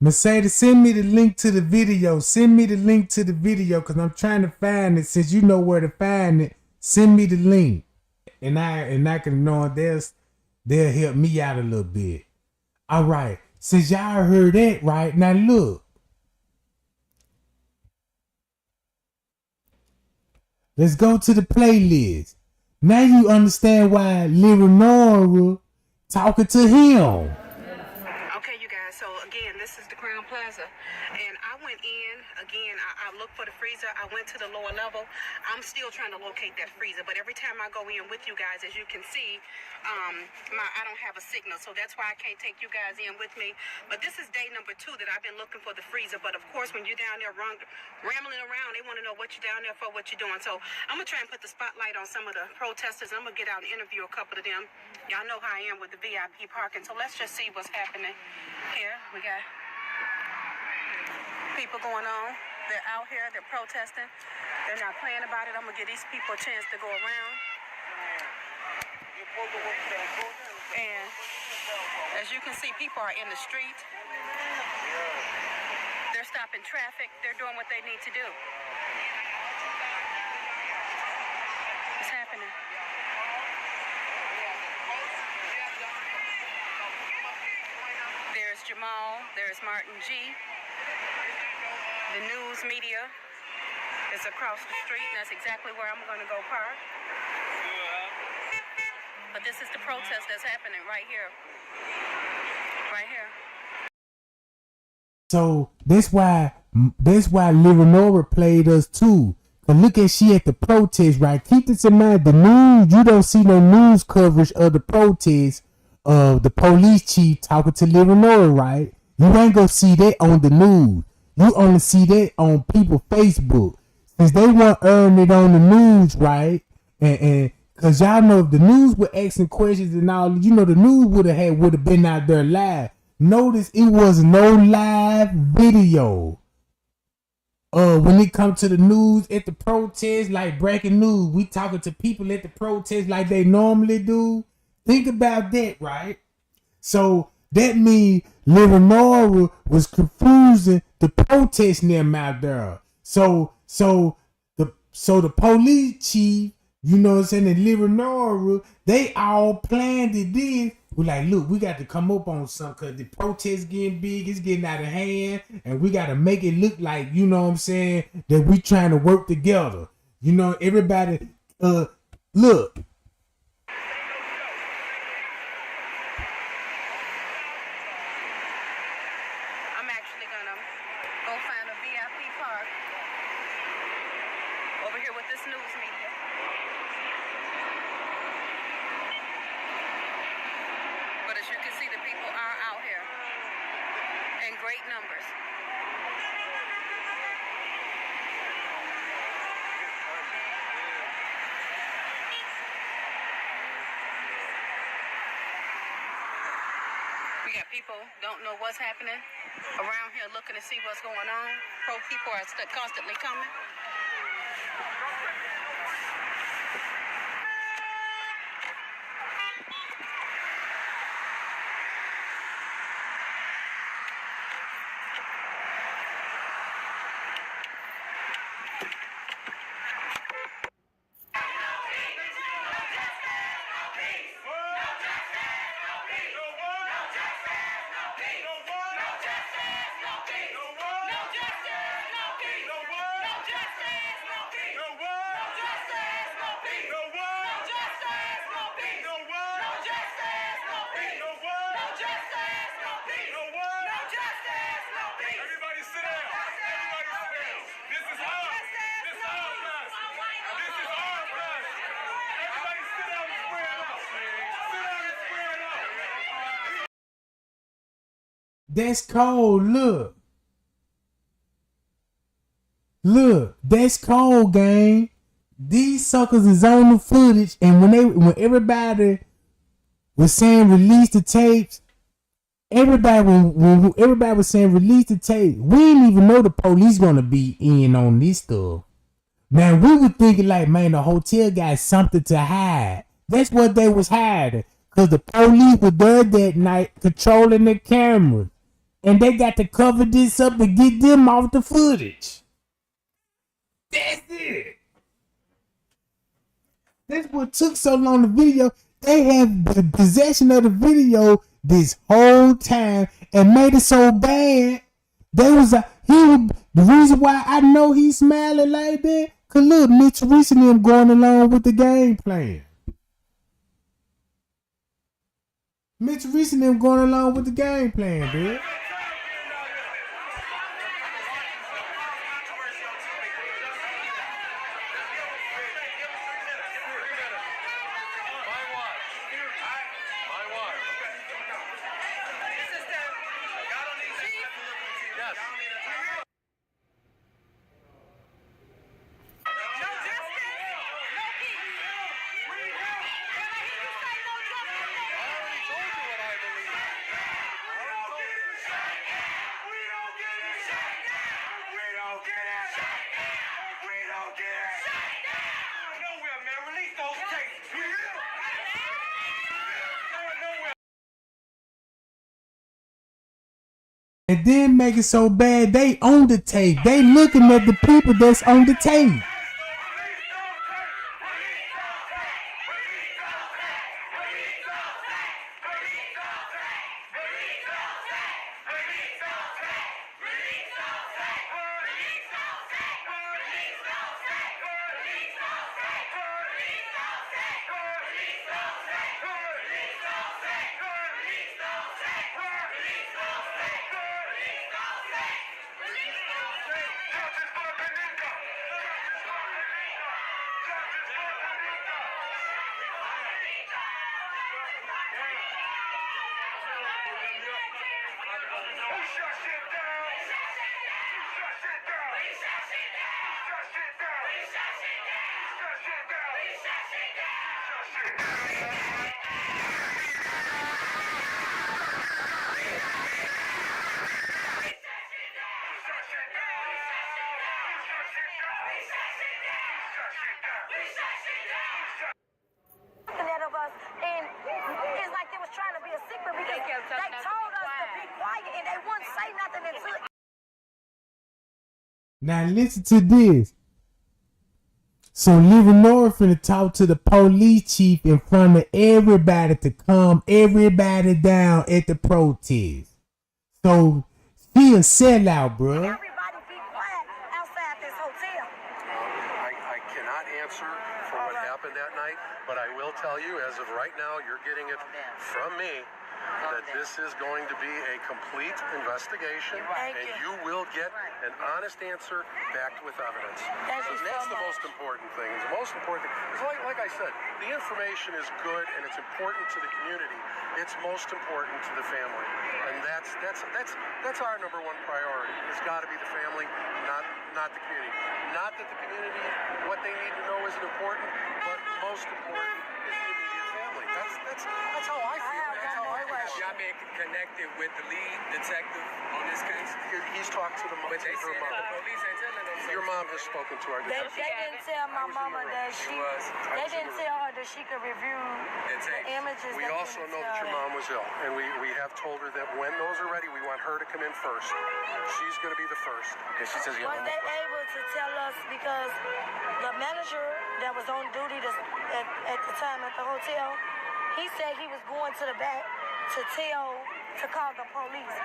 Mercedes, send me the link to the video. Send me the link to the video because I'm trying to find it. Since you know where to find it, send me the link. And I can know they'll help me out a little bit. All right. Since y'all heard that, right? Now look. Let's go to the playlist. Now you understand why Leonora talking to him. Okay, you guys, so again, this is the Crown Plaza, and I went in, again, I looked for the freezer, I went to the lower level, I'm still trying to locate that freezer, but every time I go in with you guys, as you can see, I don't have a signal, so that's why I can't take you guys in with me, but this is day number 2 that I've been looking for the freezer, but of course, when you're down there rambling around, they want to know what you're down there for, what you're doing, so I'm going to try and put the spotlight on some of the protesters, I'm going to get out and interview a couple of them. Y'all know how I am with the VIP parking, so let's just see what's happening here. We got people going on. They're out here. They're protesting. They're not playing about it. I'm going to give these people a chance to go around. And as you can see, people are in the street. They're stopping traffic. They're doing what they need to do. What's happening? There's Jamal, there's Martin G. The news media is across the street, and that's exactly where I'm going to go park. But this is the protest that's happening right here. Right here. So that's why Leonora played us too. But look at she at the protest, right? Keep this in mind. The news, you don't see no news coverage of the protest of the police chief talking to Leonora, right? You ain't gonna see that on the news. You only see that on people's Facebook. Since they want to earn it on the news, right? And cause y'all know if the news were asking questions and all, you know the news would have been out there live. Notice it was no live video. When it comes to the news at the protest, like breaking news, we talking to people at the protest like they normally do. Think about that, right? So that means Leonora was confusing the protesting them out there. So the police chief, you know what I'm saying, and Leonora, they all planned it this We're like, look, we got to come up on something because the protest getting big, it's getting out of hand, and we got to make it look like, you know what I'm saying, that we trying to work together. You know, everybody, look. I'm actually gonna go find a VIP park over here with this news media. But as you can see, the people are out here in great numbers. We got people don't know what's happening around here looking to see what's going on. People are constantly coming. That's cold. Look. Look, that's cold, gang. These suckers is on the footage, and when everybody was saying release the tapes, everybody when everybody was saying release the tape, we didn't even know the police gonna be in on this stuff. Now we were thinking like, man, the hotel got something to hide. That's what they was hiding, cause the police were there that night controlling the cameras, and they got to cover this up to get them off the footage. That's it. That's what took so long. The video, they had the possession of the video this whole time and made it so bad. The reason why I know he's smiling like that, cause look, Mitch Reese and them going along with the game plan. Mitch Reese and them going along with the game plan, dude. And then make it so bad, they on the tape. They looking at the people that's on the tape. Now listen to this. So Livermore finna talk to the police chief in front of everybody to calm everybody down at the protest. So he a sellout, bruh. I cannot answer for what happened that night, but I will tell you, as of right now, you're getting it from me that this is going to be a complete investigation, and you will get an honest answer backed with evidence. So that's the most important thing. The most important thing is, like I said, the information is good and it's important to the community. It's most important to the family, and that's our number one priority. It's got to be the family, not the community. Not that the community, what they need to know isn't important, but most important is the immediate family. That's how I feel. That's how I feel. Y'all been connected with the lead detective on this case? He's talked to the mom. But they said that the police ain't telling them. Your mom has spoken to our They detective. didn't tell my mama that they didn't tell her that she could review the images. We also know that your mom was ill, and we have told her that when those are ready, we want her to come in first. She's going to be the first. Okay, she says Was they able to tell us, because the manager that was on duty at the time at the hotel, he said he was going to the back to call the police.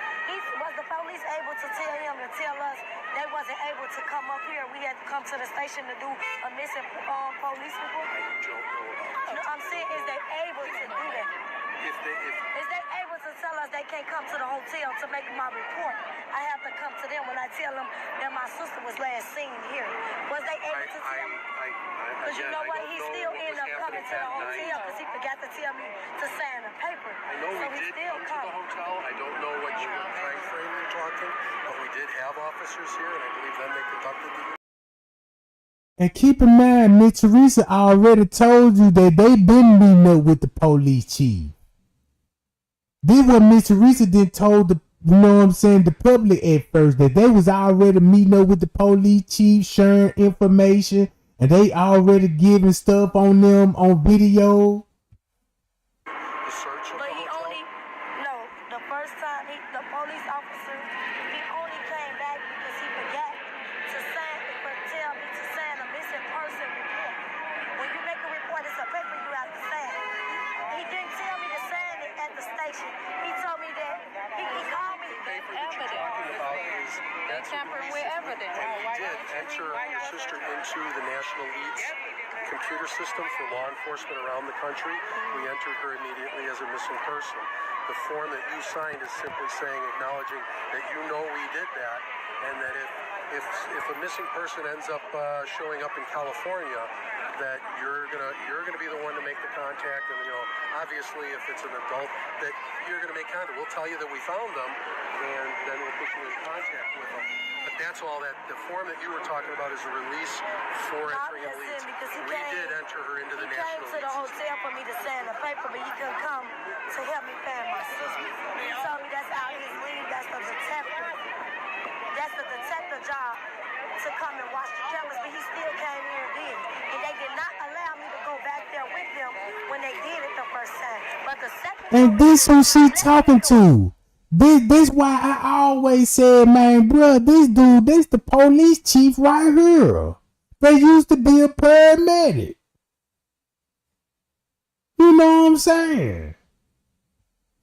Was the police able to tell him to tell us they wasn't able to come up here? We had to come to the station to do a missing police report? I don't know about that. No, I'm saying, is they able to do that? Is they able to tell us they can't come to the hotel to make my report? I have to come to them when I tell them that my sister was last seen here. Was they able to tell me? Because you know what? He still ended up coming to the hotel because he forgot to tell me to sign a paper. I know so we he did still come to the hotel. I don't know what time frame you're talking, but we did have officers here, and I believe then they conducted the. And keep in mind, Miss Teresa already told you that they been meeting up with the police chief. This what Miss Teresa did told the, you know what I'm saying, the public at first, that they was already meeting up with the police chief, sharing information, and they already giving stuff on them on video. But he only, no, the first time the police officer, he only came back because he forgot to tell me to sign a missing person report. When you make a report, it's a paper you have to sign. He didn't tell me to sign it at the station. He told me that he called me. That's tampering with evidence. We did enter your sister into the National Leads computer system for law enforcement around the country. We entered her immediately as a missing person. The form that you signed is simply saying, acknowledging that you know we did that, and that if a missing person ends up showing up in California, that you're gonna be the one to make the contact, and obviously if it's an adult, that you're gonna make contact. We'll tell you that we found them, and then we'll put you in contact with them. But that's all that the form that you were talking about is a release for entering the leads. We did enter her into the National Leads. He came to the hotel for me to sign the paper, but he couldn't come to help me find my sister. He told me that's out his league. That's the detective. That's the detective job to come and watch the cameras, but he still came here and did it. And they did not allow me to go back there with them when they did it the first time. But the second And this who she talking to. This why I always said, man, bro, this dude, this the police chief right here. They used to be a paramedic. You know what I'm saying?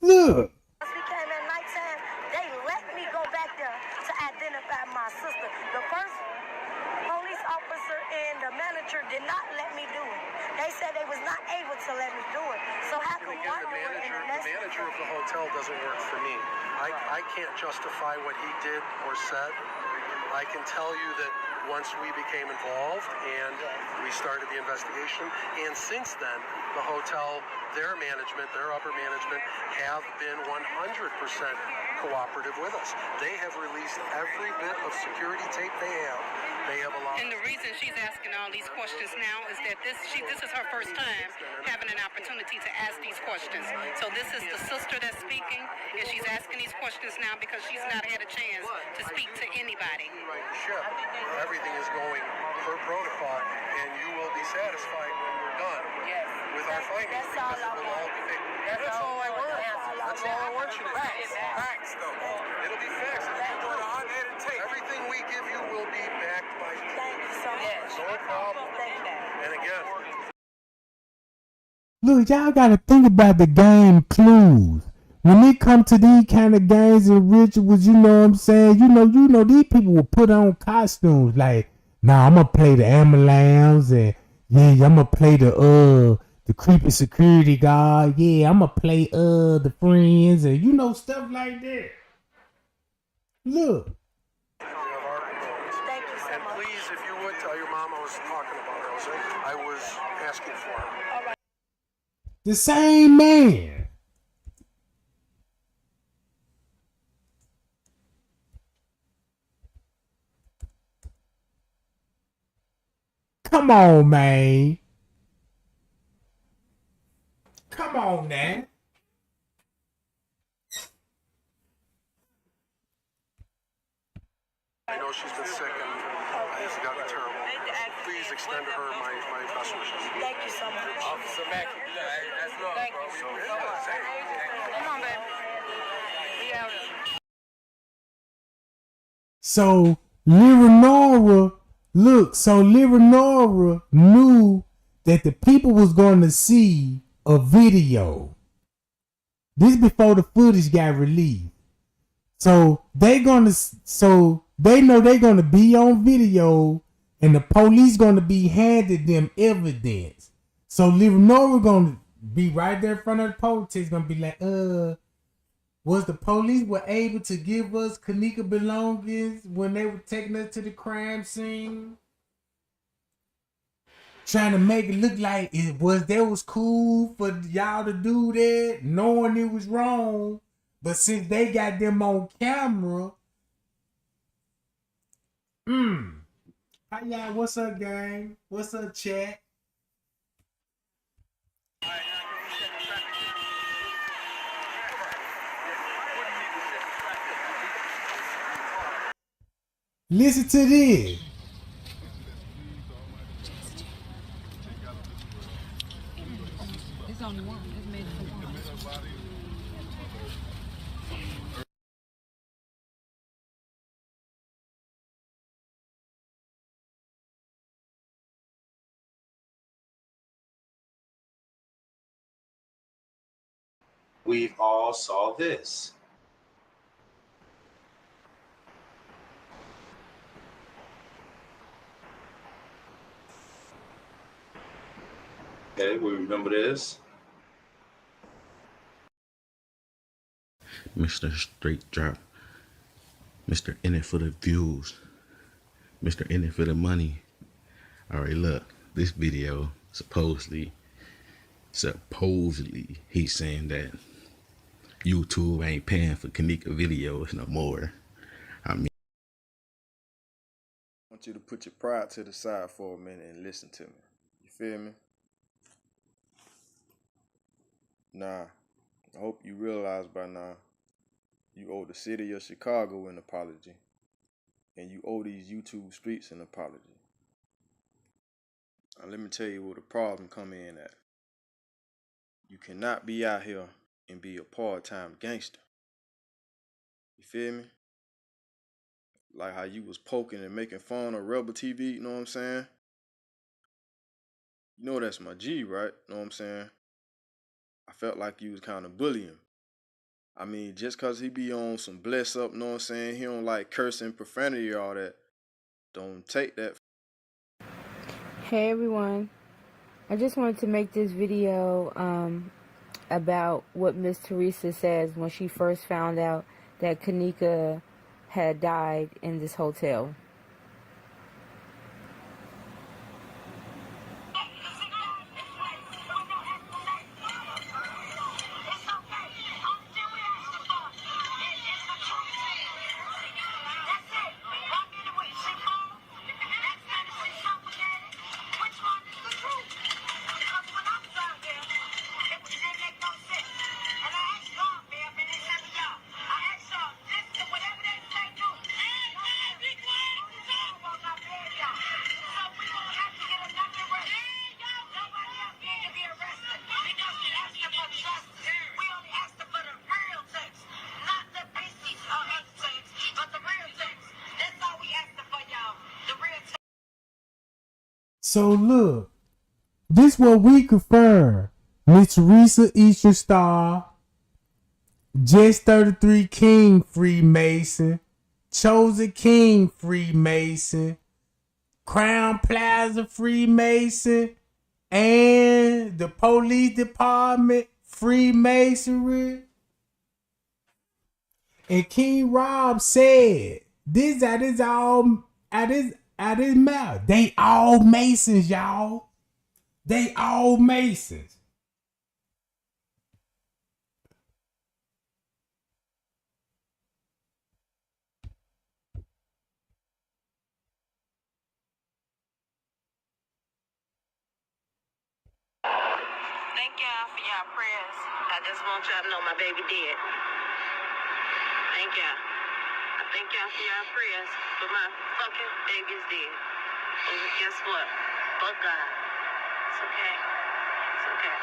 Look. Once we came at nighttime, they let me go back there to identify my sister. The first police officer and the manager did not let me do it. They said they was not able to let me do it. So how come one the manager of the hotel doesn't work for me. I can't justify what he did or said. I can tell you that once we became involved and we started the investigation, and since then, the hotel, their management, their upper management, have been 100% cooperative with us. They have released every bit of security tape they have. They have allowed. And the reason she's asking all these questions now is that this is her first time having an opportunity to ask these questions. So this is the sister that's speaking, and she's asking these questions now because she's not had a chance to speak to anybody. Everything is going per protocol, and you will be satisfied when we're done with our findings. That's all I want. That's all I want you to do. Facts, though. It'll be facts. Everything we give you will be backed by. Thank you so much. No problem. Thank you. And again, Look, y'all gotta think about the game clues. When it come to these kind of games and rituals, you know what I'm saying? You know, these people will put on costumes like, nah, I'm gonna play the ambulance and yeah, I'm gonna play the creepy security guard. Yeah, I'm gonna play the friends and you know stuff like that. Look. and please, if you would tell your mom I was talking about her, I was asking for her. The same man. Come on, man. Come on, now. I know she's been sick and it's gotten terrible. Please extend to her my best wishes. Thank you so much. Officer Mackey, that's love, Thank bro. you so much. Come on, baby. We out here. So Leonora knew that the people was going to see a video. This before the footage got released. So they know they're gonna be on video, and the police gonna be handed them evidence. So Leonora gonna be right there in front of the police, gonna be like, was the police were able to give us Kenneka belongings when they were taking us to the crime scene? Trying to make it look like it was cool for y'all to do that, knowing it was wrong. But since they got them on camera, Hi y'all, what's up, gang? What's up, chat? Listen to this. It's only one. It's made for one. We've all saw this. Okay, we remember this. Mr. Straight Drop, Mr. In It for the Views, Mr. In It for the Money. All right, look, this video supposedly he's saying that YouTube ain't paying for Kenneka videos no more. I mean, I want you to put your pride to the side for a minute and listen to me. You feel me? Nah, I hope you realize by now you owe the city of Chicago an apology. And you owe these YouTube streets an apology. Now let me tell you where the problem come in at. You cannot be out here and be a part-time gangster. You feel me? Like how you was poking and making fun of Rebel TV, you know what I'm saying? You know that's my G, right? You know what I'm saying? I felt like you was kind of bullying. I mean, just cause he be on some bless up, you know what I'm saying? He don't like cursing, profanity, all that. Don't take that. Hey everyone, I just wanted to make this video about what Miss Teresa says when she first found out that Kenneka had died in this hotel. So look, This what we confirm. Miss Teresa Easter Star, Jess 33 King Freemason, Chosen King Freemason, Crown Plaza Freemason, and the police department Freemasonry. And King Rob said, this out his mouth. They all Masons, y'all. They all Masons. Thank y'all for y'all prayers. I just want y'all to know my baby dead. Thank y'all. I thank y'all for y'all prayers, but my fucking baby is dead. And guess what? Fuck God. It's okay. It's okay.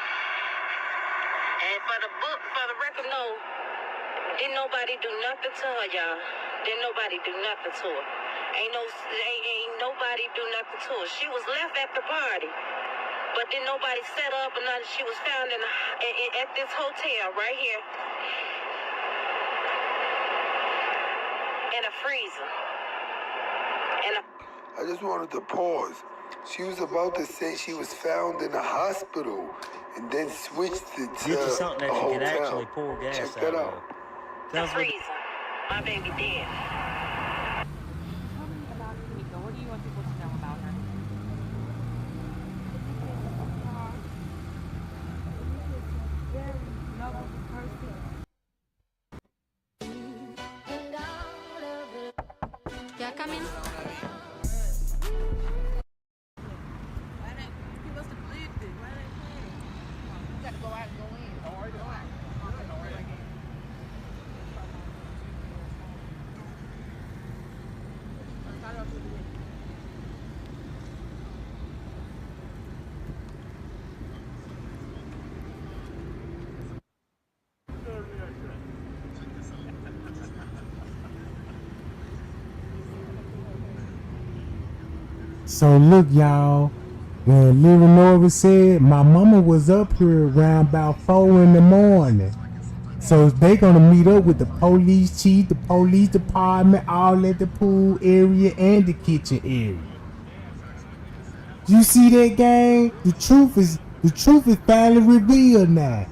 And for the record, no, didn't nobody do nothing to her, y'all. Didn't nobody do nothing to her. Ain't nobody do nothing to her. She was left at the party. But then nobody set up or nothing. She was found at this hotel right here. In a freezer. I just wanted to pause. She was about to say she was found in a hospital and then switched it to Get you something that a you hotel. can actually pull gas Check out that of. out. In a freezer. My baby dead. Tell me about Kenneka. What do you want people to know about her? Very noble person. Yeah, come in. So look, y'all, when Little Nova said my mama was up here around about 4 in the morning. So they gonna meet up with the police chief, the police department, all at the pool area and the kitchen area. You see that, gang? The truth is finally revealed now.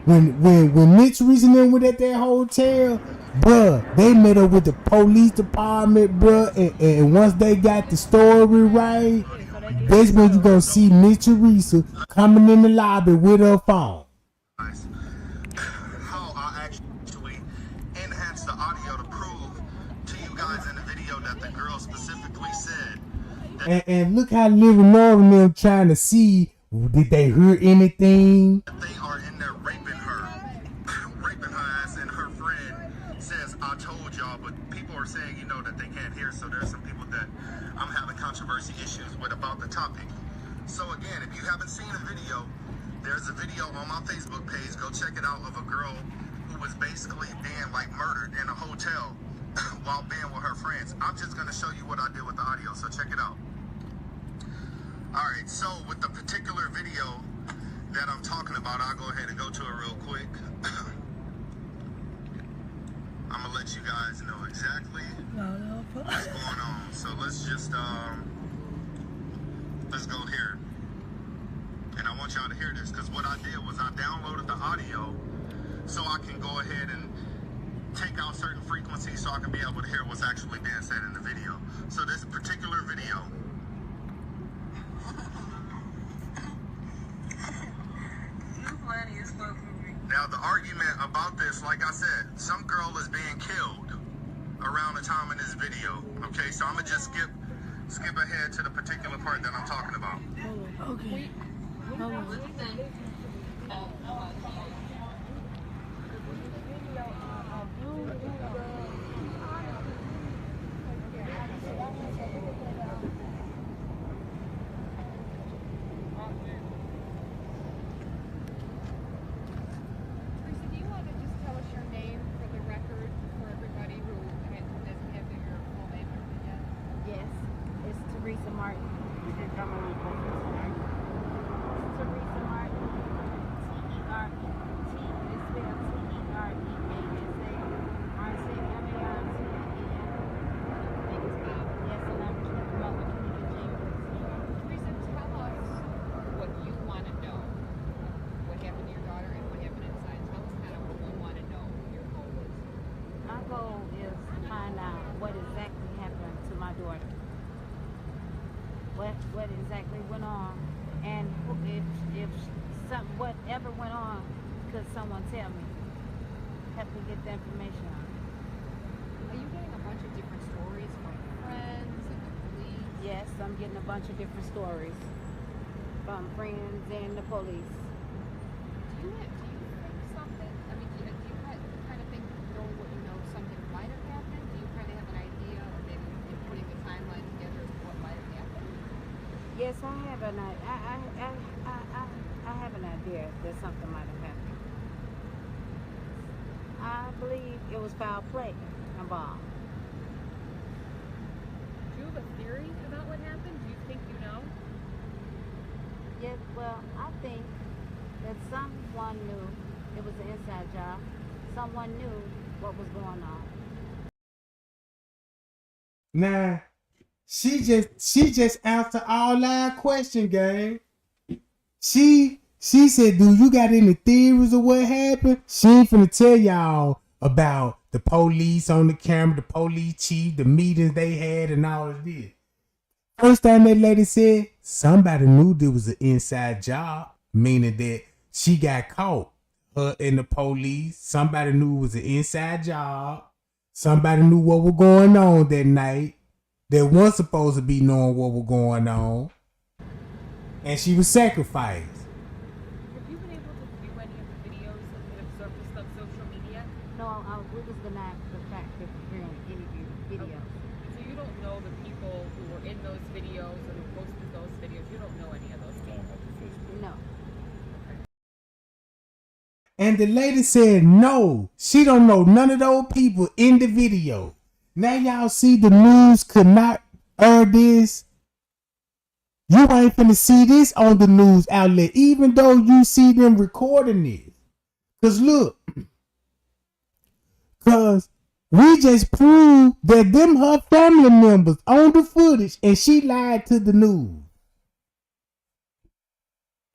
When Mitch and them were at that hotel, bruh, they met up with the police department, bruh, and once they got the story right, that's when you gonna see Mitch Teresa coming in the lobby with her phone. How I actually enhanced the audio to prove to you guys in the video that the girl specifically said And look how Little Nora and them trying to see, did they hear anything? that they are in there raping her ass, and her friend says, I told y'all, but people are saying, you know, that they can't hear, so there's some people that I'm having controversy issues with about the topic. So again, if you haven't seen a video, there's a video on my Facebook page, go check it out, of a girl who was basically being like murdered in a hotel while being with her friends. I'm just gonna show you what I did with the audio, so check it out. Alright, so with the particular video that I'm talking about, I'll go ahead and go to it real quick. I'm gonna let you guys know exactly what's going on. So let's just let's go here. And I want y'all to hear this, because what I did was I downloaded the audio so I can go ahead and take out certain frequencies so I can be able to hear what's actually being said in the video. So this particular video. Now the argument about this, like I said, some girl is being killed around the time in this video. Okay, so I'm gonna just skip ahead to the particular part that I'm talking about. Okay. Do you want to just tell us your name for the record for everybody who doesn't have your full name or anything yet? Yes, it's Teresa Martin. You can come in with what exactly went on, and if whatever went on, could someone tell me? Help me get the information on it. Are you getting a bunch of different stories from friends and the police? Yes, I'm getting a bunch of different stories from friends and the police. Do you think something? I mean, do you kind of think, knowing what you know, something might have happened? Do you kind of have an idea, or maybe in putting the timeline together, as to what might have happened? Yes, I have an I have an idea that something might have happened. I believe it was foul play involved. Do you have a theory about what happened? Do you think you know? Yeah, well, I think that someone knew it was an inside job. Someone knew what was going on. Now, she just answered all our question, gang. She said, do you got any theories of what happened? She ain't finna tell y'all about the police on the camera, the police chief, the meetings they had, and all of this. First time that lady said, somebody knew there was an inside job, meaning that she got caught. Her and the police, somebody knew it was an inside job. Somebody knew what was going on that night. They weren't supposed to be knowing what was going on. And she was sacrificed. Have you been able to view any of the videos that have surfaced on social media? No, we was denied the fact of viewing any videos. So you don't know the people who were in those videos or who posted those videos? You don't know any of those people? No. And the lady said no, she don't know none of those people in the video. Now y'all see the news could not air this. You ain't finna see this on the news outlet, even though you see them recording this. Cause look, cause we just proved that them her family members on the footage, and she lied to the news.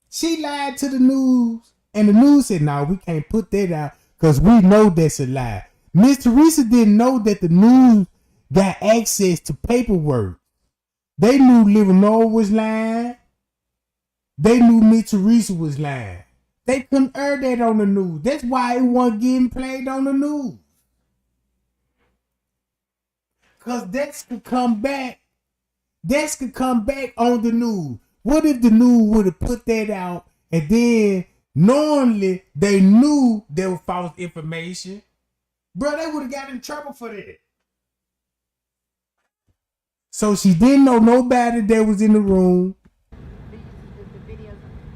She lied to the news, and the news said, no, we can't put that out because we know that's a lie. Miss Teresa didn't know that the news got access to paperwork. They knew Livermore was lying. They knew Miss Teresa was lying. They couldn't air that on the news. That's why it wasn't getting played on the news. Because that could come back. That could come back on the news. What if the news would have put that out and then knowingly they knew there was false information? Bro, they would have got in trouble for that. So she didn't know nobody that was in the room. The videos,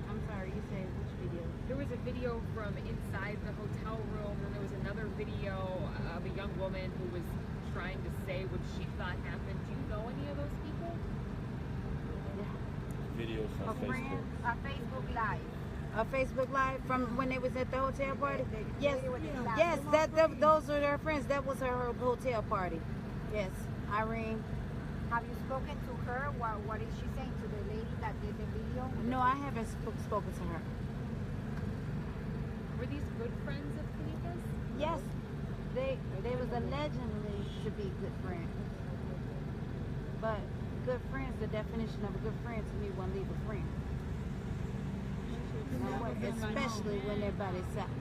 I'm sorry, you said which video? There was a video from inside the hotel room, and there was another video of a young woman who was trying to say what she thought happened. Do you know any of those people? Videos on Facebook. A Facebook Live. A Facebook Live from when they was at the hotel party? Yes, yes, those are her friends. That was her hotel party. Yes, Irene. Have you spoken to her? What is she saying to the lady that did the video? No, I haven't spoken to her. Were these good friends of Kenneka's? Yes, they was allegedly to be good friends. But good friends, the definition of a good friend to me, one leave a friend. Especially when they're by themselves.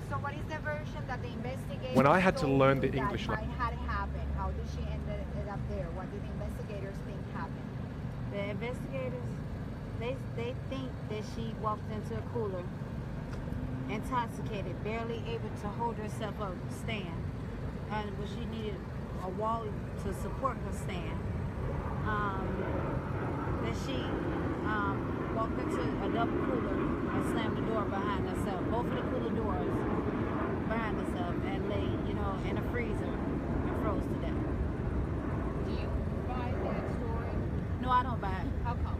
So what is the version that the investigators When I had to told learn you the English that might had happened? How did she end up there? What did the investigators think happened? The investigators, they think that she walked into a cooler, intoxicated, barely able to hold herself up, stand. But she needed a wall to support her stand. That she walked into a double cooler and slammed the door behind herself. Both of the cooler doors behind herself, and lay, in a freezer and froze to death. Do you buy that story? No, I don't buy it. How come?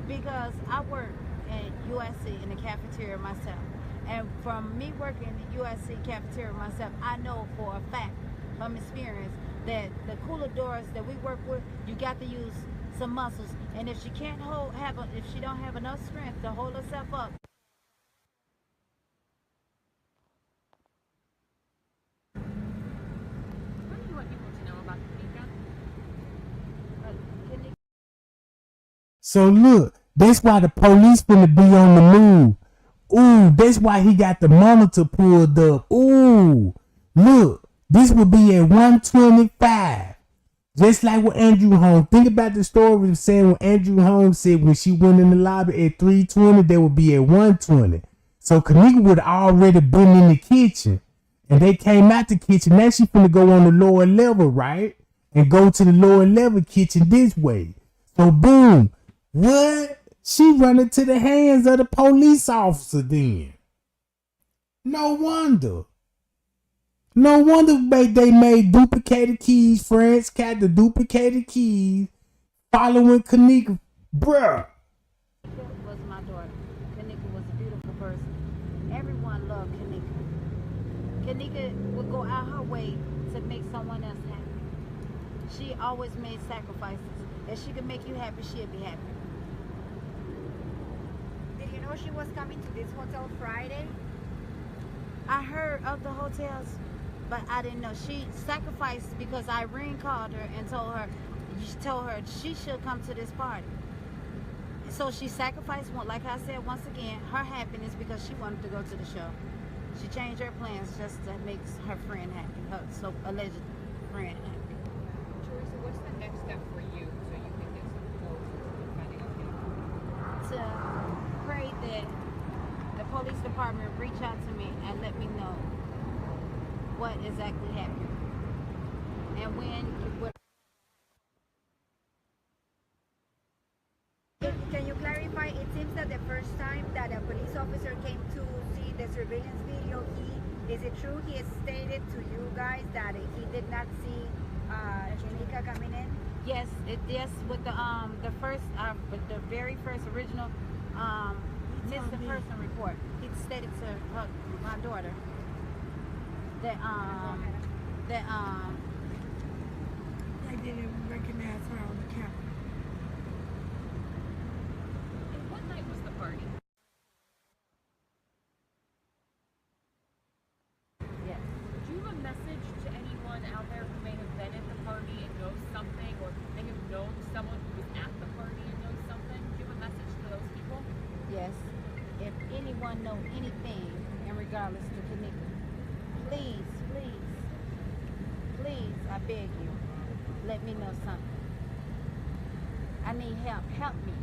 Because I work at USC in the cafeteria myself. And from me working in the USC cafeteria myself, I know for a fact from experience that the cooler doors that we work with, you got to use some muscles. And if she can't if she don't have enough strength to hold herself up, So look, that's why the police finna be on the move. Ooh, that's why he got the monitor pulled up. Ooh, look, this will be at 125. Just like with Andrew Holmes. Think about the story saying when Andrew Holmes said when she went in the lobby at 320, they would be at 120. So Kenneka would already been in the kitchen. And they came out the kitchen. Now she finna go on the lower level, right? And go to the lower level kitchen this way. So boom. What? She running to the hands of the police officer then. No wonder. No wonder they made duplicated keys. France got the duplicated keys following Kenneka. Bruh. Was my daughter. Kenneka was a beautiful person. Everyone loved Kenneka. Kenneka would go out her way to make someone else happy. She always made sacrifices. If she could make you happy, she'd be happy. Did you know she was coming to this hotel Friday? I heard of the hotels, but I didn't know. She sacrificed because Irene called her and told her she should come to this party. So she sacrificed, like I said once again, her happiness because she wanted to go to the show. She changed her plans just to make her friend happy, her so alleged friend happy. Teresa, what's the next step for you so you can get some closure to finding out the To pray that the police department reach out to me and let me know what exactly happened and when what. Can you clarify? It seems that the first time that a police officer came to see the surveillance video, is it true he stated to you guys that he did not see Kenneka coming in? Yes, with the very first original missing person report, he stated to my daughter that they didn't recognize her on the camera. And what night was the party? Yes. Do you have a message to anyone out there who may have been at the party and knows something, or may have known someone who was at the party and knows something? Do you have a message to those people? Yes. If anyone knows anything in regards to Kenneka, please, I beg you, let me know something. I need help. Help me.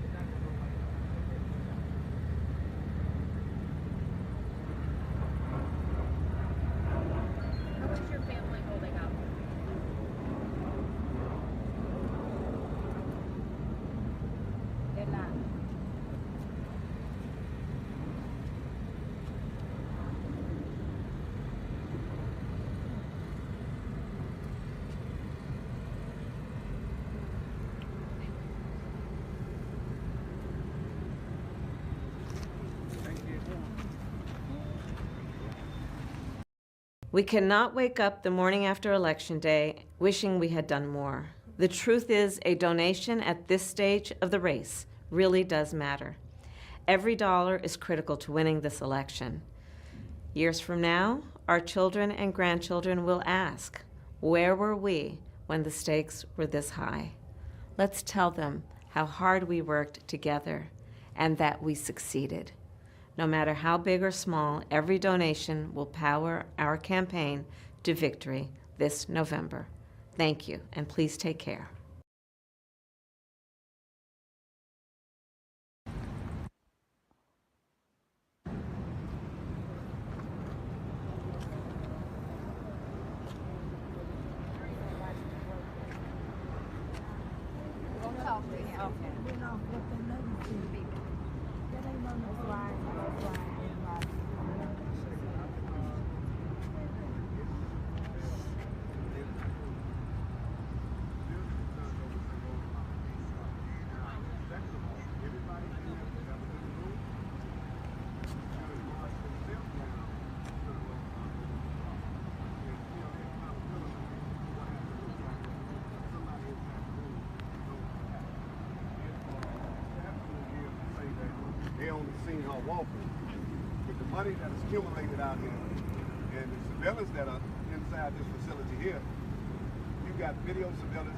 How much is your family holding up? They're not. We cannot wake up the morning after Election Day wishing we had done more. The truth is, a donation at this stage of the race really does matter. Every dollar is critical to winning this election. Years from now, our children and grandchildren will ask, where were we when the stakes were this high? Let's tell them how hard we worked together and that we succeeded. No matter how big or small, every donation will power our campaign to victory this November. Thank you, and please take care. We'll talk to him. Okay. Went off what that lady said. That ain't on the slide. They only seen her walking. With the money that is accumulated out here and the surveillance that are inside this facility here, you got video surveillance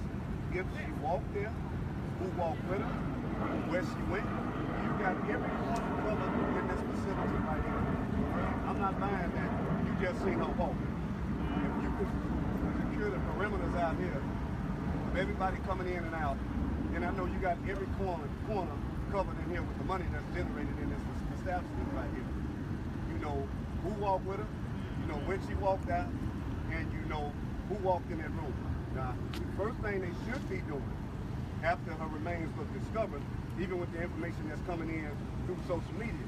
if she walked there, who walked with her, where she went. You got every corner covered in this facility right here. I'm not buying that. You just seen her walk. If you could secure the perimeters out here of everybody coming in and out, and I know you got every corner covered in here with the money that's generated in this establishment right here. You know who walked with her, you know when she walked out, and you know who walked in that room. Now, the first thing they should be doing after her remains was discovered, even with the information that's coming in through social media,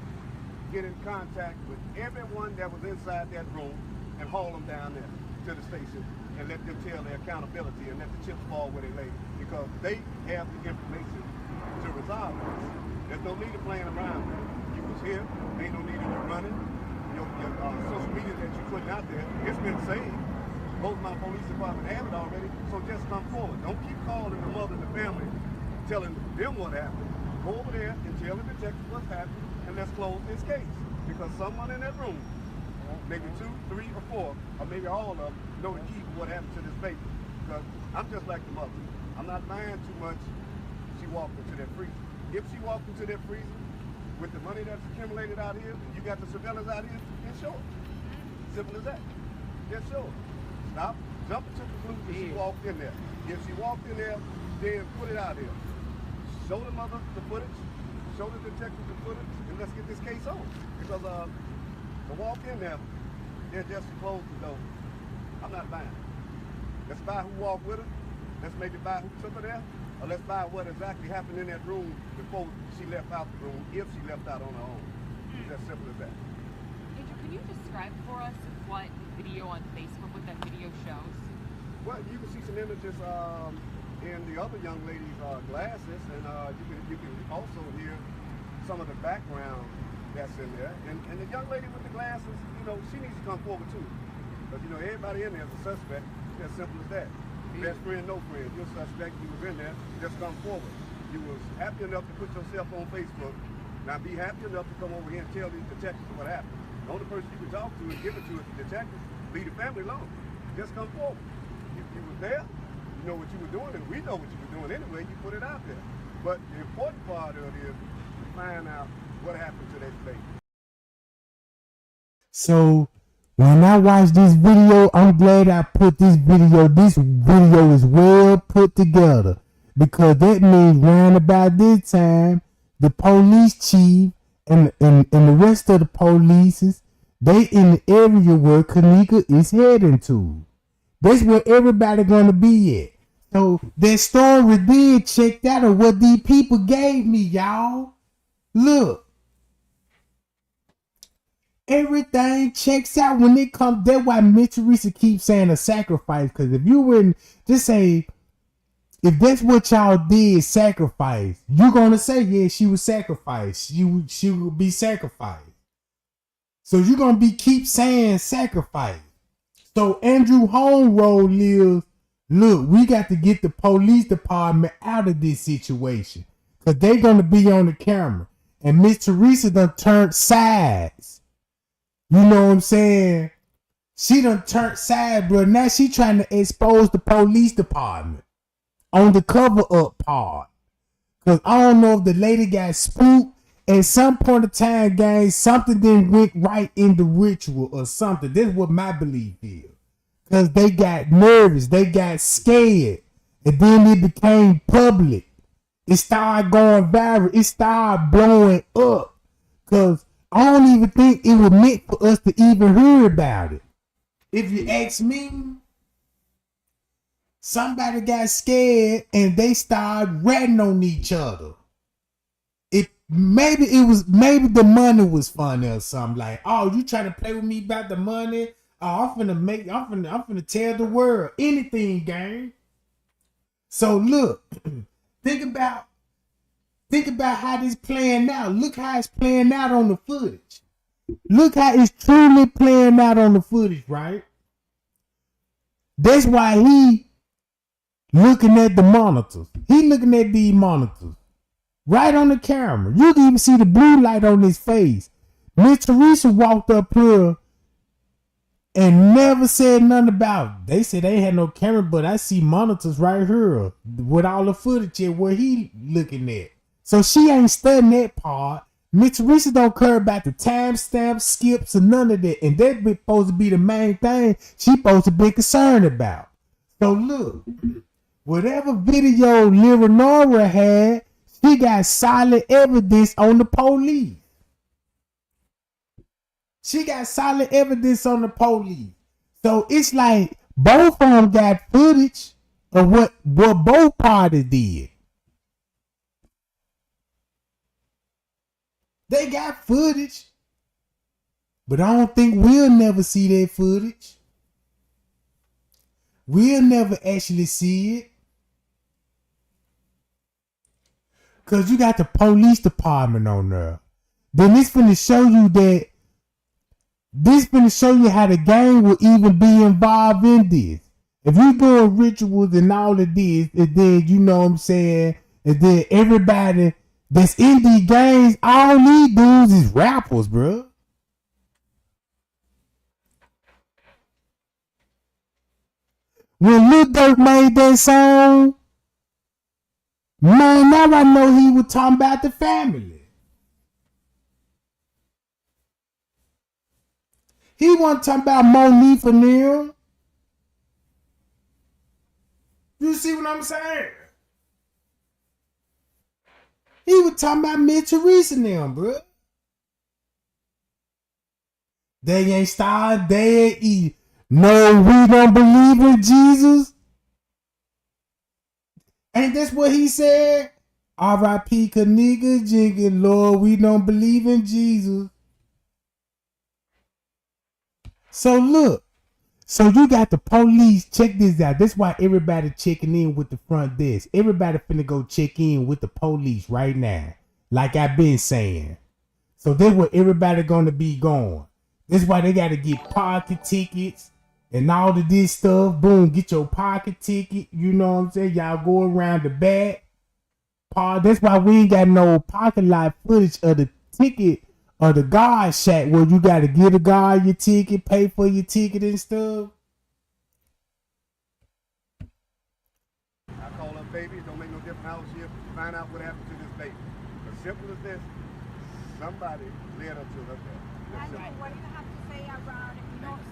get in contact with everyone that was inside that room and haul them down there to the station and let them tell their accountability and let the chips fall where they lay, because they have the information to resolve this. There's no need of playing around with it. You was here, ain't no need of you running. Your social media that you're putting out there, it's been saved. Both my police department have it already, so just come forward. Don't keep calling the mother and the family, telling them what happened. Go over there and tell the detective what's happened, and let's close this case. Because someone in that room, maybe 2, 3, or 4, or maybe all of them, know the key to what happened to this baby. Because I'm just like the mother. I'm not buying too much. She walked into that freezer. If she walked into that freezer with the money that's accumulated out here, and you got the surveillance out here, then show it. Simple as that. Just show it. Stop jumping to conclusions she walked in there. If she walked in there, then put it out here. Show the mother the footage, show the detective the footage, and let's get this case on. Because to walk in there, then just to close the door, I'm not buying. Let's buy who walked with her. Let's maybe buy who took her there. Or let's buy what exactly happened in that room before she left out the room, if she left out on her own. It's as simple as that. Andrew, can you describe for us what video on Facebook, what that video shows? Well, you can see some images in the other young lady's glasses, and you can also hear some of the background that's in there. And the young lady with the glasses, you know, she needs to come forward too. But you know, everybody in there is a suspect. It's as simple as that. Best friend, no friend. You're a suspect. You was in there. Just come forward. You was happy enough to put yourself on Facebook. Now be happy enough to come over here and tell these detectives what happened. The only person you can talk to and give it to is the detective. Leave the family alone. Just come forward. You was there. You know what you were doing, and we know what you were doing anyway. You put it out there. But the important part of it is to find out what happened to that baby. So when I watch this video, I'm glad I put this video. This video is well put together, because that means round about this time, the police chief and the rest of the police, they in the area where Kenneka is heading to. That's where everybody gonna be at. So that story then checked out of what these people gave me, y'all. Look. Everything checks out when it comes. That's why Miss Teresa keeps saying a sacrifice. Because if you wouldn't just say, if that's what y'all did, sacrifice, you're gonna say, yeah, she was sacrificed. She would be sacrificed. So you're gonna keep saying sacrifice. So Andrew Home Road lives. Look, we got to get the police department out of this situation, because they're gonna be on the camera, and Miss Teresa done turned sides. You know what I'm saying? She done turned side, bro. Now she trying to expose the police department on the cover up part. Because I don't know if the lady got spooked. At some point of time, guys, something didn't went right in the ritual or something. This is what my belief is. Because they got nervous. They got scared. And then it became public. It started going viral. It started blowing up. Because I don't even think it was meant for us to even hear about it. If you ask me, somebody got scared and they started ratting on each other. Maybe the money was funny or something. Like, oh, you trying to play with me about the money? Oh, I'm finna tell the world anything, gang. So look, think about how this playing out. Look how it's playing out on the footage. Look how it's truly playing out on the footage, right? That's why he looking at the monitors. He looking at these monitors. Right on the camera. You can even see the blue light on his face. Miss Teresa walked up here and never said nothing about it. They said they had no camera, but I see monitors right here with all the footage where he looking at. So she ain't studying that part. Miss Teresa don't care about the timestamps, skips, or none of that. And that's supposed to be the main thing she supposed to be concerned about. So look, whatever video Leonora had, she got solid evidence on the police. She got solid evidence on the police. So it's like both of them got footage of what both parties did. They got footage. But I don't think we'll never see that footage. We'll never actually see it. Because you got the police department on there. Then it's finna show you that. This finna show you how the gang will even be involved in this. If you doing rituals and all of this, and then, you know what I'm saying, and then everybody that's in these gangs, all these dudes is rappers, bro. When Lil Durk made that song, man, now I know he was talking about the family. He wasn't talking about Monique and them. You see what I'm saying? He was talking about Miss Teresa and them, bro. They ain't starved, they ain't eat. No, we don't believe in Jesus. Ain't that's what he said? R.I.P. Kenneka, Jenkins, Lord, we don't believe in Jesus. So look, so you got the police, check this out. That's why everybody checking in with the front desk. Everybody finna go check in with the police right now. Like I've been saying. So that's where everybody gonna be going. That's why they gotta get pocket tickets and all of this stuff. Boom, get your pocket ticket. You know what I'm saying? Y'all go around the back. That's why we ain't got no parking lot footage of the ticket or the guard shack where you gotta give a guard your ticket, pay for your ticket and stuff. I call up baby, it don't make no difference how she is, find out what happened to this baby. As simple as this, somebody led her to her death. And what do you have to say around,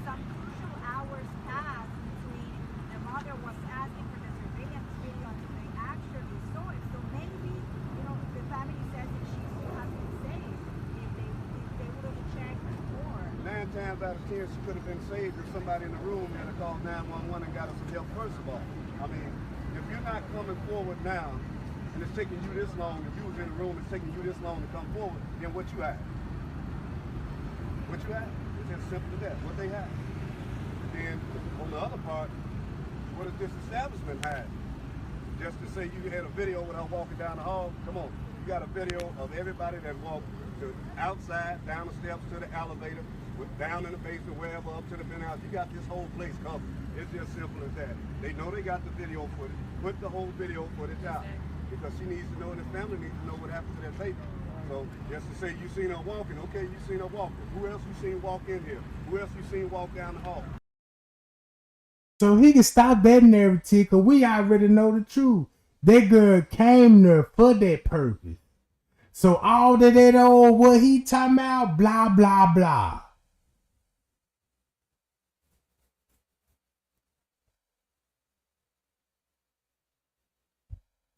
some crucial hours passed between the mother was asking for the surveillance video until they actually saw it. So maybe, the family says that she still has been saved. If they would have checked more. 9 times out of 10, she could have been saved if somebody in the room had called 911 and got her some help first of all. I mean, if you're not coming forward now, and it's taking you this long, if you was in the room, it's taking you this long to come forward, then what you have? What you have? It's as simple as that. What they have. Then on the other part, what does this establishment have? Just to say you had a video without walking down the hall? Come on. You got a video of everybody that walked outside, down the steps to the elevator, down in the basement, wherever, up to the penthouse. You got this whole place covered. It's just simple as that. They know they got the video footage. Put the whole video footage out. Because she needs to know, and the family needs to know what happened to that baby. So just to say you seen her walking, okay, you seen her walking. Who else you seen walk in here? Who else you seen walk down the hall? So he can stop that narrative, because we already know the truth. That girl came there for that purpose. So all that old what he talking about, blah, blah, blah.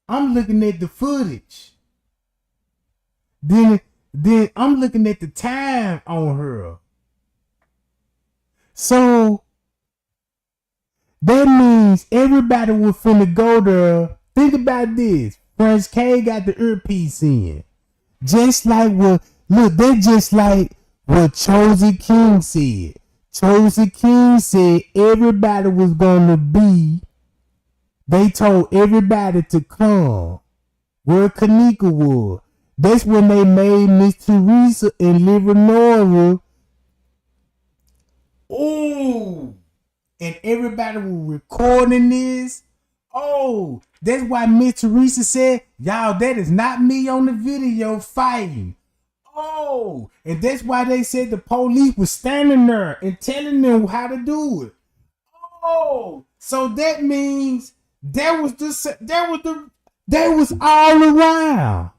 I'm looking at the footage. Then I'm looking at the time on her. So that means everybody was finna go there. Think about this. Prince K got the earpiece in. Just like they're just like what Chosen King said. Chosen King said everybody was gonna be. They told everybody to come where Kenneka was. That's when they made Miss Teresa and Leonora. Ooh. And everybody was recording this. Oh, that's why Miss Teresa said, y'all, that is not me on the video fighting. Oh, and that's why they said the police was standing there and telling them how to do it. Oh, so that means they was all around.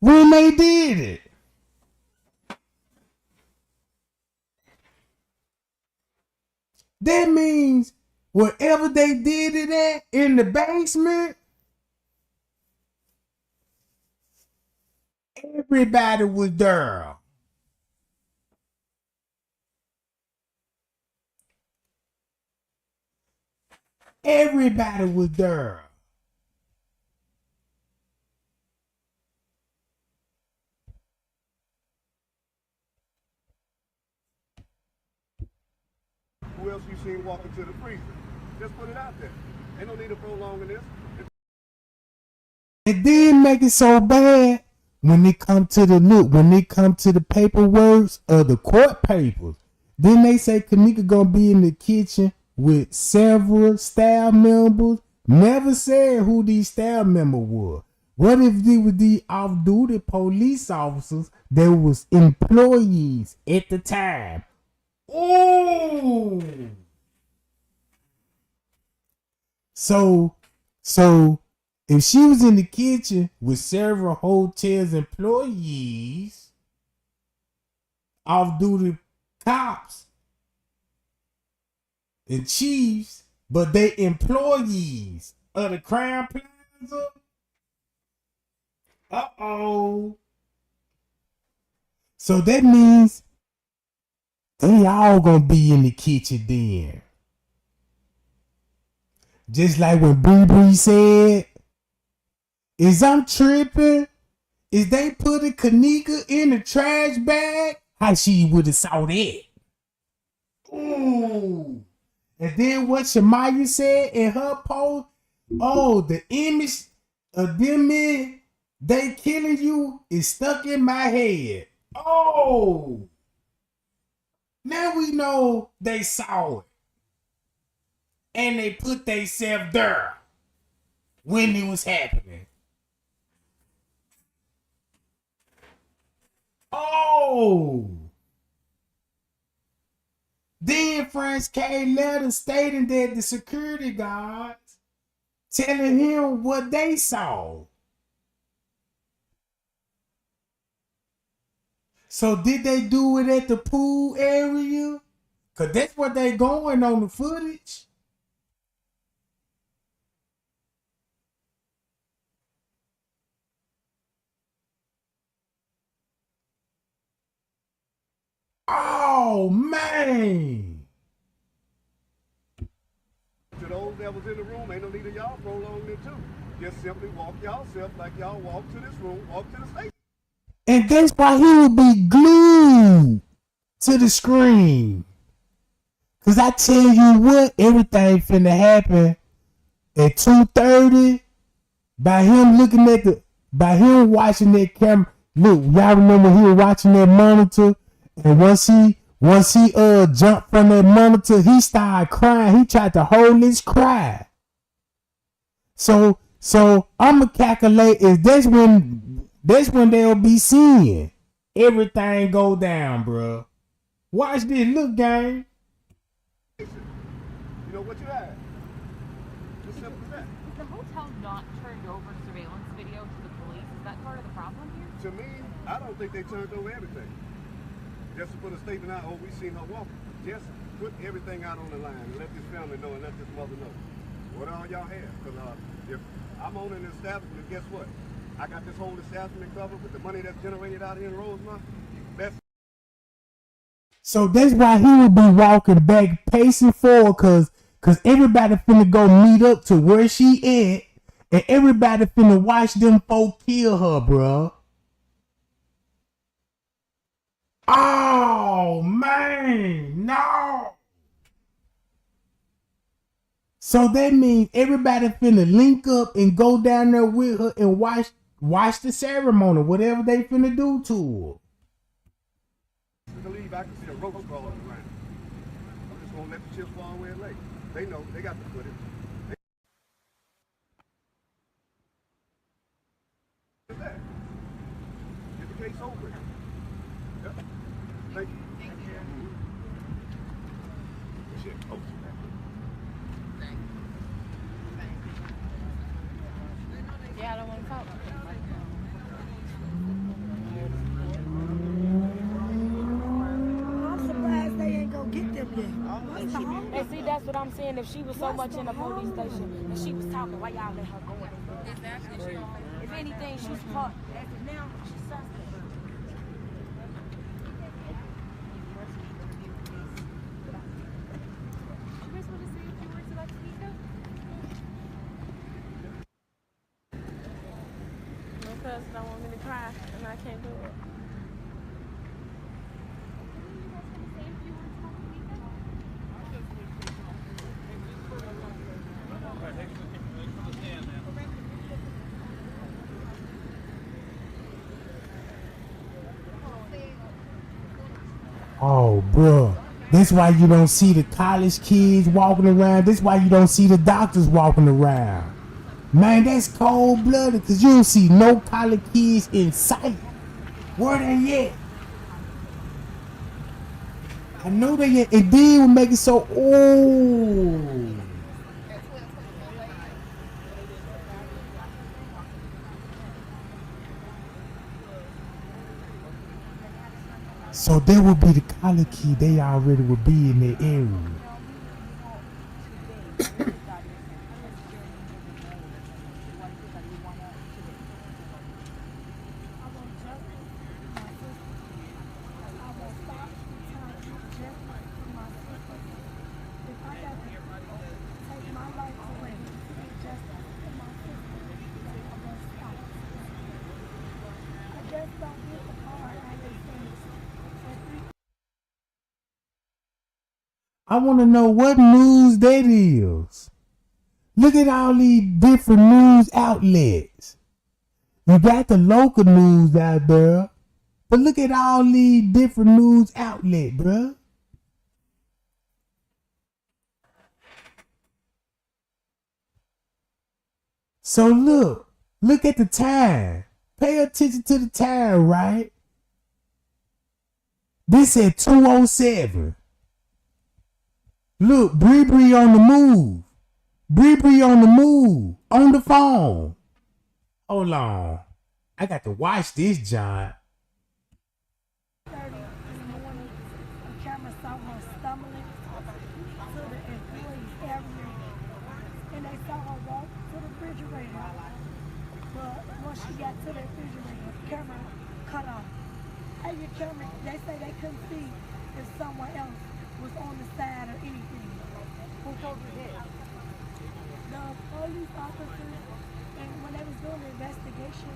when they did it. That means wherever they did it at in the basement, everybody was there. Everybody was there. Who else you seen walking to the freezer? Just put it out there. Ain't no need to prolong this. It did make it so bad when it come to the paperwork of the court papers. Then they say Kenneka gonna be in the kitchen with several staff members. Never said who these staff members were. What if they were the off-duty police officers that was employees at the time? Oh, so if she was in the kitchen with several hotels employees, off-duty cops and chiefs, but they employees of the Crown Plaza. Uh-oh. So that means they all gonna be in the kitchen then. Just like when Bree said, is I'm tripping? Is they putting Kenneka in the trash bag? How she would have saw that? Ooh. And then what Shamaya said in her post, oh, the image of them men, they killing you is stuck in my head. Oh. Now we know they saw it. And they put themselves there when it was happening. Oh. Then Franz K. letter stating that the security guards telling him what they saw. So did they do it at the pool area? Cause that's what they going on the footage. Oh man! To those that was in the room, ain't no need of y'all prolonging it too. Just simply walk y'all self like y'all walk to this room, walk to the station. And that's why he would be glued to the screen. Cause I tell you what, everything finna happen at 2:30 by him looking at by him watching that camera. Look, y'all remember he was watching that monitor, and once he jumped from that monitor, he started crying. He tried to hold his cry. So I'ma calculate is that's when they'll be seeing everything go down, bro. Watch this, look, gang. You know what you had? Just simple as that. Is the hotel not turned over surveillance video to the police? Is that part of the problem here? To me, I don't think they turned over everything. Just to put a statement out, oh, we seen her walking. Just put everything out on the line and let this family know and let this mother know. What all y'all have? Because if I'm owning an establishment, guess what? I got this whole establishment covered with the money that's generated out here in Rosemont. That's So that's why he would be walking back, pacing forward, cause everybody finna go meet up to where she at, and everybody finna watch them folk kill her, bro. Oh man, no. So that means everybody finna link up and go down there with her and watch the ceremony, whatever they finna do to her. believe I can see a roach crawling around. I'm just gonna let the chips fall where it lay. They know, they got the footage. Get the case over. Yep. Thank you. Shit. Oh, yeah, I don't want to talk. And see, that's what I'm saying. If she was so much in the police station and she was talking, why y'all let her go in? Exactly. If anything, she's caught. As of now, she's suspect. My cousin don't want me to cry, and I can't do it. Oh, bro. That's why you don't see the college kids walking around. That's why you don't see the doctors walking around. Man, that's cold-blooded because you don't see no college kids in sight. Where they at? I know they at. And then we make it so, oh. So there would be the college kid. They already would be in the area. I want to know what news that is. Look at all these different news outlets. You got the local news out there, but look at all these different news outlets, bruh. So look at the time. Pay attention to the time, right? This at 2:07. Look, Bree on the move. Bree on the move. On the phone. Hold on. I got to watch this, John. 30 in the morning, the camera saw her stumbling to the employees area, and they saw her walk to the refrigerator. But once she got to the refrigerator, the camera cut off. Hey, your camera, they say they couldn't see if someone else was on the side or anything. Who told you that? The police officers, and when they was doing the investigation,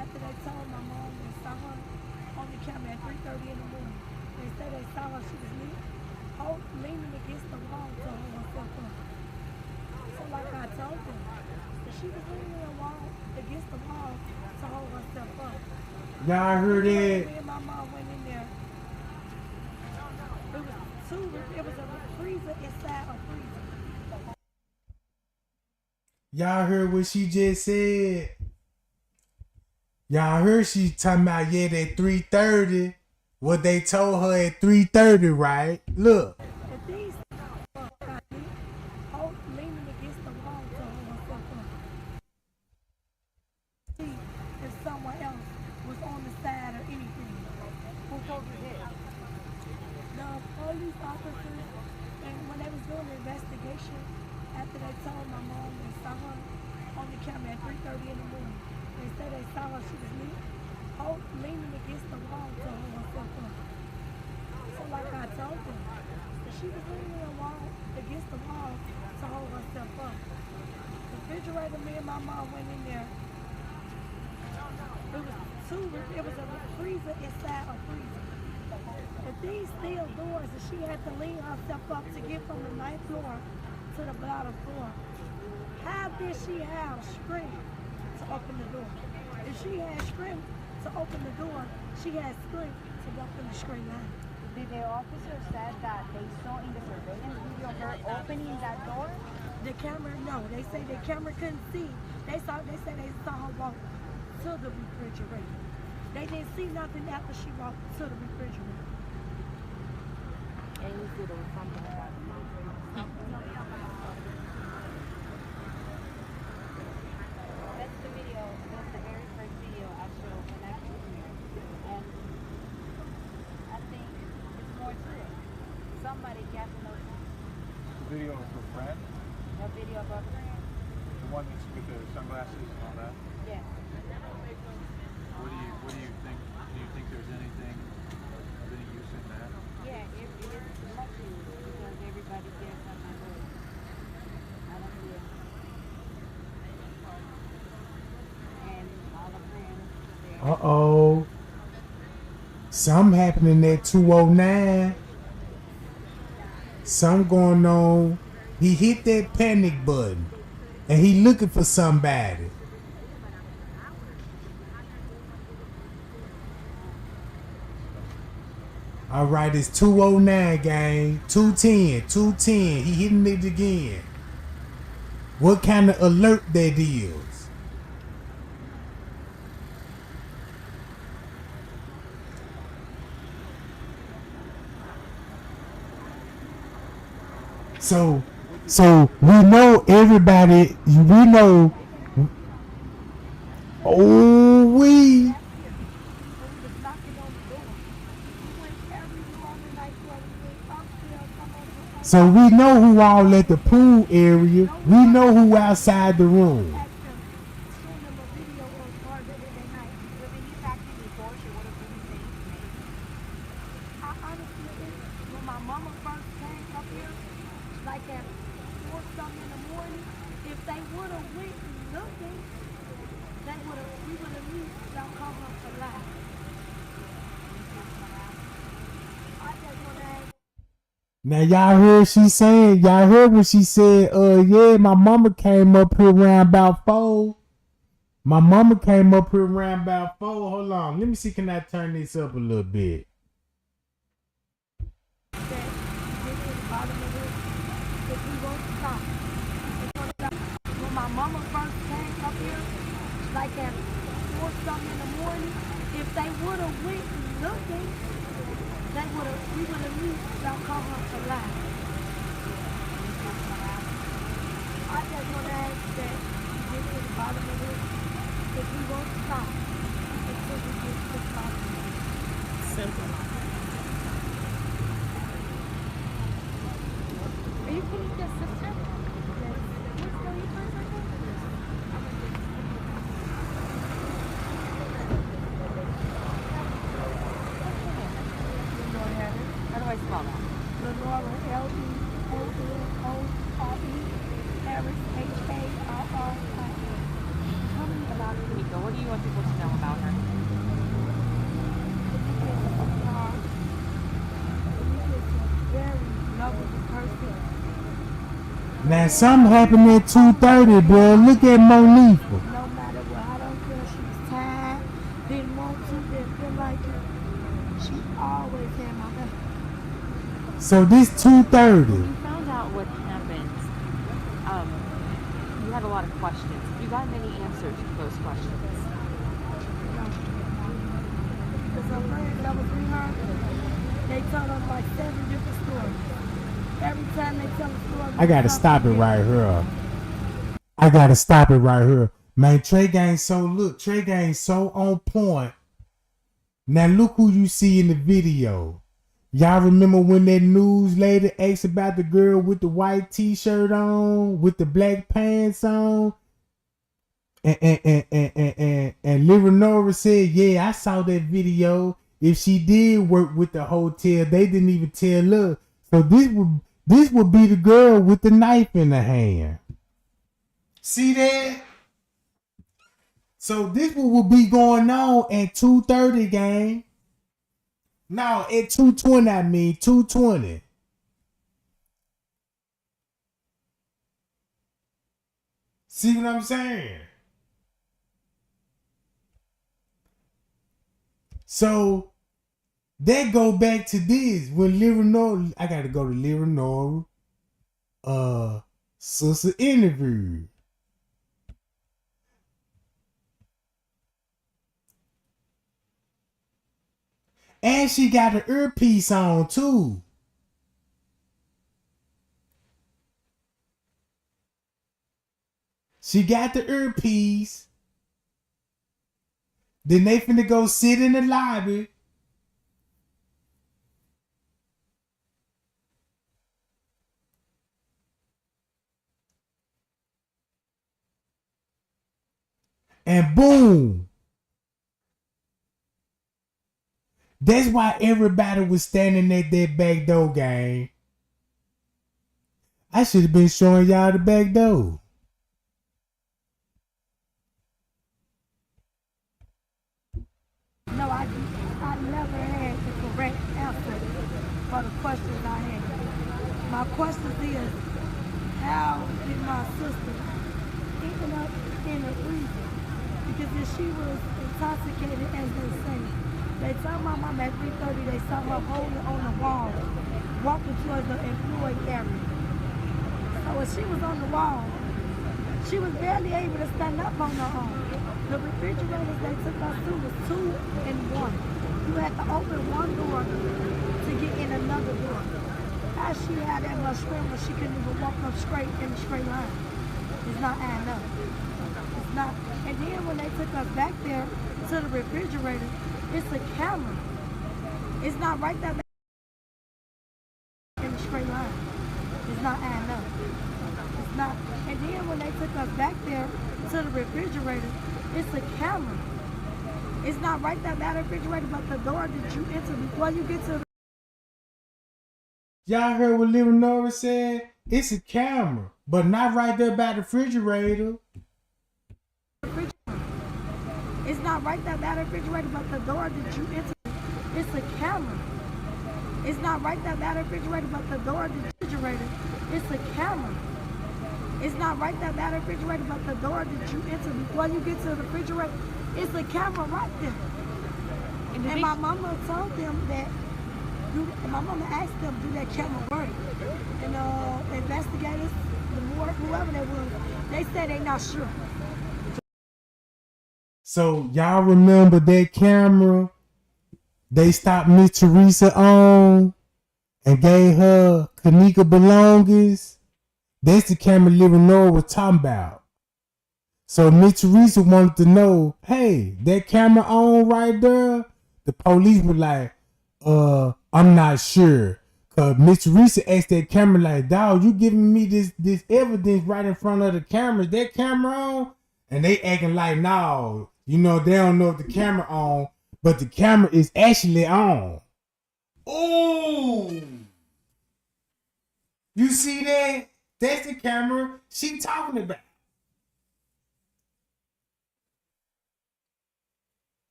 after they told my mom they saw her on the camera at 3:30 in the morning, they said they saw her, she was leaning against the wall to hold herself up. So like I told them, she was leaning against the wall to hold herself up. Y'all heard that? Me and my mom went in there. It was a freezer inside a freezer. Y'all heard what she just said? Y'all heard she talking about, yeah, that 3:30. What they told her at 3:30, right? Look. But these leaning against the wall to hold herself up. See if someone else was on the side or anything. Who told you that? The police officers, and when they was doing the investigation, after they told my mom they saw her on the camera at 3:30 in the morning, they said they saw her, she was leaning against the wall to hold herself up. So like I told them, she was leaning against the wall to hold herself up. The refrigerator, me and my mom went in there. It was a freezer inside a freezer. But these steel doors, and she had to lean herself up to get from the 9th floor to the bottom floor. How did she have strength to open the door? If she had strength to open the door, she had strength to walk in the straight line. Did the officer said that they saw in the surveillance video her opening that door? The camera, no. They say the camera couldn't see. They said they saw her walk to the refrigerator. They didn't see nothing after she walked to the refrigerator. And you said there was something about the mom. That's the video. That's the very first video I showed when I came here. And I think it's more to it. Somebody got to know video of her friend? A video of our friend? The one that's with the sunglasses and all that? Yeah. What do you think? Do you think there's anything of any use in that? Yeah, it is much use because everybody gets on my way. I don't see it. And all the friends there. Uh-oh. Something happening at 209. Something going on. He hit that panic button. And he looking for somebody. All right, it's 209, gang. 210, 210. He hitting it again. What kind of alert that is? So we know everybody. We know. Oh, we. So we know who all at the pool area. We know who outside the room. When my mama first came up here, like at 4 something in the morning, if they would have went looking, we would have knew y'all come up alive. I just want to ask. Now y'all heard she saying, y'all heard what she said, yeah, my mama came up here around about 4. My mama came up here around about 4. Hold on. Let me see, can I turn this up a little bit? When my mama first came up here, like at 4 something in the morning, if they would have went looking, we would have knew y'all come up alive. I just want to ask that you get to the bottom of this, if we won't stop until we get to the bottom of it. Simple. Are you putting your sister? Yes. What's going on? How do I spell that? Lenora, L-E-O-N-O-R-E, Harris, H-A-R-R-I-S. Tell me about Kenneka. What do you want people to know about her? Very lovable person. Now something happened at 2:30, bro. Look at Monifa. No matter what, I don't care. She was tired, didn't want to, didn't feel like it. She always had my back. So this 2:30. When you found out what happened, you had a lot of questions. Have you gotten any answers to those questions? Because her friends that was with her, they told us like 7 different stories. Every time they tell a story, I gotta stop it right here. I gotta stop it right here. Man, Trey Gang so on point. Now look who you see in the video. Y'all remember when that news lady asked about the girl with the white t-shirt on, with the black pants on? And Leonora said, yeah, I saw that video. If she did work with the hotel, they didn't even tell her. So this would be the girl with the knife in her hand. See that? So this will be going on at 2:30, gang. No, at 2:20, I mean 2:20. See what I'm saying? So that go back to this when Leonora, I gotta go to Leonora sister interview. And she got an earpiece on too. She got the earpiece. Then they finna go sit in the lobby. Boom. That's why everybody was standing at that back door, gang. I should have been showing y'all the back door. No, I never had the correct answer for the questions I had. My question is, how did my sister end up in a freezer? Because if she was intoxicated, as they say, they saw my mom at 3:30, they saw her holding on the wall, walking towards the employee area. So when she was on the wall, she was barely able to stand up on her own. The refrigerators they took us to was 2 and 1. You had to open one door to get in another door. How she had that much strength when she couldn't even walk up straight in a straight line? It's not adding up. It's not. And then when they took us back there to the refrigerator, it's a camera. It's not right there in a straight line. It's not adding up. It's not. And then when they took us back there to the refrigerator, it's a camera. It's not right there by the refrigerator, but the door that you enter before you get to the... Y'all heard what Little Nora said? It's a camera, but not right there by the refrigerator. It's not right there by the refrigerator, but the door that you enter, it's a camera. It's not right there by the refrigerator, but the door that you refrigerator, it's a camera. It's not right there by the refrigerator, but the door that you enter before you get to the refrigerator, it's a camera right there. And my mama told them that, my mama asked them, do that camera work? And the investigators, the morgue, whoever they was, they said they not sure. So y'all remember that camera they stopped Miss Teresa on and gave her Kenneka belongings? That's the camera Little Nora was talking about. So Miss Teresa wanted to know, hey, that camera on right there? The police were like, I'm not sure. Cause Miss Teresa asked that camera like, dawg, you giving me this evidence right in front of the camera. Is that camera on? And they acting like, no, you know, they don't know if the camera on, but the camera is actually on. Ooh. You see that? That's the camera she talking about.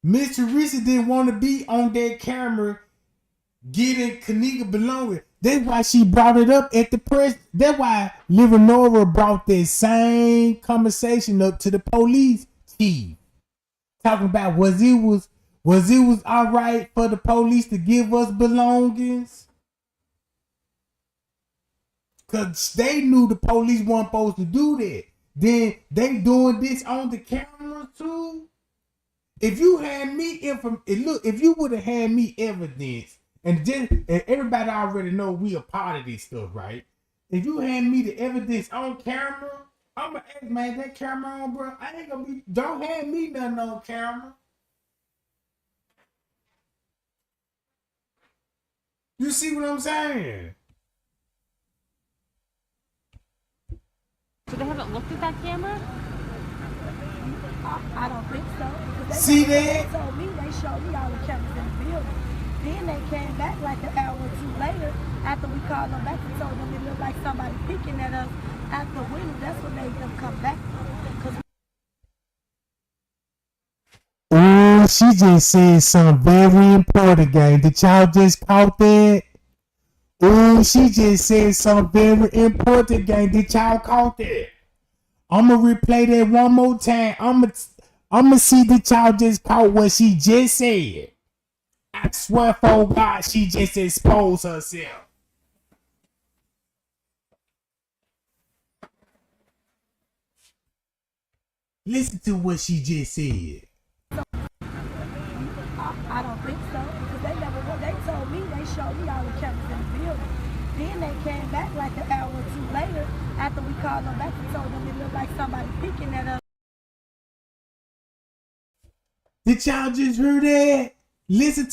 Miss Teresa didn't want to be on that camera getting Kenneka belongings. That's why she brought it up at the press. That's why Little Nora brought that same conversation up to the police chief. Talking about was it all right for the police to give us belongings? Cause they knew the police weren't supposed to do that. Then they doing this on the camera too. If you had me if you would have had me evidence, and everybody already know we a part of this stuff, right? If you had me the evidence on camera, I'm gonna ask, man, that camera on, bro. I ain't gonna be. Don't have me nothing on camera. You see what I'm saying? So they haven't looked at that camera? I don't think so. See that? They told me, they showed me all the cameras in the building. Then they came back like an hour or two later after we called them back and told them it looked like somebody peeking at us out the window. That's what made them come back. Oh, she just said something very important, gang. Did y'all just caught that? Oh, she just said something very important, gang. Did y'all caught that? I'ma replay that one more time. I'ma see that y'all just caught what she just said. I swear for God, she just exposed herself. Listen to what she just said. I don't think so. Because they told me, they showed me all the cameras in the building. Then they came back like an hour or two later after we called them back and told them it looked like somebody peeking at us. Did y'all just hear that? Listen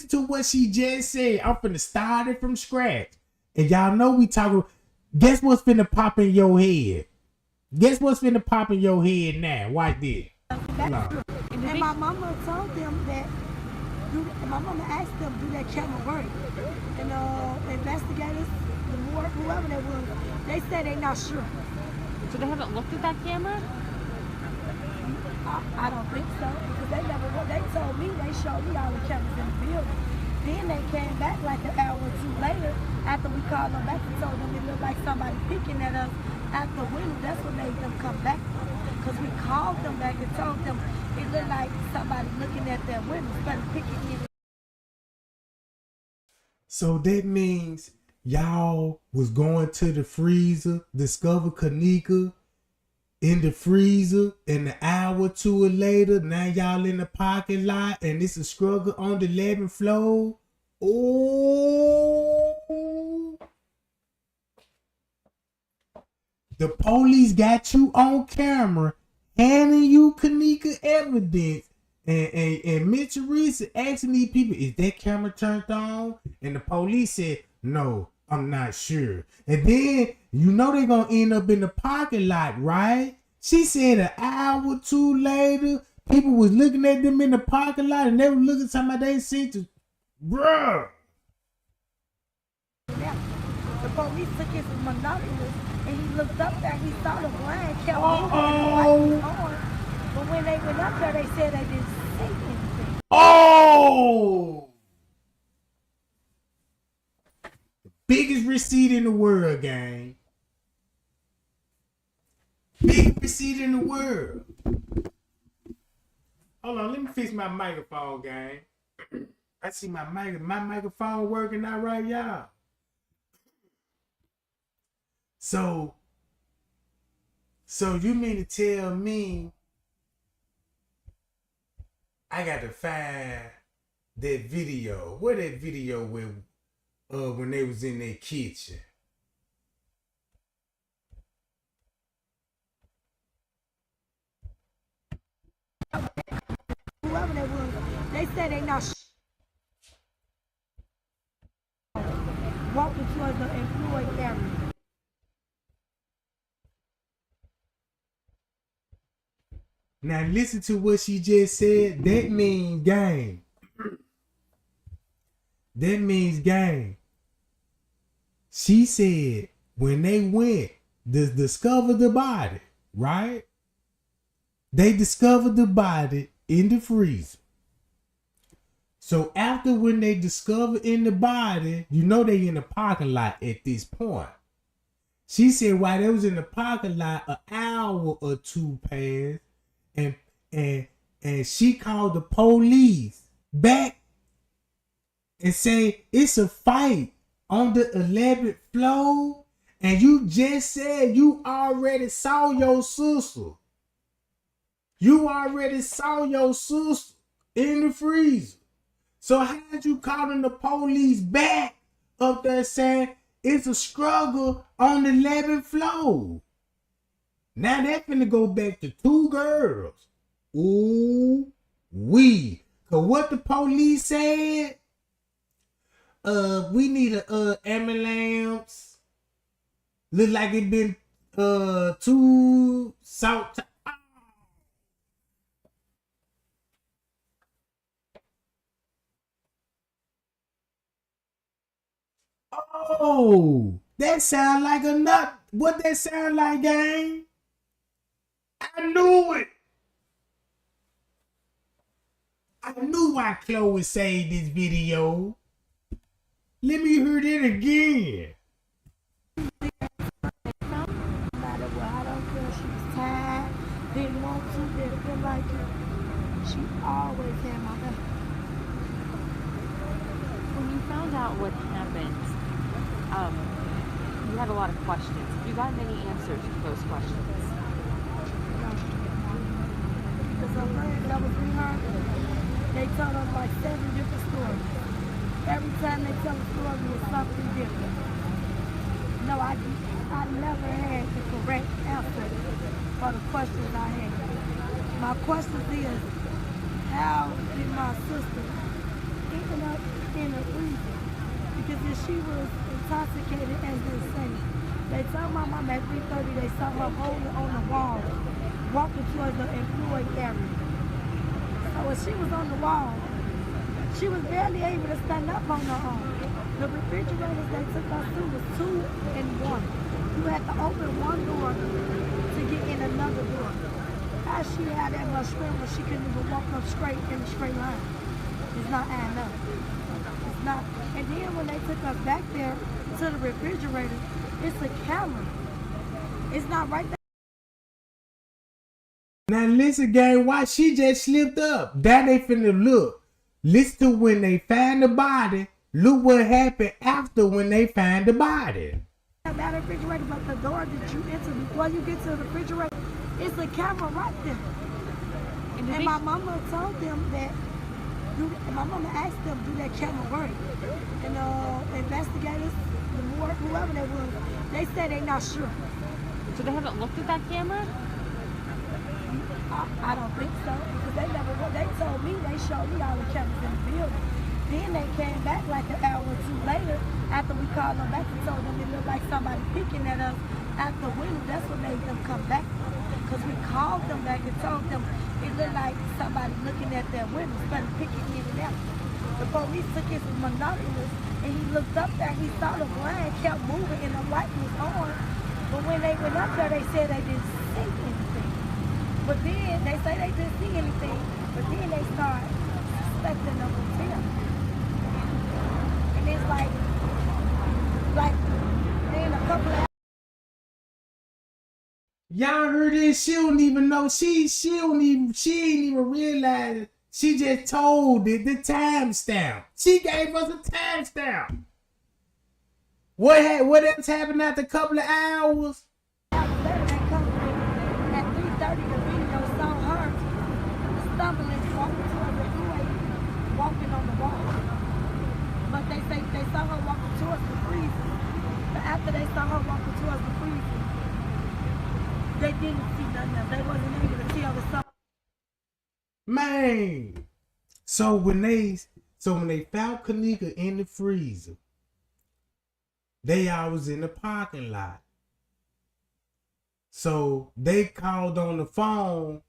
to what she just said. I'm finna start it from scratch. And y'all know we talking, guess what's finna pop in your head? Guess what's finna pop in your head now? Watch this. Hold on. And my mama told them that, my mama asked them, do that camera work? And the investigators, whoever they was, they said they not sure. So they haven't looked at that camera? I don't think so, because they told me, they showed me all the cameras in the building. Then they came back like an hour or two later, after we called them back and told them it looked like somebody peeking at us out the window. That's what made them come back. Because we called them back and told them it looked like somebody looking at their window instead of peeking in. So that means y'all was going to the freezer, discover Kenneka in the freezer, and an hour or two later, now y'all in the parking lot, and it's a struggle on the 11th floor. Oh, the police got you on camera, handing you Kenneka evidence, and Miss Teresa asking these people, is that camera turned on? And the police said, no, I'm not sure. And then, you know they're going to end up in the parking lot, right? She said an hour or two later, people was looking at them in the parking lot, and they were looking at somebody they seen to, bruh. The police took his monoculars, and he looked up there, he saw the blind kept moving, and the light was on. But when they went up there, they said they didn't see anything. Oh! The biggest receipt in the world, gang. Biggest receipt in the world. Hold on, let me fix my microphone, gang. I see my microphone working out right, y'all. So you mean to tell me I got to find that video? Where that video with when they was in their kitchen? Whoever they was, they said they not walking towards the employee area. Now listen to what she just said. That means game. That means game. She said when they went to discover the body, right? They discovered the body in the freezer. So after when they discovered in the body, you know they in the parking lot at this point. She said while they was in the parking lot, an hour or two passed, and she called the police back and say it's a fight on the 11th floor, and you just said you already saw your sister. You already saw your sister in the freezer. So how'd you calling the police back up there saying it's a struggle on the 11th floor? Now that finna go back to two girls. Ooh, wee. Cause what the police said? We need a ambulance. Look like it been too salt. Oh, that sound like a nut. What that sound like, gang? I knew it. I knew why Chloe saved this video. Let me hear that again. No matter what, I don't care. She was tired, didn't want to, didn't feel like it. She always had my back. When you found out what happened, you had a lot of questions. Have you gotten any answers to those questions? Because her friends that was with her, they told us like 7 different stories. Every time they tell a story, it was something different. No, I never had the correct answer for the questions I had. My question is, how did my sister end up in a freezer? Because if she was intoxicated, as they say, They told my mom at 3:30 they saw her holding on the wall, walking towards the employee area. So when she was on the wall, she was barely able to stand up on her own. The refrigerators they took us to was 2 and 1. You had to open one door to get in another door. How she had that much strength when she couldn't even walk up straight in a straight line? It's not adding up. It's not. And then when they took us back there to the refrigerator, it's a camera. It's not right there. Now listen, gang, why she just slipped up? That they finna look. Listen to when they find the body. Look what happened after when they find the body. That refrigerator, but the door that you enter before you get to the refrigerator, it's a camera right there. And my mama told them that. My mama asked them, do that camera work? And investigators, the more whoever they was, they said they're not sure. So they haven't looked at that camera? I don't think so, because they told me, they showed me all the cameras in the building. Then they came back like an hour or two later after we called them back and told them it looked like somebody peeking at us at the window. That's what made them come back. Because we called them back and told them it looked like somebody looking at their window, started picking in and out. The police took his binoculars and he looked up there, he saw the blind kept moving and the light was on. But when they went up there, they said they didn't see anything. But then they say they didn't see anything, but then they start suspecting the hotel. And it's like then a couple of Y'all heard this? She don't even know. She ain't even realize. She just told it the timestamp. She gave us a timestamp. What else happened after a couple of hours? At 3:30, the video saw her stumbling, walking on the wall. But they say they saw her walking towards the freezer. But after they saw her walking towards the freezer, they didn't see nothing else. They wasn't able to tell the song. Man. So when they found Kenneka in the freezer, they always in the parking lot. So they called on the phone.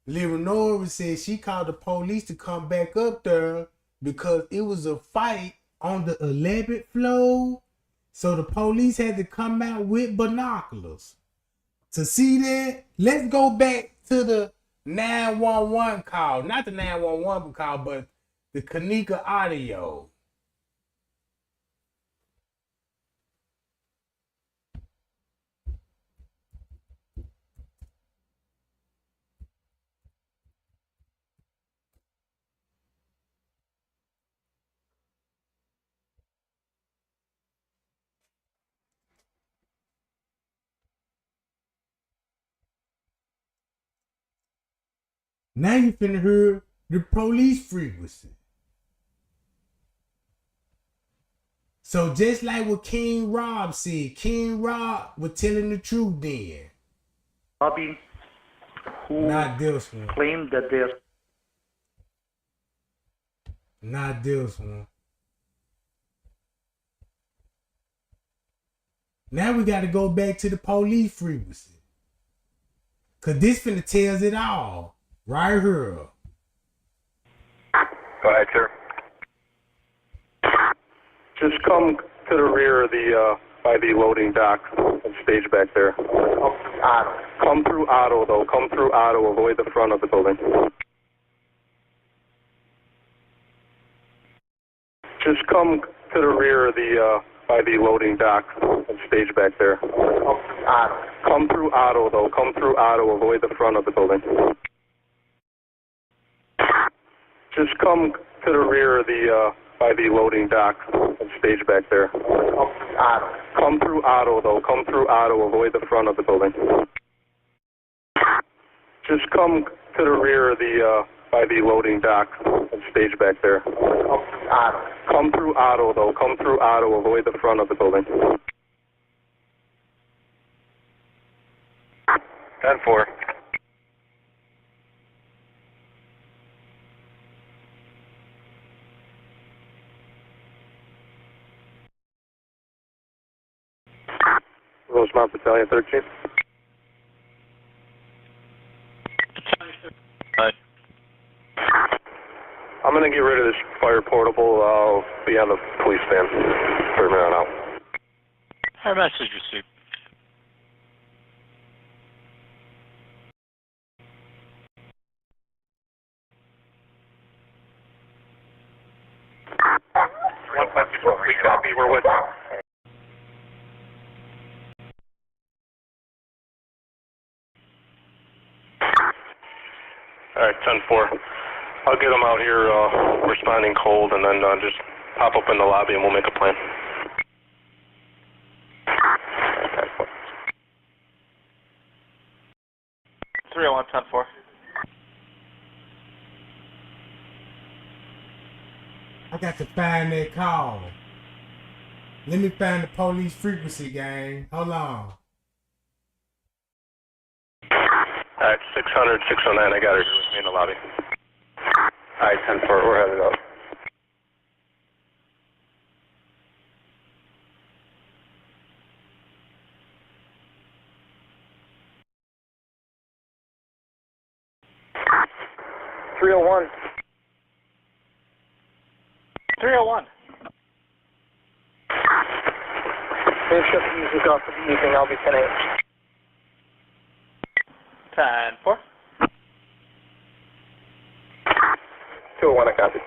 Leonora said she called the police to come back up there because it was a fight on the 11th floor. So the police had to come out with binoculars to see that. Let's go back to the 911 call. Not the 911 call, but the Kenneka audio. Now you finna hear the police frequency. So just like what King Rob said, King Rob was telling the truth then. Bobby, who not this one. claimed that they're Not this one. Now we got to go back to the police frequency. Cause this finna tells it all. Right here. Go ahead, sir. Just come to the rear of the, by the loading dock and stage back there. Come through auto, though. Come through auto. Avoid the front of the building. Just come to the rear of the, by the loading dock and stage back there. Come through auto, though. Come through auto. Avoid the front of the building. Just come to the rear of the, by the loading dock and stage back there. Come through auto, though. Come through auto. Avoid the front of the building. Just come to the rear of the, by the loading dock and stage back there. Come through auto, though. Come through auto. Avoid the front of the building. 10-4. Rosemont Battalion 13. Hi. I'm going to get rid of this fire portable. I'll be on the police stand for a minute now. Our message received. We copy. We're with you. All right, 10-4. I'll get them out here responding cold, and then just pop up in the lobby and we'll make a plan. Okay. 301, 10-4. I got to find that call. Let me find the police frequency, gang. Hold on. All right, 600, 609, I got her here with me in the lobby. All right, 10-4, we're headed up. .301. 301. Finish up the music off for the evening. I'll be 10-8. 10-4. 201, I copy.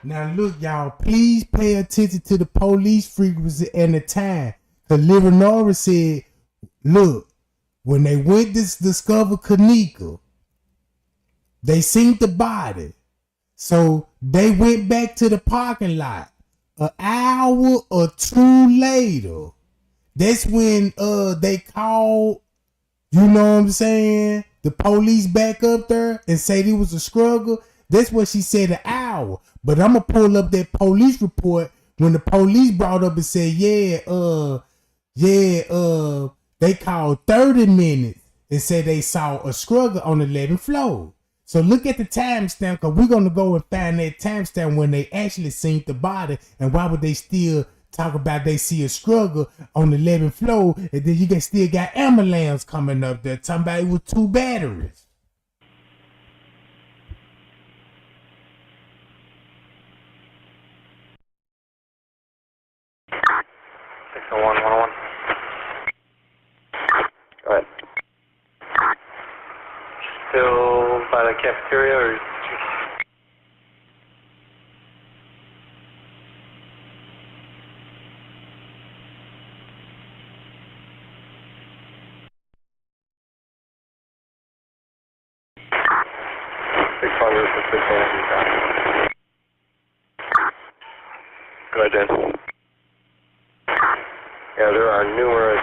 Now look, y'all, please pay attention to the police frequency and the time. Because Livernoris said, look, when they went to discover Kenneka, they seen the body. So they went back to the parking lot. An hour or two later, that's when they called, you know what I'm saying, the police back up there and said it was a struggle. That's what she said, an hour. But I'm going to pull up that police report when the police brought up and said, they called 30 minutes and said they saw a struggle on the 11th floor. So look at the timestamp, because we're going to go and find that timestamp when they actually seen the body. And why would they still talk about they see a struggle on the 11th floor, and then you still got ambulance coming up there talking about it was 2 batteries. One. Go ahead. Still by the cafeteria or? Go ahead, Dan. Yeah, there are numerous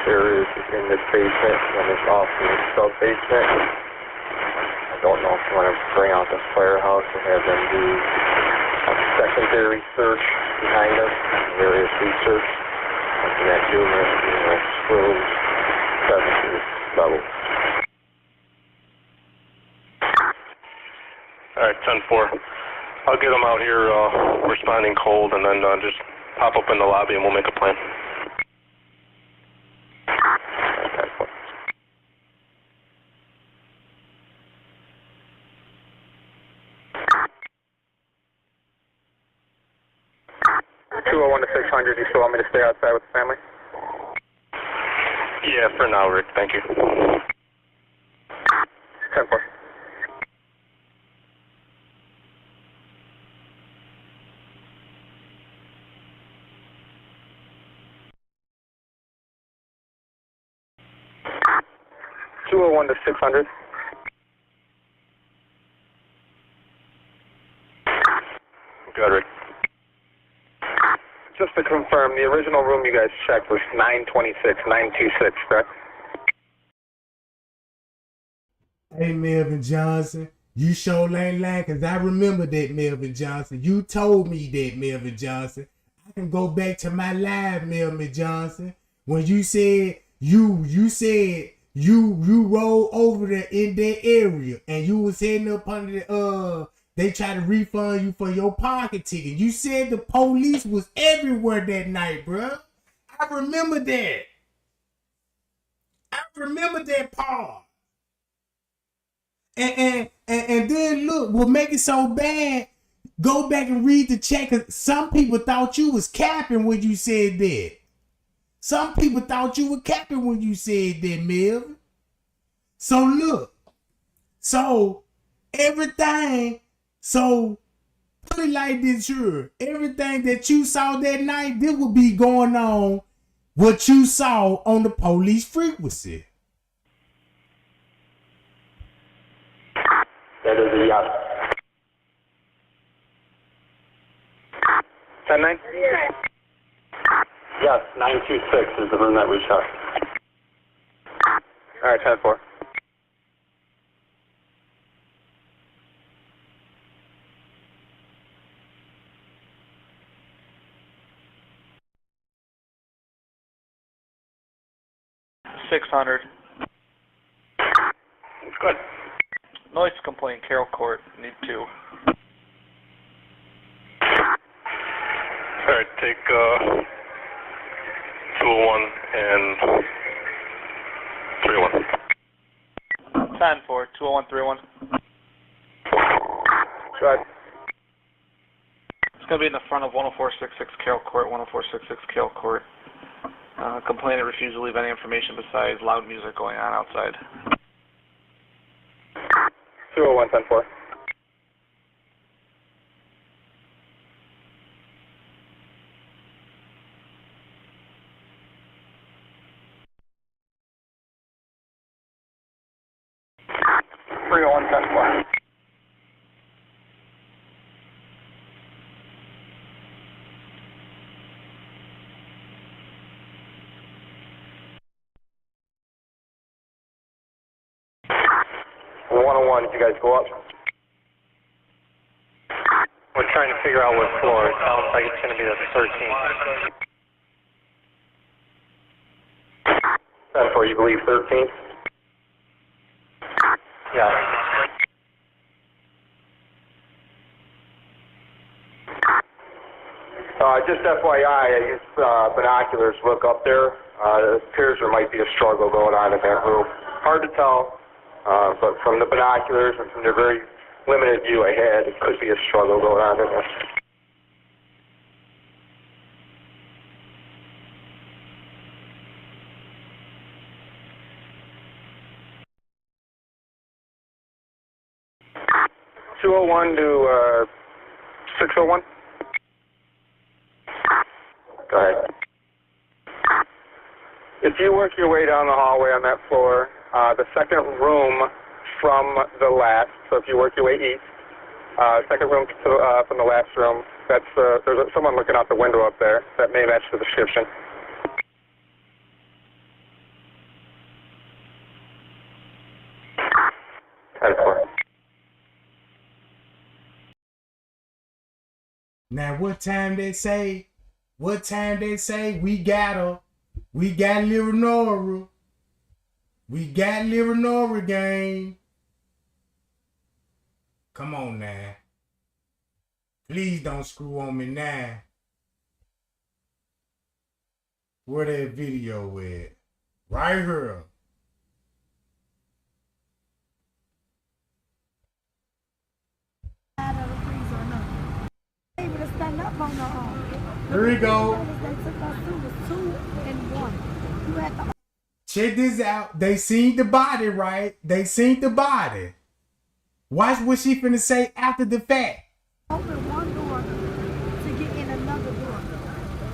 areas in this basement and this office sub-basement. I don't know if you want to bring out the firehouse and have them do a secondary search behind us, various research, looking at numerous rooms, 7 levels. All right, 10-4. I'll get them out here responding cold, and then just pop up in the lobby and we'll make a plan. 201 to 600, you still want me to stay outside with the family? Yeah, for now, Rick. Thank you. 10-4. .201 to 600. Good, Rick. Just to confirm, the original room you guys checked was 926, correct? Hey, Melvin Johnson, you sure ain't lying, because I remember that, Melvin Johnson. You told me that, Melvin Johnson. I can go back to my live, Melvin Johnson, when you said you rolled over there in that area and you was heading up under they try to refund you for your parking ticket. You said the police was everywhere that night, bruh. I remember that. I remember that part. And then look, what make it so bad, go back and read the check. Some people thought you was capping when you said that. Some people thought you were capping when you said that, Melvin. So look, so everything, so put it like this here. Everything that you saw that night, this will be going on what you saw on the police frequency. That is a yes. 10-9? Yes, 926 is the room that we shot. All right, 10-4. $600. Good. Noise complaint, Carroll Court. Need 2. All right, take 201 and 301. 10-4, 201, 301. Good. It's going to be in the front of 10466 Carroll Court, 10466 Carroll Court. Complainant refused to leave any information besides loud music going on outside. 201, 10-4. Did you guys go up? We're trying to figure out what floor. It sounds like it's going to be the 13th. 10-4, you believe 13th? Yeah. Just FYI, I use binoculars to look up there. It appears there might be a struggle going on in that room. Hard to tell. But from the binoculars and from the very limited view I had, it could be a struggle going on in there. (201) to 601. Go ahead. If you work your way down the hallway on that floor, the second room from the last, so if you work your way east, second room from the last room, that's there's someone looking out the window up there that may match the description. Now, what time they say? What time they say? We got her. We got Leonora. We got Leonora, gang. Come on now. Please don't screw on me now. Where that video at? Right here. Able to stand up on their own. Here we go. They took us through was 2 and 1. You had to Check this out. They seen the body, right? They seen the body. Watch what she finna say after the fact. open one door to get in another door.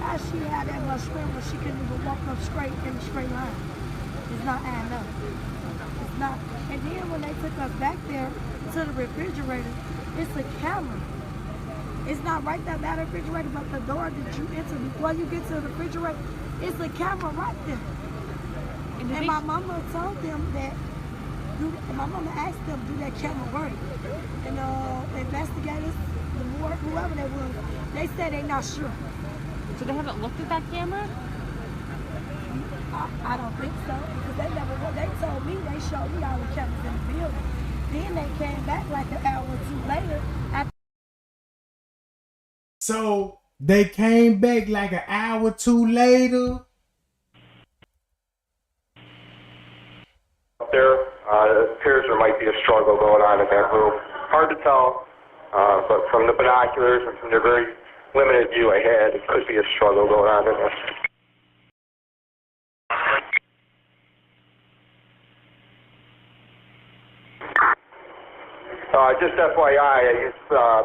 As she had that much strength where she couldn't even walk up straight in a straight line. It's not adding up. It's not. And then when they took us back there to the refrigerator, it's a camera. It's not right there by the refrigerator, but the door that you enter before you get to the refrigerator, it's a camera right there. And my mama told them that, my mama asked them, do that camera work? And the investigators, the more, whoever they was, they said they're not sure. So they haven't looked at that camera? I don't think so, because they told me, they showed me all the cameras in the building. Then they came back like an hour or two later. So they came back like an hour or two later. There, it appears there might be a struggle going on in that room. Hard to tell, but from the binoculars and from the very limited view I had, it could be a struggle going on in there. Just FYI, I use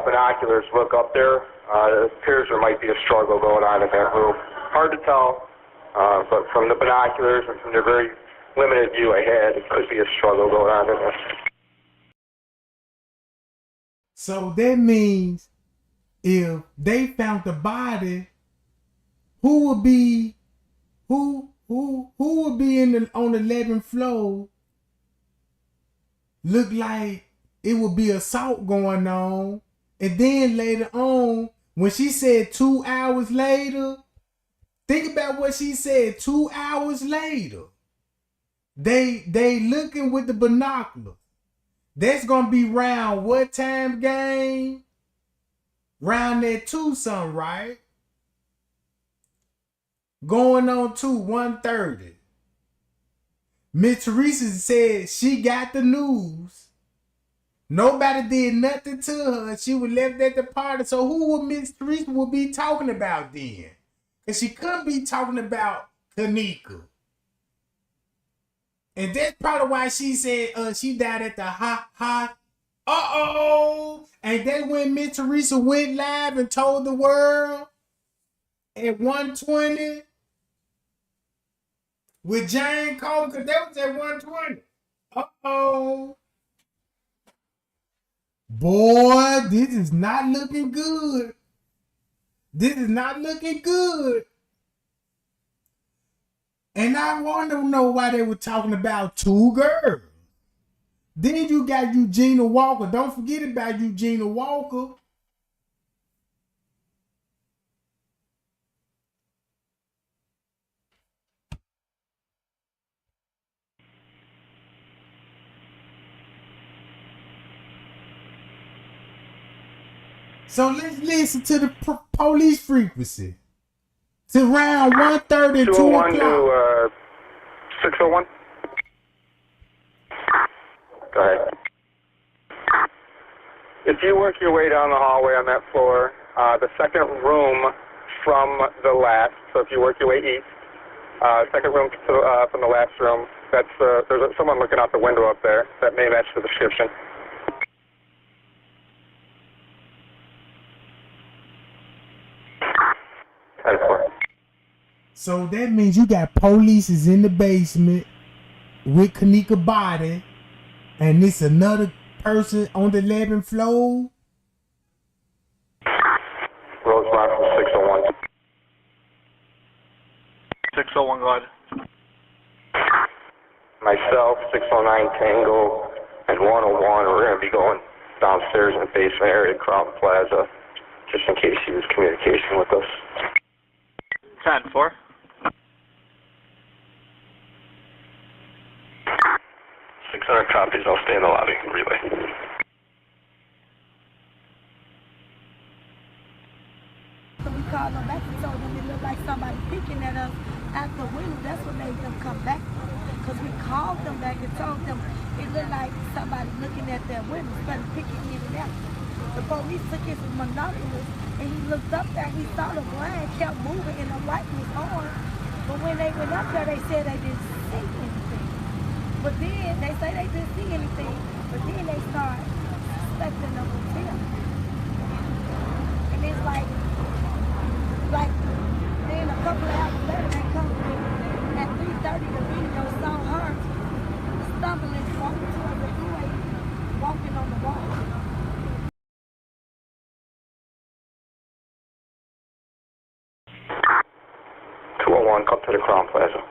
binoculars to look up there. It appears there might be a struggle going on in that room. Hard to tell, but from the binoculars and from the very limited view I had, it could be a struggle going on in there. So that means if they found the body, who would be on the 11th floor? Look like it would be assault going on. And then later on, when she said 2 hours later, think about what she said 2 hours later. They looking with the binoculars. That's gonna be round what time, game? Round that 2 something, right? Going on to 1:30. Miss Teresa said she got the news. Nobody did nothing to her. She was left at the party. So who would Miss Teresa would be talking about then? Because she couldn't be talking about Kenneka. And that's probably why she said she died at the And that's when Miss Teresa went live and told the world at 1:20 with Jane Cole, because that was at 1:20. Boy, this is not looking good. This is not looking good. And I want to know why they were talking about 2 girls. Then you got Eugenia Walker. Don't forget about Eugenia Walker. So let's listen to the police frequency. It's around 1:30 and 2 o'clock. 201 to 601. Go ahead. If you work your way down the hallway on that floor, the second room from the last, so if you work your way east, second room from the last room, that's there's someone looking out the window up there. That may match the description. So that means you got police is in the basement with Kenneka body, and it's another person on the 11th floor. Rosemont from 601. 601, go ahead. Myself, 609 Tango, and 101. We're going to be going downstairs in the basement area, Crown Plaza, just in case he was communication with us. 10-4. 600 copies. I'll stay in the lobby. Relay. So we called them back and told them it looked like somebody picking at us at the window. That's what made them come back. Because we called them back and told them it looked like somebody looking at their window, started picking in and out. The police took his binoculars and he looked up there. He saw the blind kept moving and the light was on. But when they went up there, they said they didn't see anything. But then they say they didn't see anything, but then they start suspecting the hotel. And it's like then a couple of hours later they come at 3:30 the video saw her stumbling, walking towards the freeway, walking on the wall. 201, come to the Crown Plaza.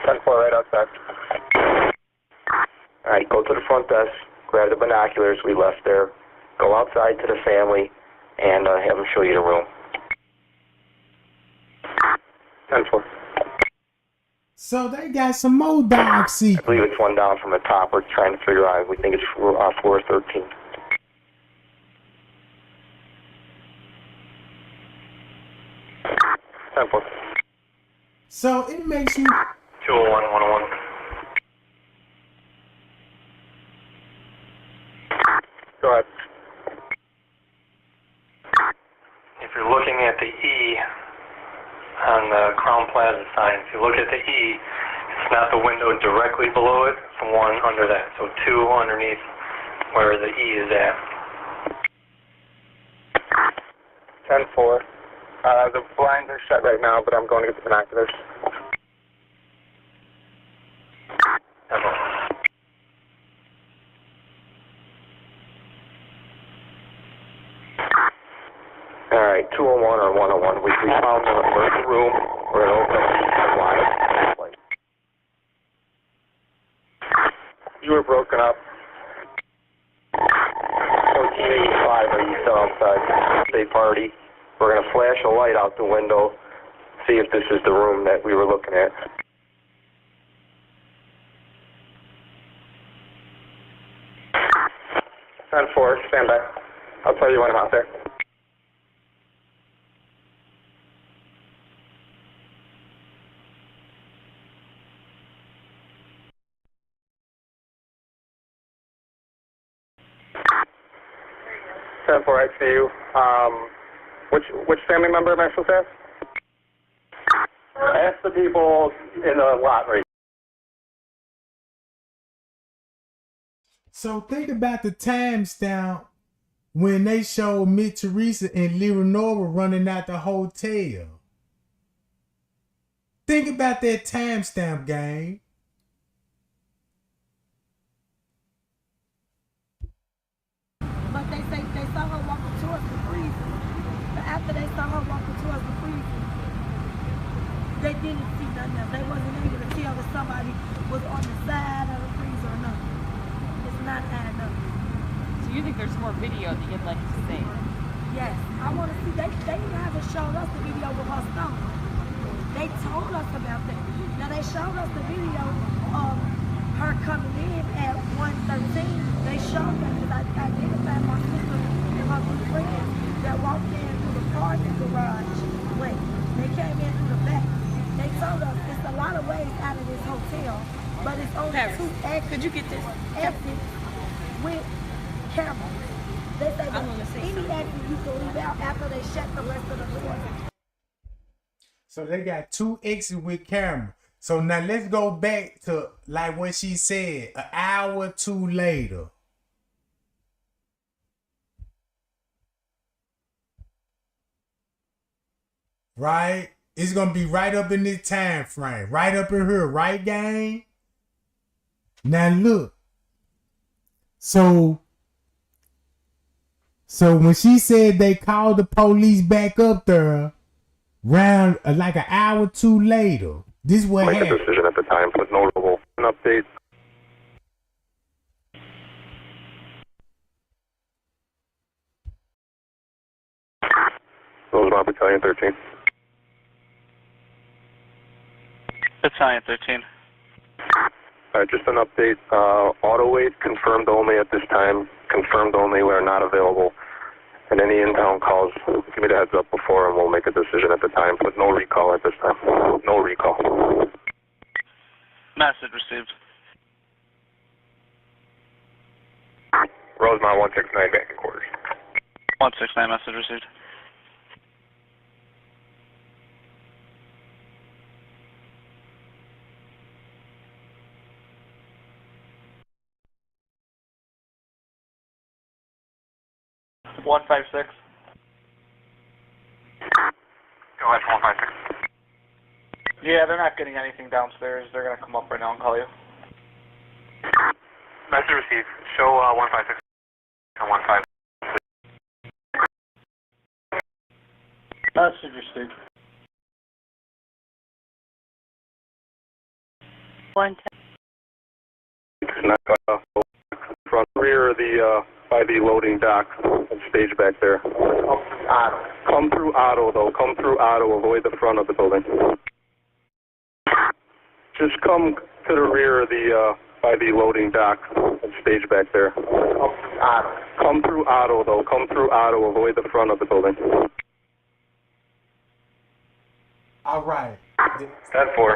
10-4 right outside. Alright, go to the front desk, grab the binoculars we left there, go outside to the family, and have them show you the room. 10-4. So they got some more dog I secrets. believe it's one down from the top. We're trying to figure out. We think it's floor 13. Temple. So it makes you 201, 101. Go ahead. If you're looking at the E on the Crown Plaza sign, if you look at the E, it's not the window directly below it, it's the one under that. So 2 underneath where the E is at. 10-4. The blinds are shut right now, but I'm going to get the binoculars. Alright, 201 or 101. We found the first room. We're going to open up the wide. You were broken up. 1485, are you still outside? State party. We're going to flash a light out the window, see if this is the room that we were looking at. Stand by. I'll tell you when I'm out there. I see you. Which family member am I supposed to ask? Ask the people in the lot right. So think about the timestamp when they showed Miss Teresa and Lyra Nova running out the hotel. Think about that timestamp, gang. But they say they saw her walking towards the freezer. But after they saw her walking towards the freezer, they didn't see nothing else. They wasn't able to tell that somebody was on the side of the freezer or nothing. It's not adding up. So you think there's more video that you'd like to see? Yes, I want to see. They haven't shown us the video with her stone. They told us about that. Now they showed us the video of her coming in at 1:13. They showed that because I identified my sister and her two friends that walked in through the parking garage. Wait, they came in through the back. They told us it's a lot of ways out of this hotel, but it's only two exits. Could you get this exits with cameras? They say that any exit you can leave out after they shut the rest of the doors. So they got 2 exits with camera. So now let's go back to like what she said, an hour or 2 later. Right? It's gonna be right up in this time frame. Right up in here, right, gang? Now look. So when she said they called the police back up there round like an hour or 2 later, this what Make happened. a decision at the time, but notable. An update. Rosemont Battalion 13. Battalion 13. Alright, just an update. Auto wait confirmed only at this time. Confirmed only, we are not available. And any in-town calls, give me the heads up before and we'll make a decision at the time, but no recall at this time. No recall. Message received. Rosemont 169 back in quarters. 169, message received. Go ahead, 156. Yeah, they're not getting anything downstairs. They're going to come up right now and call you. Message received. Show 156 and 15. Message received. 110. Front rear of the by the loading dock and stage back there. Come through auto though. Come through auto. Avoid the front of the building. Just come to the rear of the, by the loading dock and stage back there. Come through Otto, though. Come through Otto. Avoid the front of the building. All right. 10-4.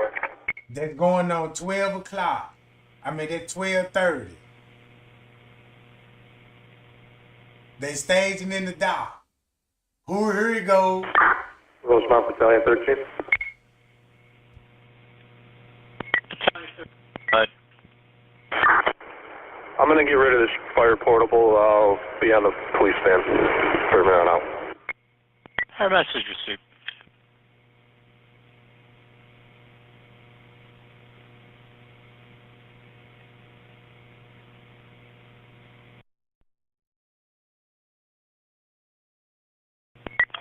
That's going on 12 o'clock. I mean, that's 12:30. They staging in the dock. Here you go. Rosemount Battalion 13. I'm going to get rid of this fire portable. I'll be on the police van for a minute now. Our message received.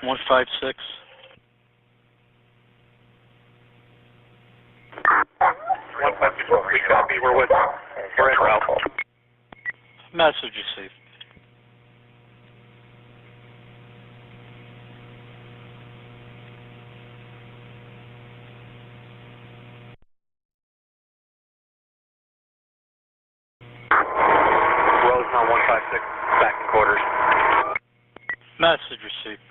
One 156. 154. We copy. We're with. We're in route. Message received. Rosemount 156. Back in quarters. Message received.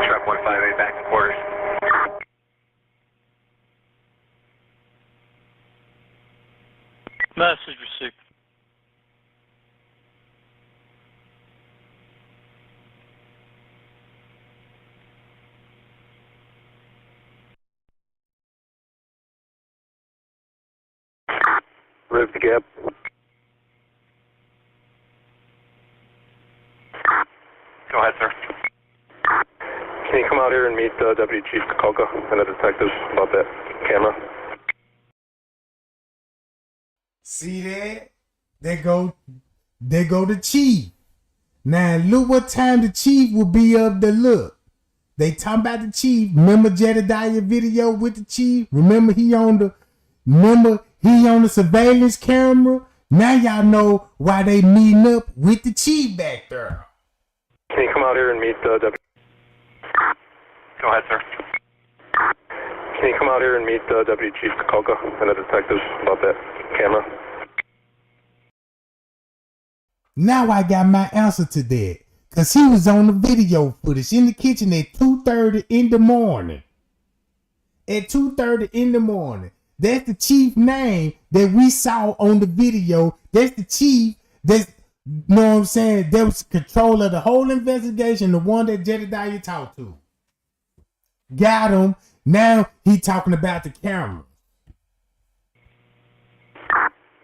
Truck 158 back in quarters. Message received. Rip the gap. Go ahead, sir. Can you come out here and meet Deputy Chief Kenneka and the detectives about that camera? See that? There go the chief. Now look what time the chief will be up to look. They talking about the chief. Remember Jedediah video with the chief? Remember he on the surveillance camera? Now y'all know why they meeting up with the chief back there. Can you come out here and meet Deputy? Go ahead, sir. Can you come out here and meet Deputy Chief Kenneka and the detectives about that camera? Now I got my answer to that. Because he was on the video footage in the kitchen at 2:30 in the morning. At 2:30 in the morning. That's the chief name that we saw on the video. That's the chief that's, you know what I'm saying, that was control of the whole investigation, the one that Jedediah talked to. Got him. Now he talking about the camera.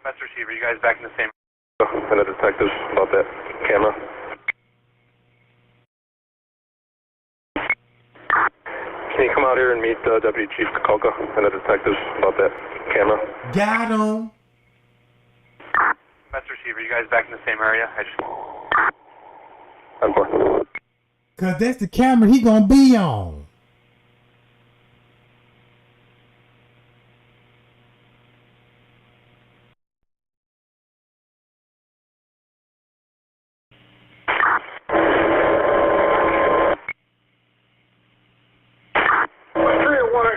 Master Receiver, you guys back in the same... And the detectives about that camera? Can you come out here and meet Deputy Chief Kenneka and the detectives about that camera? Got him. Master Receiver, you guys back in the same area? Cause that's the camera he gonna be on.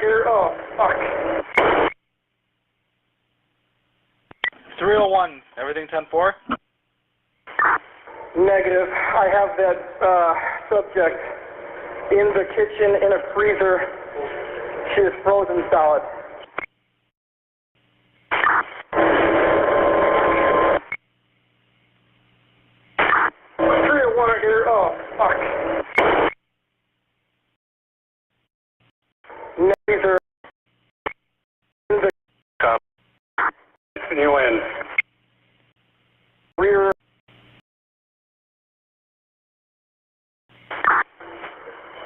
Here. Oh, fuck. 301, everything 10-4? Negative. I have that subject in the kitchen in a freezer. She is frozen solid. Here. Oh, fuck. Freezer in the cup. You in. Rear.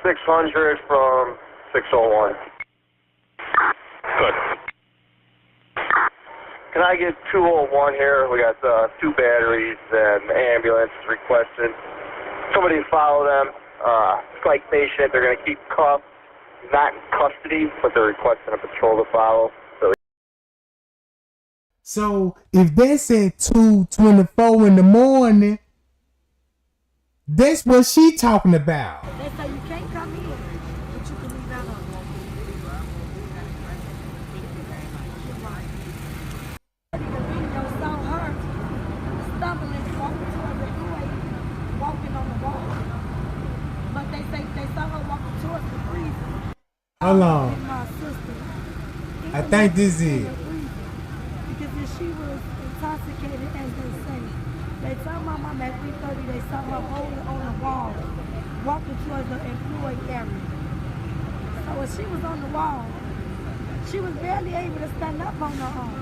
600 from 601. Good. Can I get 201 here? We got 2 batteries and ambulance requested. Somebody follow them. Strike patient. They're going to keep cuffed. Not in custody, but they're requesting a patrol to follow. So So if that's at 2:24 in the morning, that's what she talking about. They say you can't come in, but you can leave out on. The video saw her stumbling, walking towards the freeway, walking on the wall. But they say they saw her walking towards the freezer. Hold on. And my sister. I think this is it. Because if she was intoxicated, as they say, they saw my mom at 3:30. They saw her holding on the wall, walking towards the employee area. So when she was on the wall, she was barely able to stand up on her own.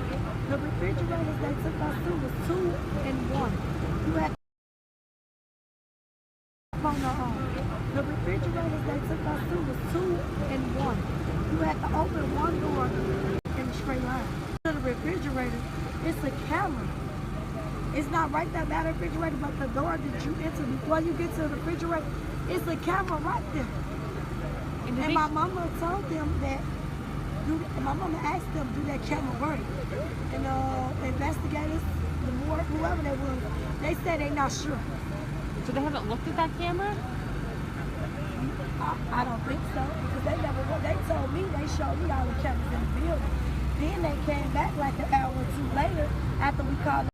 The refrigerators they took us to was 2 and 1. You had on her own. The refrigerators they took us to was 2 and 1. You had to open one door in a straight line. To the refrigerator, it's a camera. It's not right there by the refrigerator, but the door that you enter before you get to the refrigerator, it's a camera right there. And my mama told them that, my mama asked them, do that camera work? And the investigators, the more whoever they were, they said they're not sure. So they haven't looked at that camera? I don't think so, because they told me, they showed me all the cameras in the building. Then they came back like an hour or two later after we called.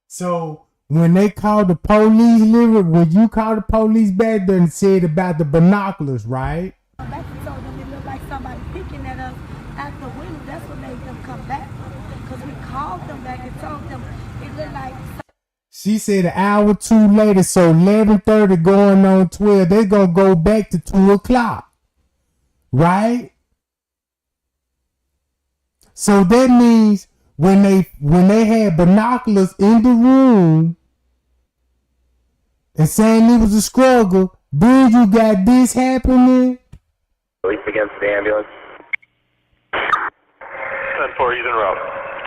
So when they called the police, when you called the police back there and said about the binoculars, right? Back and told them it looked like somebody peeking at us at the window. That's what made them come back. Because we called them back and told them it looked like. She said an hour or two later, so 11:30 going on 12, they're going to go back to 2 o'clock. Right? So that means when they had binoculars in the room and saying it was a struggle, then you got this happening. Police against the ambulance. 10-4, he's en route.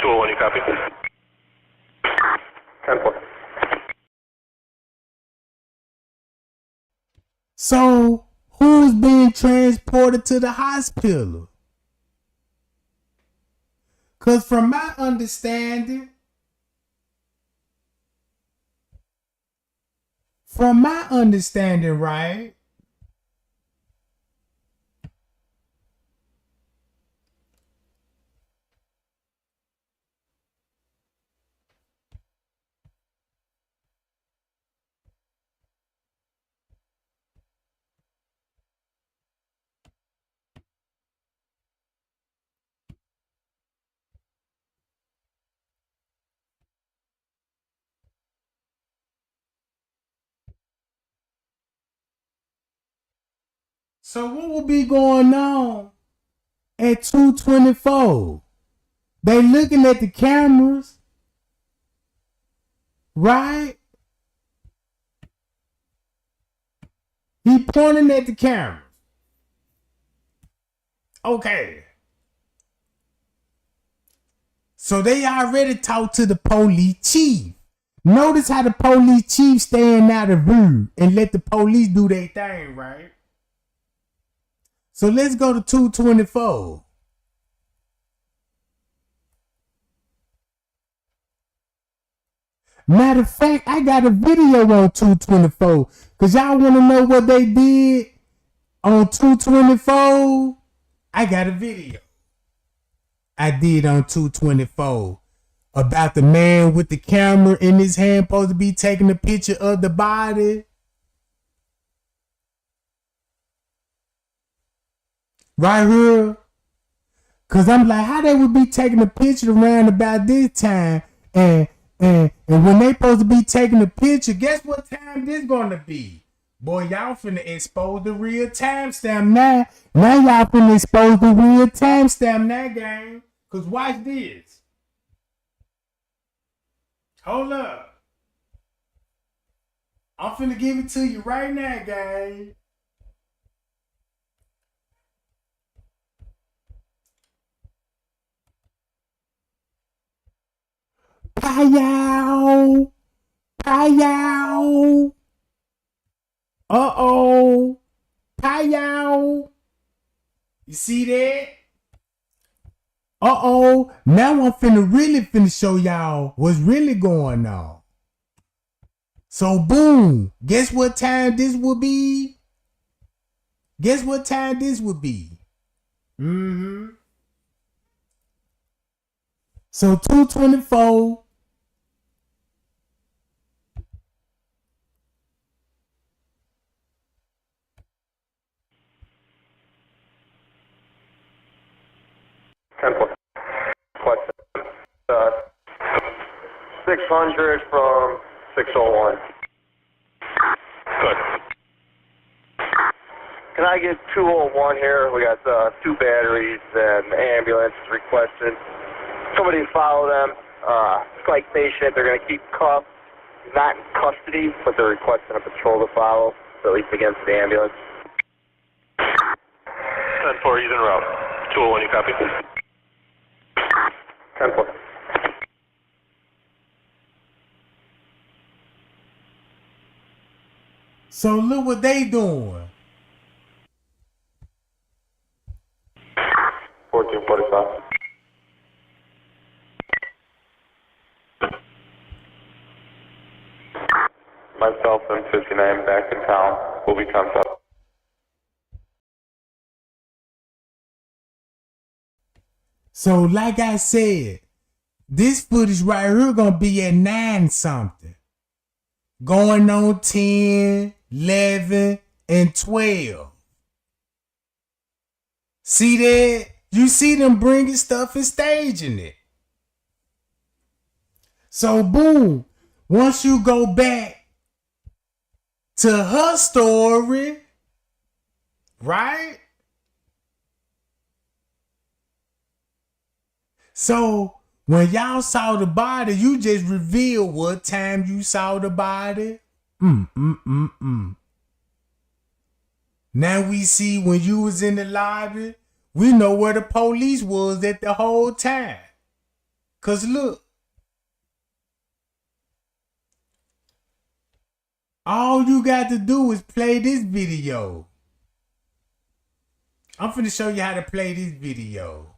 201, you copy? 10-4. So who's being transported to the hospital? Because from my understanding, right? So what will be going on at 2:24? They looking at the cameras, right? He pointing at the cameras. Okay. So they already talked to the police chief. Notice how the police chief staying out of view and let the police do their thing, right? So let's go to 2:24. Matter of fact, I got a video on 2:24 because y'all want to know what they did on 2:24. I got a video I did on 2:24 about the man with the camera in his hand supposed to be taking a picture of the body. Right here. Cause I'm like, how they would be taking a picture around about this time, and when they supposed to be taking a picture, guess what time this gonna be? Boy, y'all finna expose the real timestamp now. Now y'all finna expose the real timestamp now, gang. Cause watch this. Hold up. I'm finna give it to you right now, gang. Pow! Pow! Uh-oh! Pow! You see that? Uh-oh, now I'm finna show y'all what's really going on. So boom, guess what time this will be? Guess what time this would be? So 2:24. Question. 600 from 601. Good. Can I get 201 here? We got 2 batteries and the ambulance is requested. Somebody follow them. Strike patient. They're going to keep cuffed. Not in custody, but they're requesting a patrol to follow, so at least against the ambulance. 10-4, he's en route. 201, you copy? 10-4. So look what they doing. 1445. Myself and 59 back in town. Will be timed up. So like I said, this footage right here gonna be at 9 something. Going on 10, 11, and 12. See that? You see them bringing stuff and staging it. So boom, once you go back to her story, right? So when y'all saw the body, you just revealed what time you saw the body. Now we see when you was in the lobby, we know where the police was at the whole time. Cause look, all you got to do is play this video. I'm finna show you how to play this video.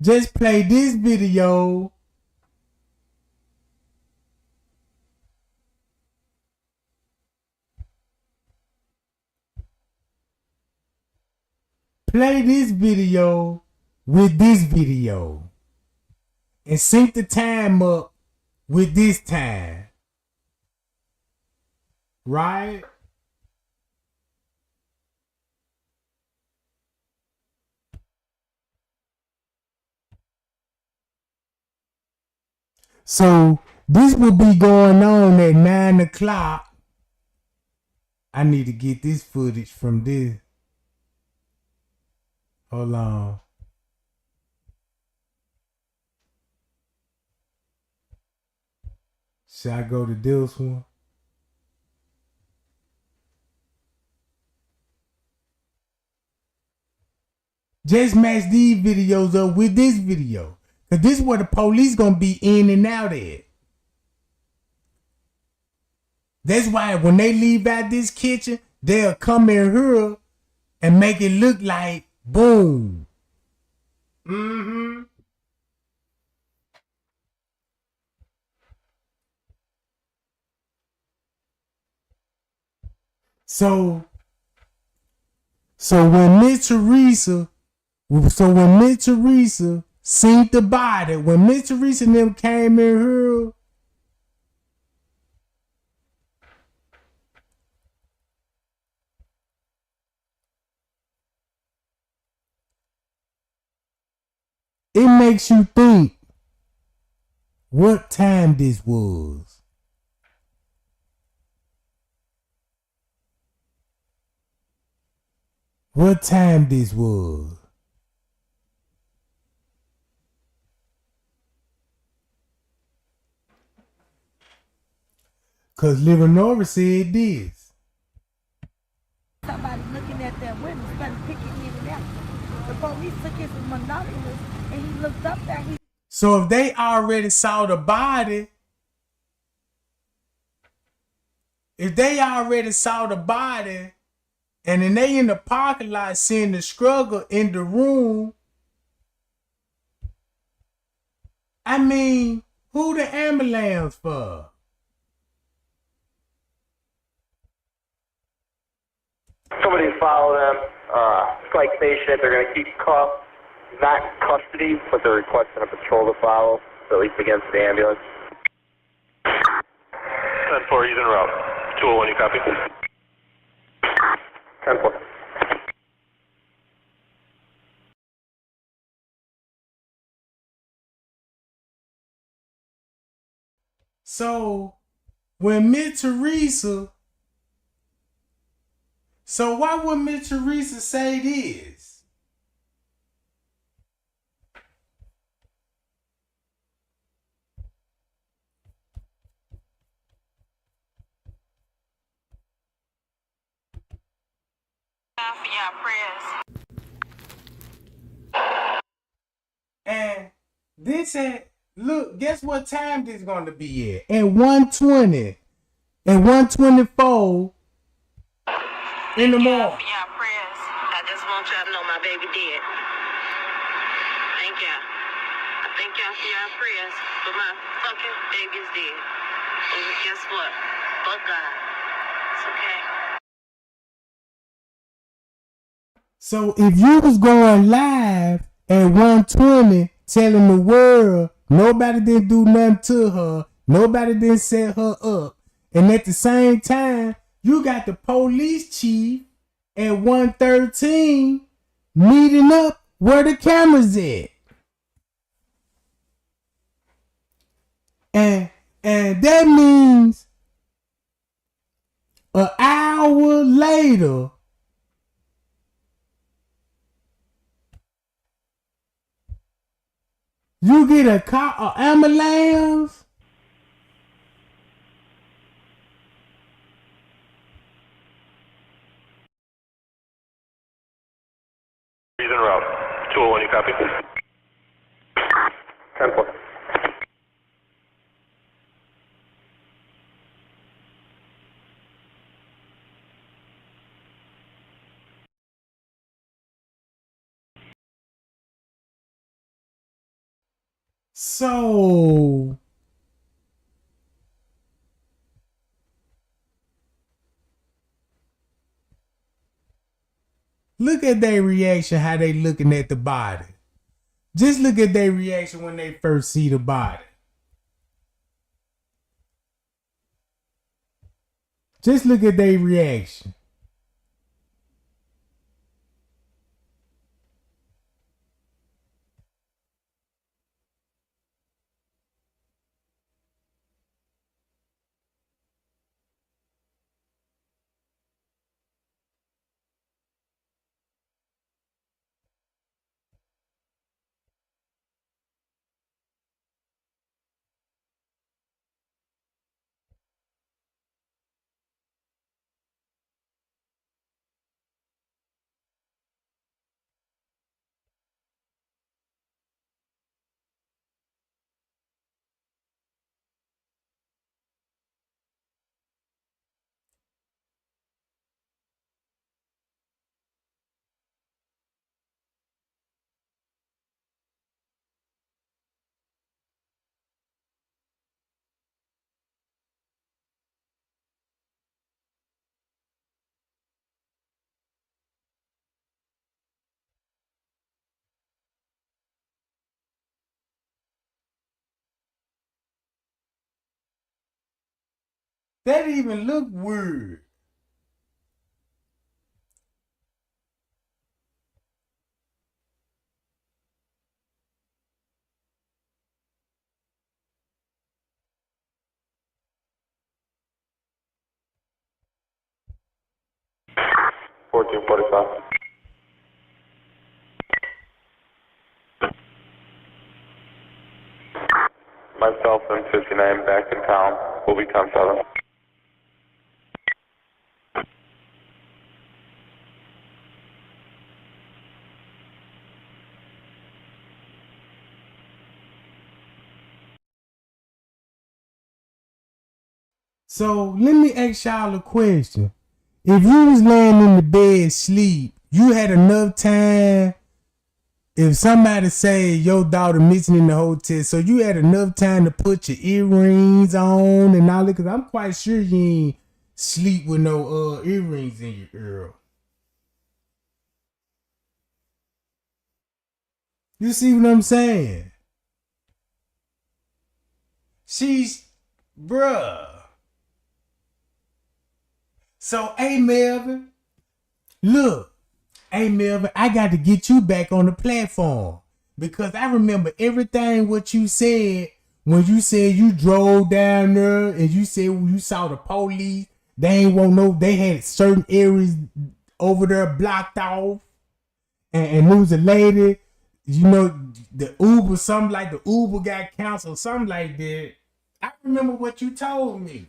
Just play this video. Play this video with this video. And sync the time up with this time. Right? So this will be going on at 9 o'clock. I need to get this footage from this. Hold on. Should I go to this one? Just match these videos up with this video. Cause this is where the police gonna be in and out at. That's why when they leave out this kitchen, they'll come in here and make it look like boom. So when Miss Teresa seen the body, when Miss Teresa and them came in here, it makes you think what time this was. What time this was. Cause Leonora said this. Somebody looking at that window, started picking in and out. The police took his monoculars and he looked up there. So if they already saw the body, if they already saw the body and then they in the parking lot seeing the struggle in the room, I mean, who the ambulance for? Somebody follow them. Strike station. They're going to keep not in custody, but they're requesting a patrol to follow, so at least against the ambulance. 10-4, he's en route. 201, you copy? 10-4. So when Miss Teresa, so why would Miss Teresa say this? And this said, look, guess what time this is going to be at 1:20 and 1:24 in the morning. Yeah, prayers. I just want y'all to know my baby dead. Thank y'all. I thank y'all for your prayers, but my fucking baby is dead. And guess what? Fuck God. It's okay. So if you was going live at 1:20 telling the world nobody didn't do nothing to her, nobody didn't set her up, and at the same time you got the police chief at 1:13 meeting up where the cameras at, and that means an hour later you get a car, an ambulance. He's en route. 201, you copy? 10-4. So look at their reaction, how they looking at the body. Just look at their reaction when they first see the body. Just look at their reaction. That even look weird. Myself and 59 back in town. We'll be 10-7. So let me ask y'all a question. If you was laying in the bed sleep, you had enough time. If somebody say your daughter missing in the hotel, so you had enough time to put your earrings on and all that, because I'm quite sure you ain't sleep with no earrings in your ear. You see what I'm saying? She's, bruh. So, hey, Melvin, look. Hey, Melvin, I got to get you back on the platform because I remember everything what you said when you said you drove down there and you said when you saw the police, they ain't want no, they had certain areas over there blocked off. And there was a lady, you know, the Uber, something like the Uber got canceled, something like that. I remember what you told me.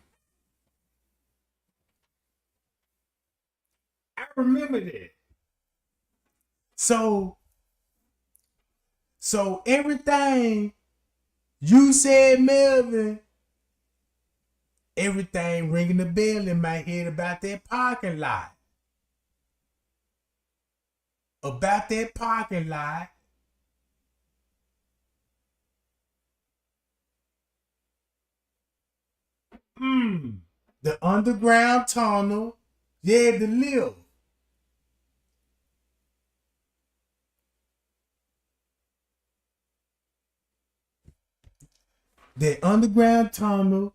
I remember that. So everything you said, Melvin, everything ringing the bell in my head about that parking lot. About that parking lot. The underground tunnel. Yeah, the lift. The underground tunnel.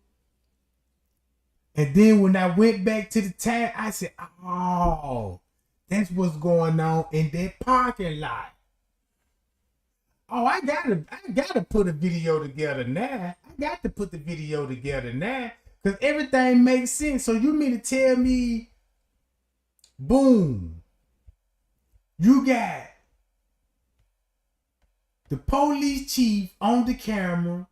And then when I went back to the town, I said, oh, that's what's going on in that parking lot. Oh, I gotta put a video together now. I got to put the video together now. Because everything makes sense. So you mean to tell me, boom, you got the police chief on the camera.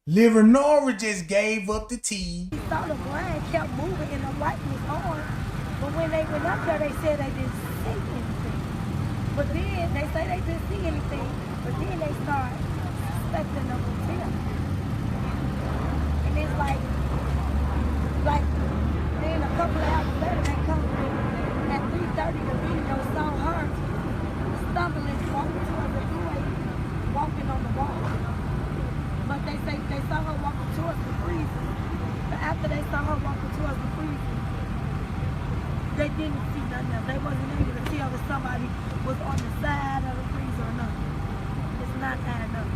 Livernois just gave up the tea. He saw the blind kept moving and the light was on. But when they went up there, they said they didn't see anything. But then they say they didn't see anything. But then they start suspecting the hotel. And it's like then a couple of hours later they come at 3:30 the video saw her stumbling, walking towards the doorway, walking on the wall. But they say they saw her walking towards the freezer. But after they saw her walking towards the freezer, they didn't see nothing else. They wasn't able to tell if somebody was on the side of the freezer or not. It's not adding up.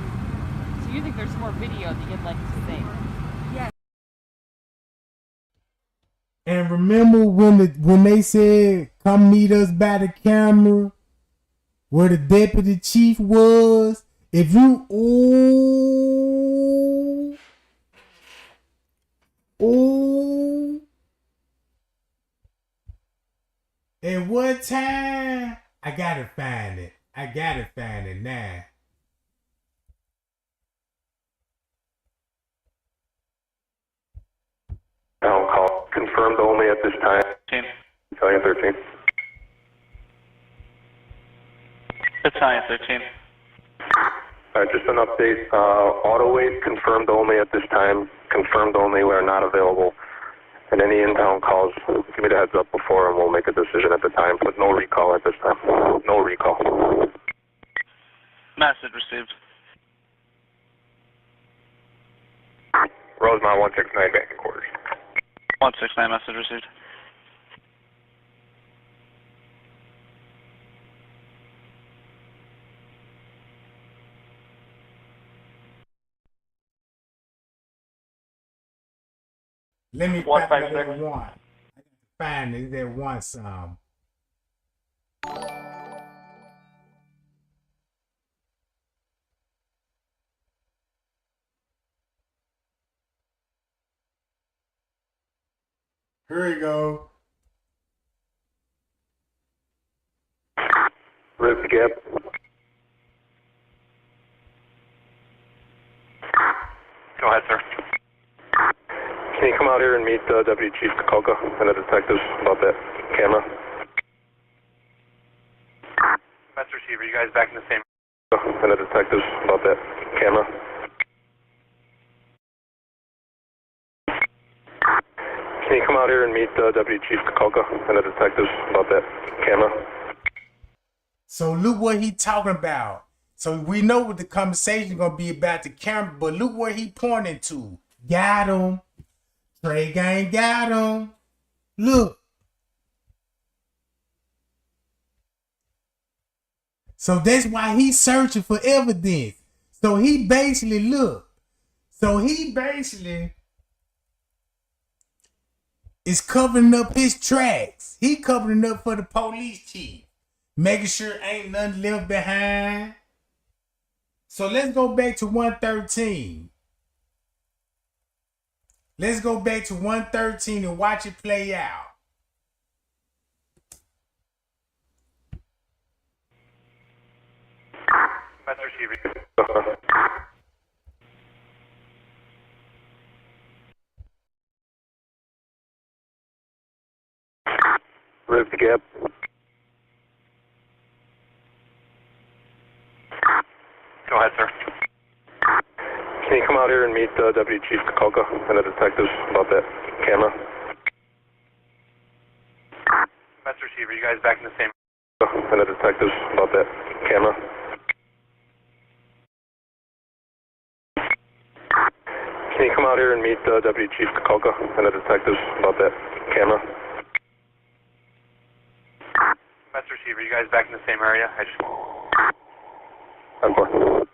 So you think there's more video that you'd like to see? Yes. And remember when they said, come meet us by the camera, where the deputy chief was? If you, at one time, I gotta find it. I gotta find it now. Town call confirmed only at this time. 13. Battalion 13. Alright, just an update. Auto wait confirmed only at this time. Confirmed only, we are not available. And any in-town calls, give me the heads up before and we'll make a decision at the time. But no recall at this time. No recall. Message received. Rosemont 169 back in quarters. 169 message received. Let me find that one. I got to find that one some. Here we go. Rip Gap. Go ahead, sir. Can you come out here and meet Deputy Chief Kenneka and the detectives about that camera? Master Receiver, you guys back in the same... And the detectives about that camera? Can you come out here and meet Deputy Chief Kenneka and the detectives about that camera? So look what he talking about. So we know what the conversation gonna be about the camera, but look where he pointing to. Got him. Trey Gang got him. Look. So that's why he's searching for evidence. So he basically, look. So he basically is covering up his tracks. He covering up for the police chief. Making sure ain't nothing left behind. So let's go back to 113. Let's go back to 113 and watch it play out. Master Chief. Rip the gap. Go ahead, sir. Can you come out here and meet Deputy Chief Kenneka and the detectives about that camera? Master Chief, are you guys back in the same and the detectives about that camera? Can you come out here and meet Deputy Chief Kenneka and the detectives about that camera? Master Chief, are you guys back in the same area? I just... Encore.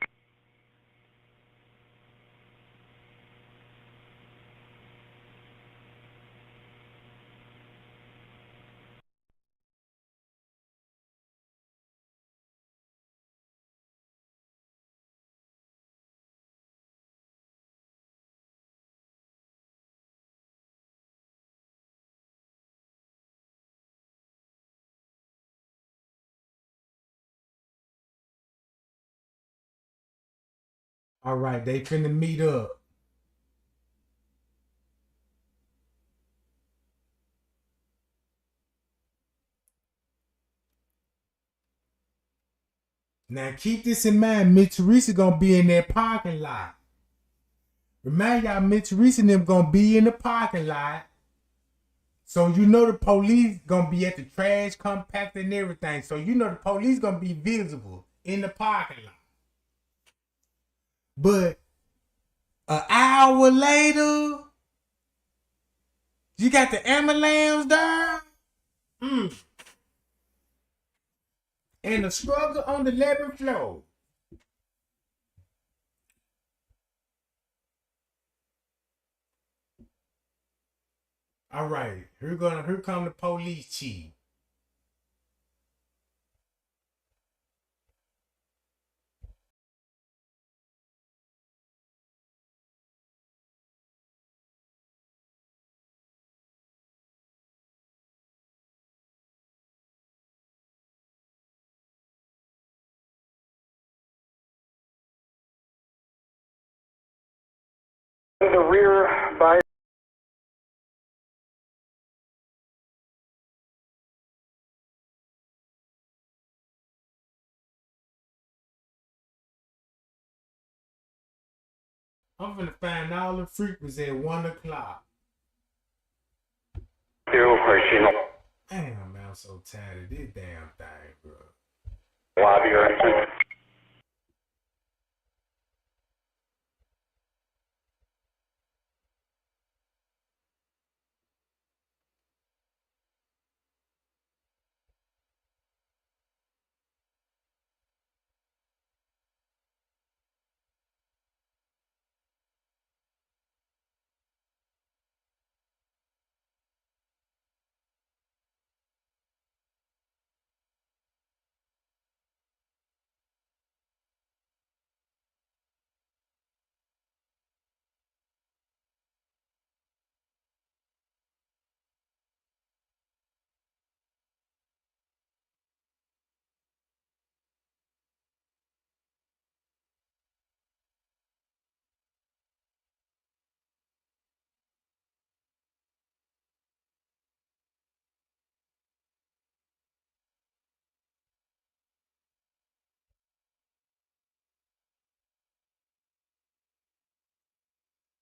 All right, they finna meet up. Now keep this in mind. Miss Teresa gonna be in that parking lot. Remind y'all, Miss Teresa and them gonna be in the parking lot. So you know the police gonna be at the trash compactor and everything. So you know the police gonna be visible in the parking lot. But an hour later, you got the ambulance there. And the struggle on the 11th floor. All right, here come the police chief. The rear by I'm gonna find all the frequencies at 1 o'clock. Damn, man, I'm so tired of this damn thing, bro. lobby or exit.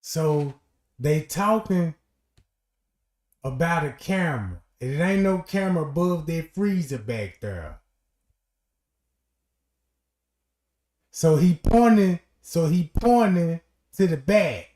So they talking about a camera. It ain't no camera above that freezer back there. So he pointing to the back.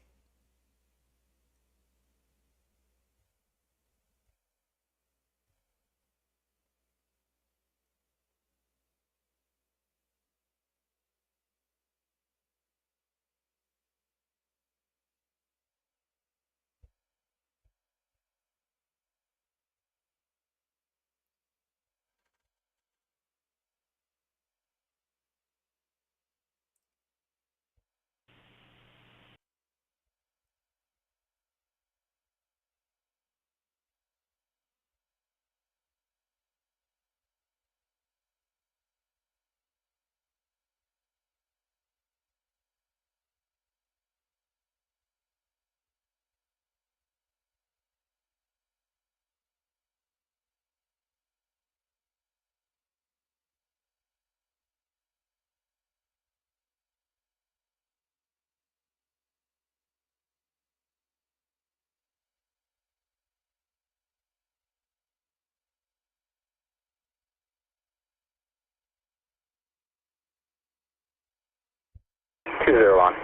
Two zero one.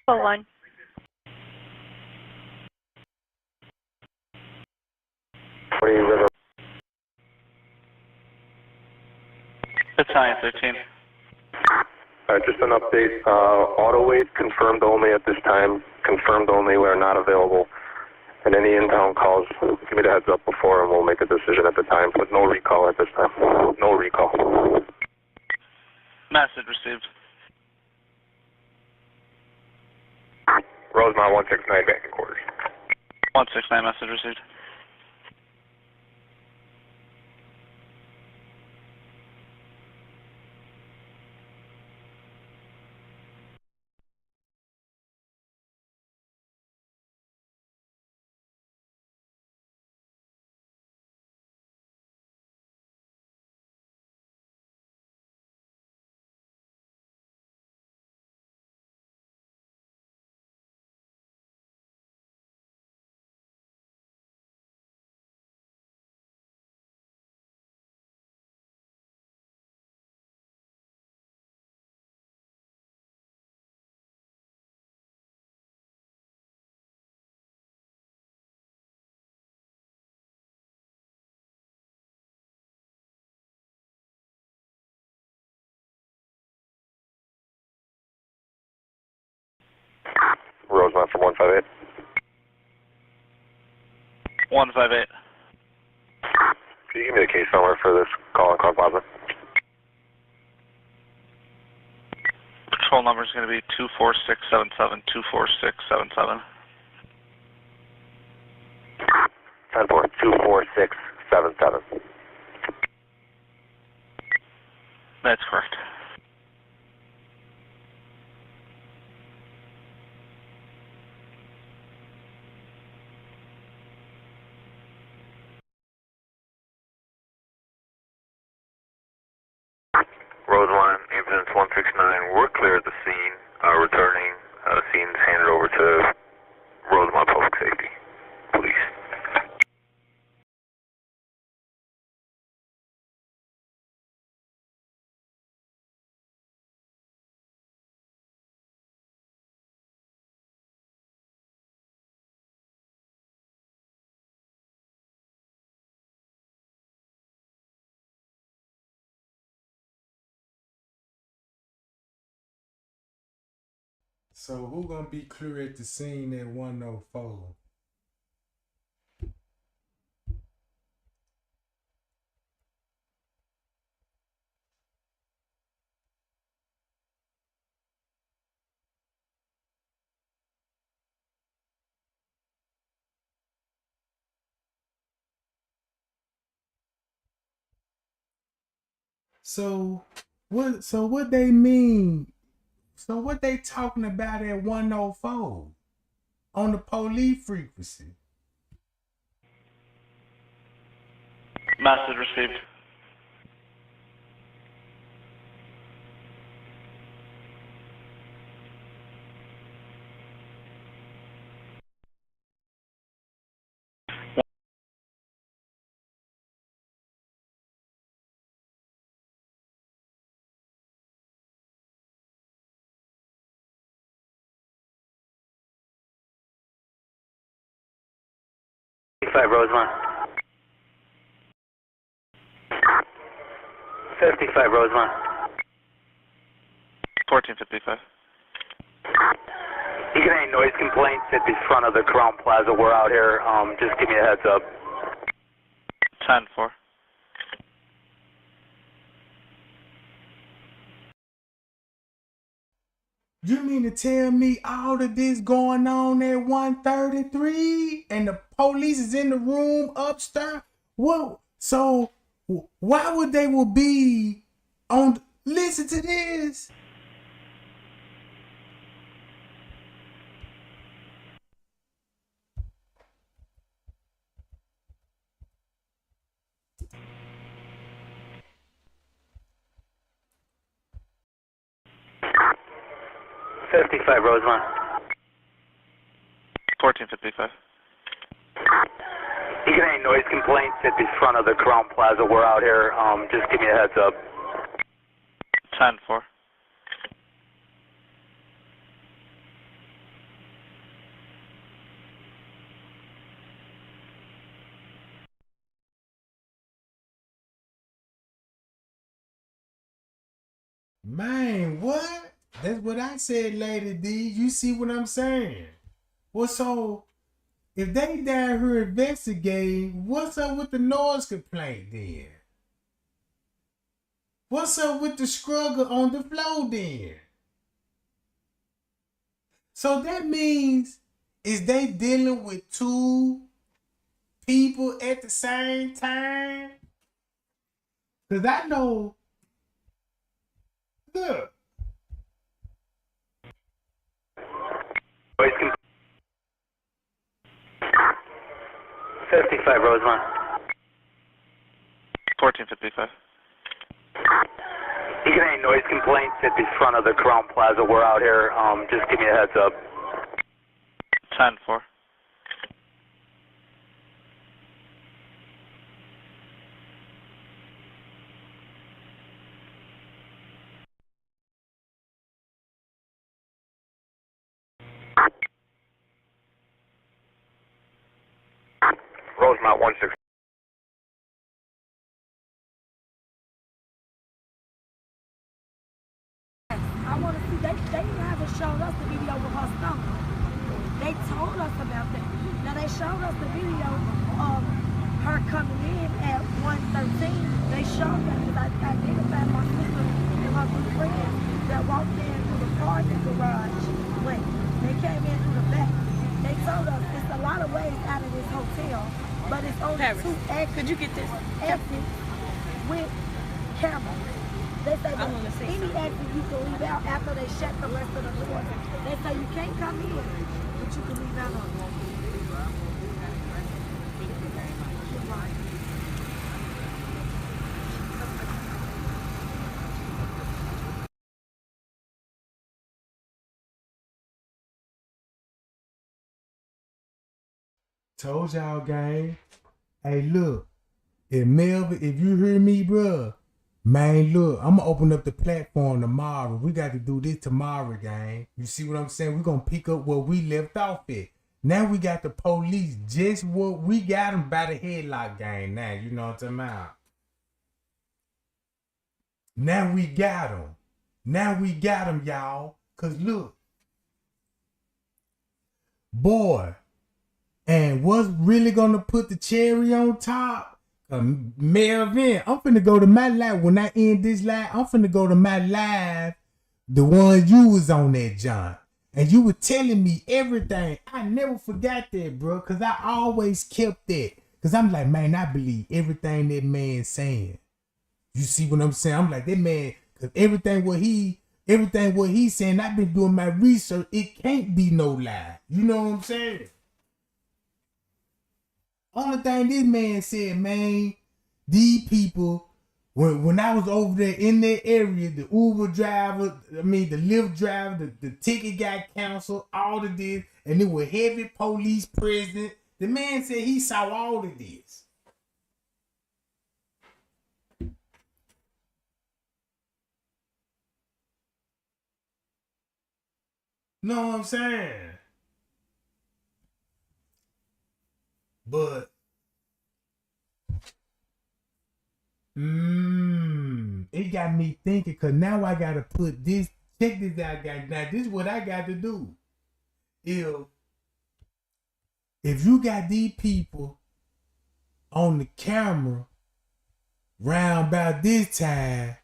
Oh, one. River. Battalion 13. Just an update. Auto wait confirmed only at this time. Confirmed only. We are not available. And any in-town calls, give me the heads up before, and we'll make a decision at the time. But no recall at this time. No recall. Message received. Rosemont 169 back in quarters. 169, message received. Rosemont from 158. 158. Can you give me the case number for this call on Clark Plaza? Patrol number is going to be 24677, 24677. 10-4, 24677. That's correct. Rosemont, ambulance 169, we're clear at the scene. Returning, scene's handed over to Rosemont Public Safety. Police. So who gonna be clear at the scene at 104? So what they mean? So what they talking about at 104 on the police frequency? Message received. 55 Rosemont. 55 Rosemont. 1455. You get any noise complaints at the front of the Crown Plaza? We're out here. Just give me a heads up. 10-4. You mean to tell me all of this going on at 133 and the police is in the room upstairs? What? So why would they will be on? Listen to this. $55 Rosemont. 1455. You get any noise complaints at the front of the Crown Plaza? We're out here. Just give me a heads up. 10-4. Man, what? That's what I said, Lady D. You see what I'm saying? Well, so if they down here investigating, what's up with the noise complaint then? What's up with the struggle on the floor then? So that means, is they dealing with two people at the same time? Because I know, look. Noise 55 Rosemont. 1455. You get any noise complaints at the front of the Crown Plaza? We're out here. Just give me a heads up. 10-4. Rosemont 16. I want to see, they haven't shown us the video with her stomach. They told us about that. Now they showed us the video of her coming in at 113. They showed that because I identified my sister and her good friends that walked in through the parking garage. Wait, they came in through the back. They told us it's a lot of ways out of this hotel, but it's only two exits. Could you get this? Exits with cameras. They say any exit you can leave out after they shut the rest of the doors. They say you can't come in, but you can leave out on it. Told y'all, gang. Hey, look. If Melvin, if you hear me, bruh, man, look, I'm gonna open up the platform tomorrow. We got to do this tomorrow, gang. You see what I'm saying? We're gonna pick up where we left off at. Now we got the police just what we got them by the headlock, gang. Now, you know what I'm talking about? Now we got them. Now we got them, y'all. Cause look, boy, and what's really gonna put the cherry on top? Melvin, I'm finna go to my live. When I end this live, I'm finna go to my live, the one you was on that, John. And you were telling me everything. I never forgot that, bro, because I always kept that. Because I'm like, man, I believe everything that man's saying. You see what I'm saying? I'm like, that man, because everything what he's saying, I've been doing my research. It can't be no lie. You know what I'm saying? Only thing this man said, man, these people, when I was over there in that area, the Uber driver, the Lyft driver, the ticket got canceled, all of this, and there were heavy police present. The man said he saw all of this. Know what I'm saying? But It got me thinking, cause now I gotta put this. Check this out, guys. Now this is what I got to do. If you got these people on the camera round about this time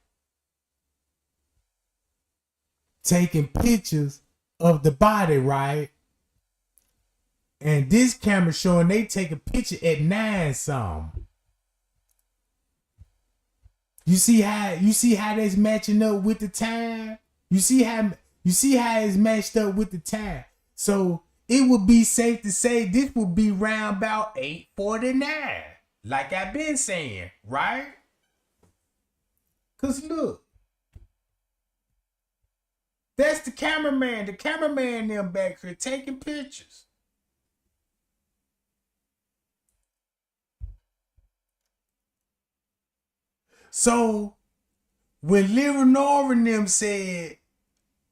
taking pictures of the body, right? And this camera showing they take a picture at 9 something. You see how that's matching up with the time? You see how it's matched up with the time. So it would be safe to say this would be round about 8:49. Like I've been saying, right? Cause look. That's the cameraman. The cameraman them back here taking pictures. So when Leonora and them said,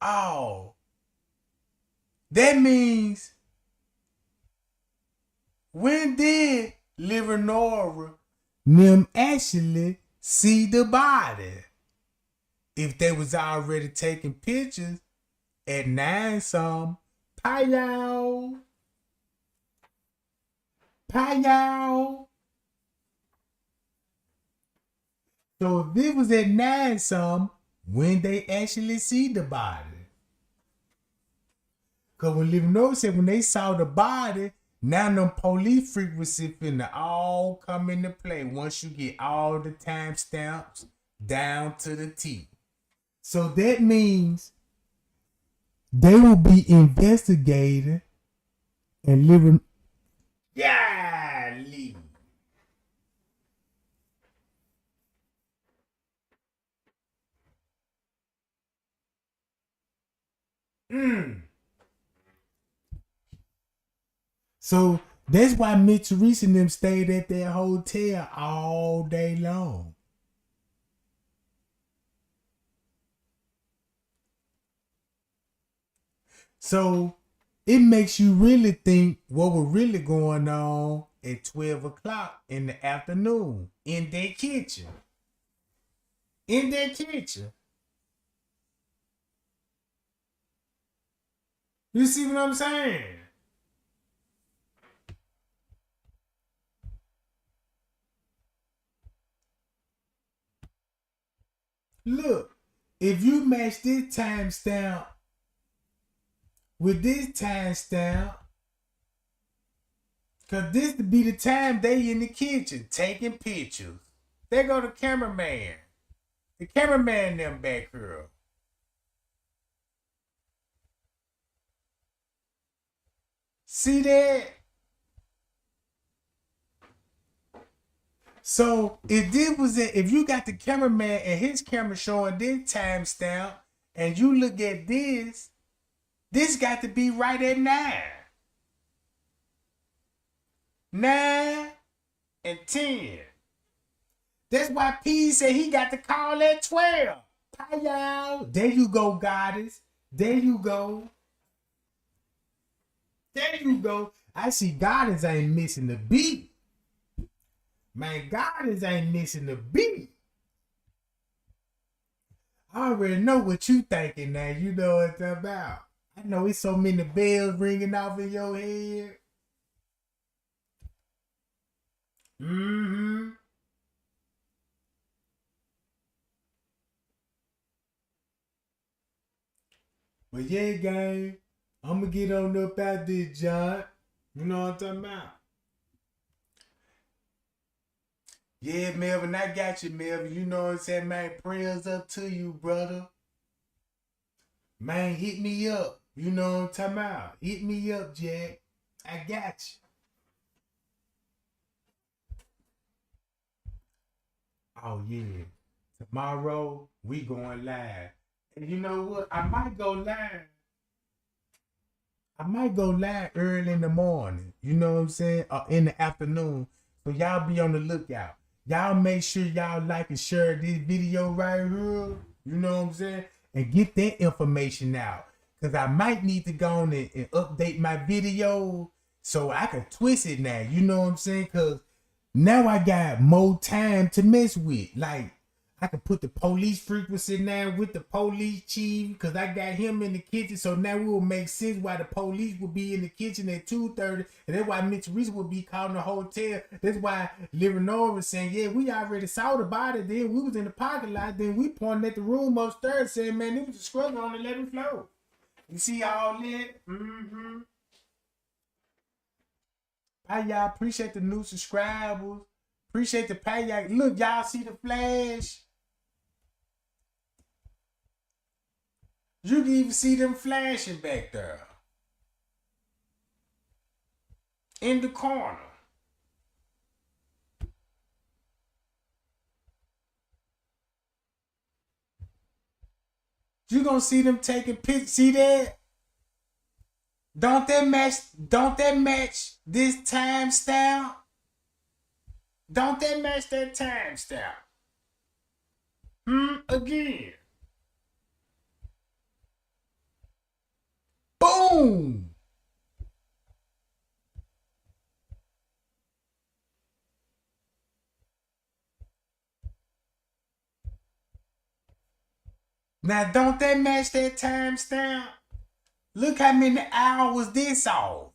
oh, that means when did Leonora them actually see the body? If they was already taking pictures at 9 some, Pow. So if it was at 9 some, when they actually see the body. Cause when Leonora said when they saw the body, now them police frequency finna all come into play once you get all the timestamps down to the T. So that means they will be investigating and living. Golly. So that's why Miss Teresa and them stayed at their hotel all day long. So it makes you really think what was really going on at 12 o'clock in the afternoon in their kitchen. In their kitchen. You see what I'm saying? Look, if you match this timestamp with this timestamp, because this would be the time they in the kitchen taking pictures. There go the cameraman. The cameraman them back here. See that? So if you got the cameraman and his camera showing this timestamp, and you look at this got to be right at 9. 9 and 10. That's why P said he got the call at 12. Hi, y'all. There you go, goddess. There you go. There you go. I see goddess ain't missing the beat. Man, goddess ain't missing the beat. I already know what you thinking now. You know what it's about. I know it's so many bells ringing off in your head. Mm-hmm. But yeah, gang, I'm gonna get on up out this, John. You know what I'm talking about? Yeah, Melvin, I got you, Melvin. You know what I'm saying, man? Prayers up to you, brother. Man, hit me up. You know what I'm talking about? Hit me up, Jack. I got you. Oh, yeah. Tomorrow, we going live. And you know what? I might go live early in the morning. You know what I'm saying? Or in the afternoon. So y'all be on the lookout. Y'all make sure y'all like and share this video right here. You know what I'm saying? And get that information out. Because I might need to go on and update my video so I can twist it now. You know what I'm saying? Because Now I got more time to mess with. Like, I can put the police frequency now with the police chief because I got him in the kitchen. So now it will make sense why the police will be in the kitchen at 2:30. And that's why Mitch Reese will be calling the hotel. That's why Leonora was saying, yeah, we already saw the body. Then we was in the parking lot. Then we pointed at the room upstairs saying, man, it was a struggle on the 11th floor. You see all that? Mm-hmm. Hi, y'all. Appreciate the new subscribers. Appreciate the pay, y'all. Look, y'all see the flash? You can even see them flashing back there. In the corner. You gonna see them taking pictures. See that? Don't that match this time stamp? Don't that match that time stamp? Again. Boom! Now don't that match that time stamp? Look how many hours this off.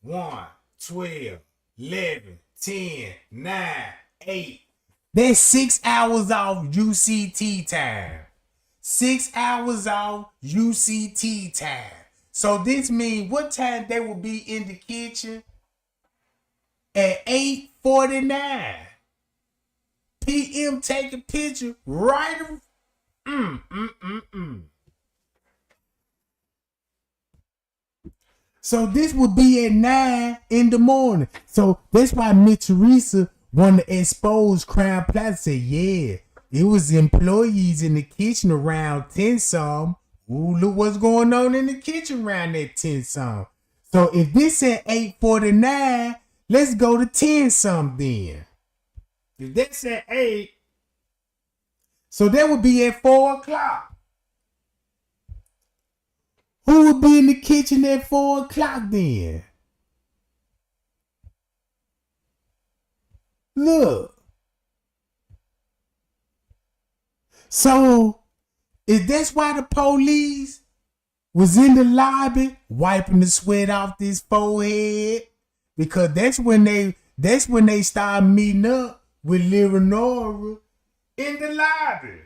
1, 12, 11, 10, 9, 8. That's 6 hours off UCT time. 6 hours off UCT time. So this means what time they will be in the kitchen? At 8:49 p.m. taking picture right. So this would be at 9 in the morning. So that's why Miss Teresa wanted to expose Crown Plaza. Say, yeah, it was employees in the kitchen around 10 some. Ooh, look what's going on in the kitchen around that 10 some. So if this at 8:49, let's go to 10 some then. If that's at 8, so that would be at 4 o'clock. Who would be in the kitchen at 4 o'clock then? Look. So, if that's why the police was in the lobby wiping the sweat off this forehead, because that's when they start meeting up with Leonora in the lobby.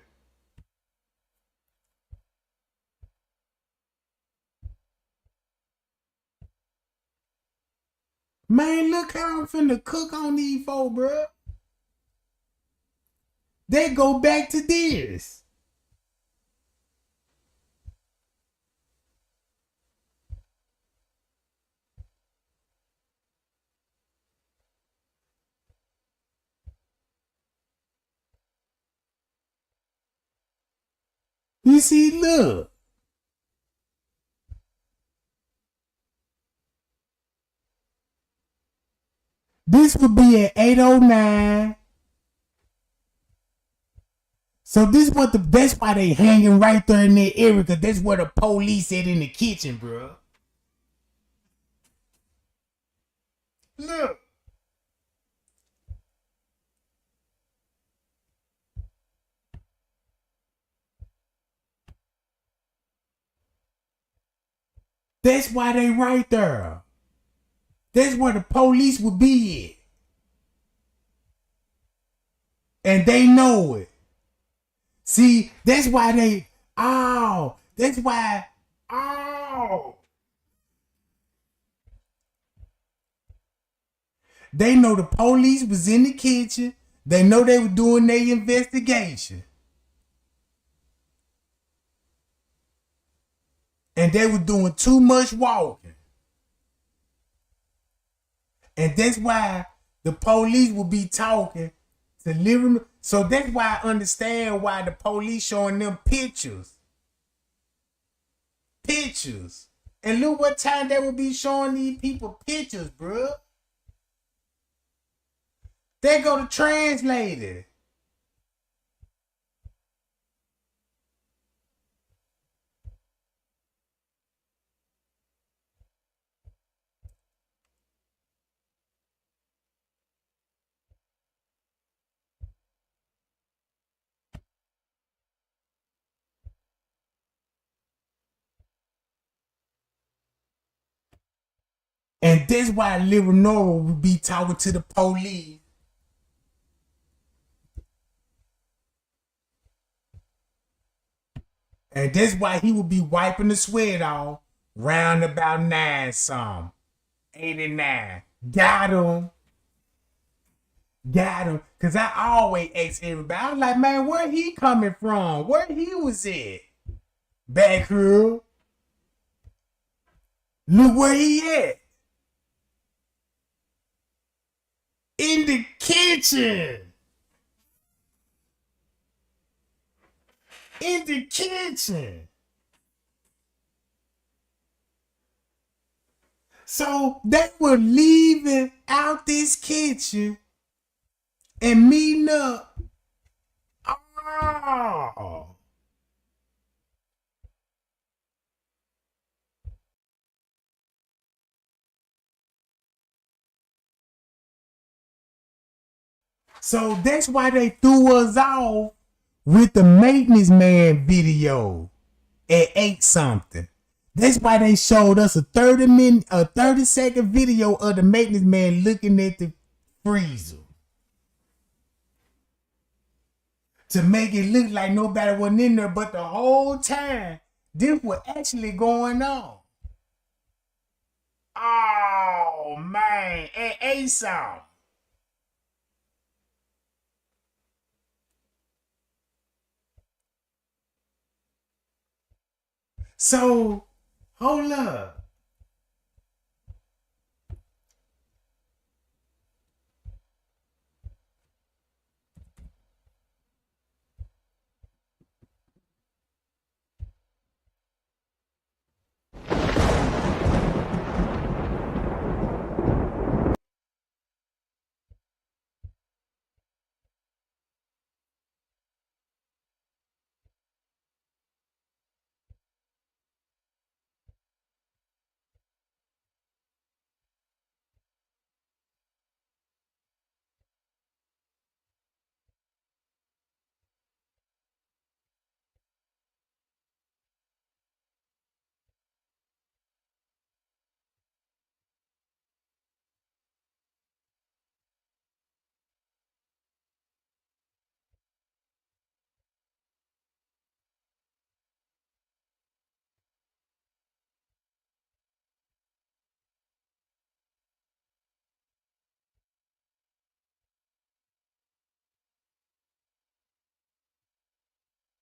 Man, look how I'm finna cook on these folks, bro. They go back to this. You see, look. This would be at 8:09. So that's why they hanging right there in that area, because that's where the police at in the kitchen, bro. Look. That's why they right there. That's where the police would be at. And they know it. See, that's why they know the police was in the kitchen. They know they were doing their investigation. And they were doing too much walking. And that's why the police will be talking to live. So that's why I understand why the police showing them pictures. Pictures. And look what time they will be showing these people pictures, bro. They go to translator. And that's why Little Nora would be talking to the police. And that's why he would be wiping the sweat off round about 9 some. 89. Got him. Got him. Cause I always ask everybody, I was like, man, where he coming from? Where he was at? Back here. Look where he at. In the kitchen. In the kitchen. So they were leaving out this kitchen and meeting up. Oh. So that's why they threw us off with the maintenance man video at 8 something. That's why they showed us a 30-second video of the maintenance man looking at the freezer. To make it look like nobody wasn't in there, but the whole time, this was actually going on. Oh, man. At ASOM. So, hold up.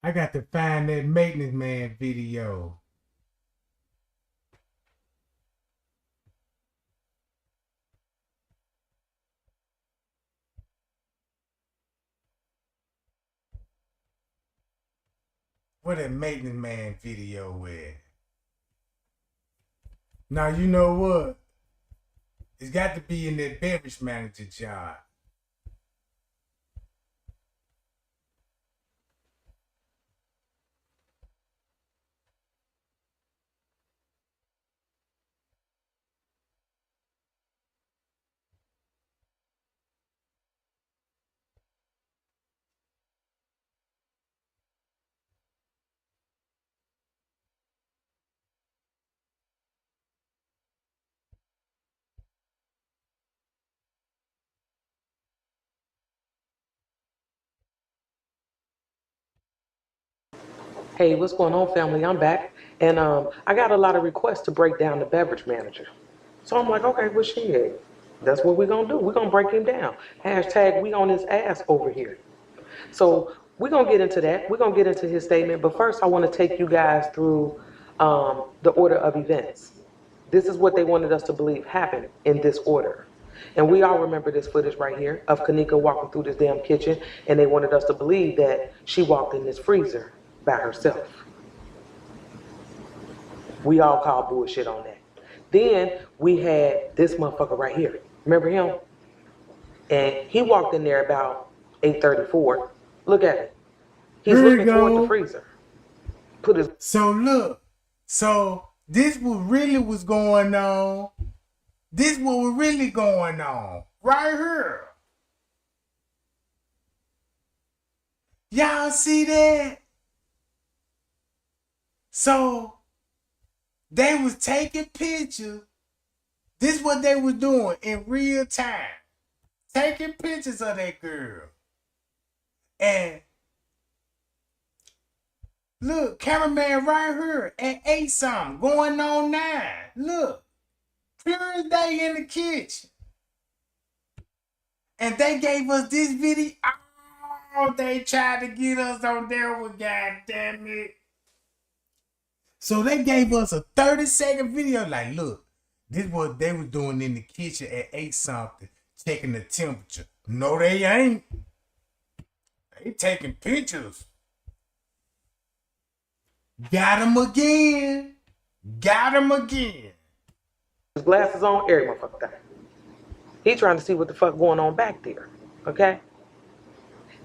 I got to find that maintenance man video. Where that maintenance man video at? Now, you know what? It's got to be in that beverage manager job. Hey, what's going on, family? I'm back, and I got a lot of requests to break down the beverage manager. So I'm like, okay, well, shit, that's what we're gonna do. We're gonna break him down. Hashtag we on his ass over here. So we're gonna get into that. We're gonna get into his statement, but first I want to take you guys through the order of events. This is what they wanted us to believe happened in this order. And we all remember this footage right here of Kenneka walking through this damn kitchen, and they wanted us to believe that she walked in this freezer by herself. We all call bullshit on that. Then we had this motherfucker right here. Remember him? And he walked in there about 8:34. Look at it. He's looking toward the freezer. So look. So this what really was going on. This what was really going on. Right here. Y'all see that? So they was taking pictures This what they was doing in real time. Taking pictures of that girl. And look, cameraman right here at 8 something, going on 9. Look, clear as day in the kitchen. And they gave us this video. Oh, they tried to get us on there with, God damn it. So they gave us a 30-second video. Like, look, this is what they was doing in the kitchen at 8 something, checking the temperature. No, they ain't. They taking pictures. Got him again. Got him again. His glasses on, every motherfucker time. He trying to see what the fuck going on back there. Okay?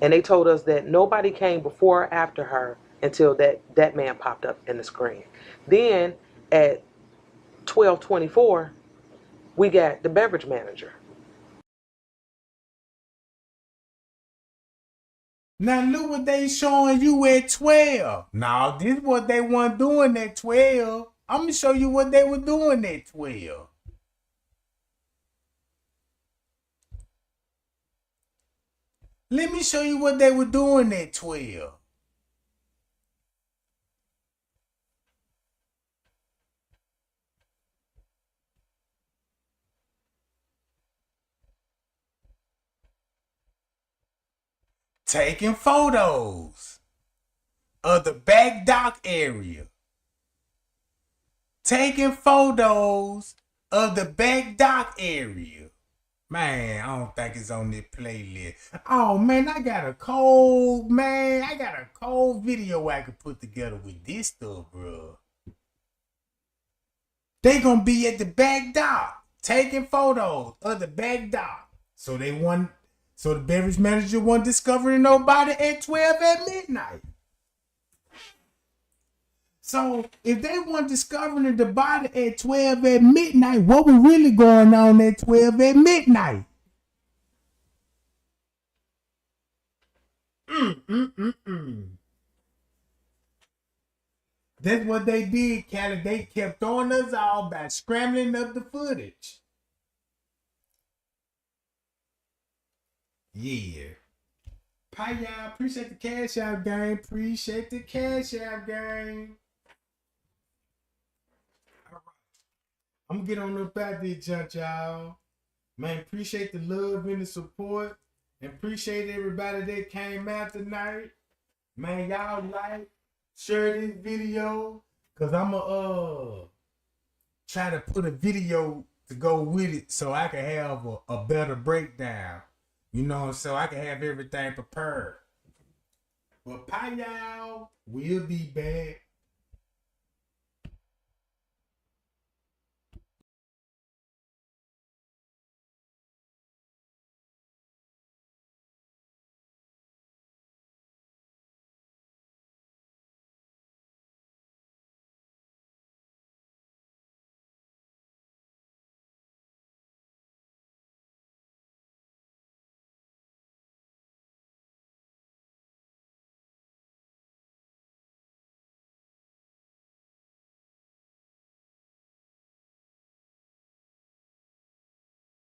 And they told us that nobody came before or after her until that man popped up in the screen. Then at 12:24, we got the beverage manager. Now look what they showing you at 12. Now this is what they weren't doing at 12. I'm gonna show you what they were doing at 12. Let me show you what they were doing at 12. Taking photos of the back dock area. Taking photos of the back dock area. Man, I don't think it's on this playlist. Oh, man, I got a cold video I could put together with this stuff, bro. They gonna be at the back dock, taking photos of the back dock. So the beverage manager wasn't discovering nobody at 12 at midnight. So if they weren't discovering the body at 12 at midnight, what was really going on at 12 at midnight? That's what they did, Callie. They kept throwing us all by scrambling up the footage. Yeah. Pie, y'all. Appreciate the cash out game. Appreciate the cash out game. All right. I'm going to get on up out there, junk, y'all. Man, appreciate the love and the support. And appreciate everybody that came out tonight. Man, y'all like, share this video. Because I'm going to try to put a video to go with it so I can have a better breakdown. You know, so I can have everything prepared. But pie, y'all. We'll be back.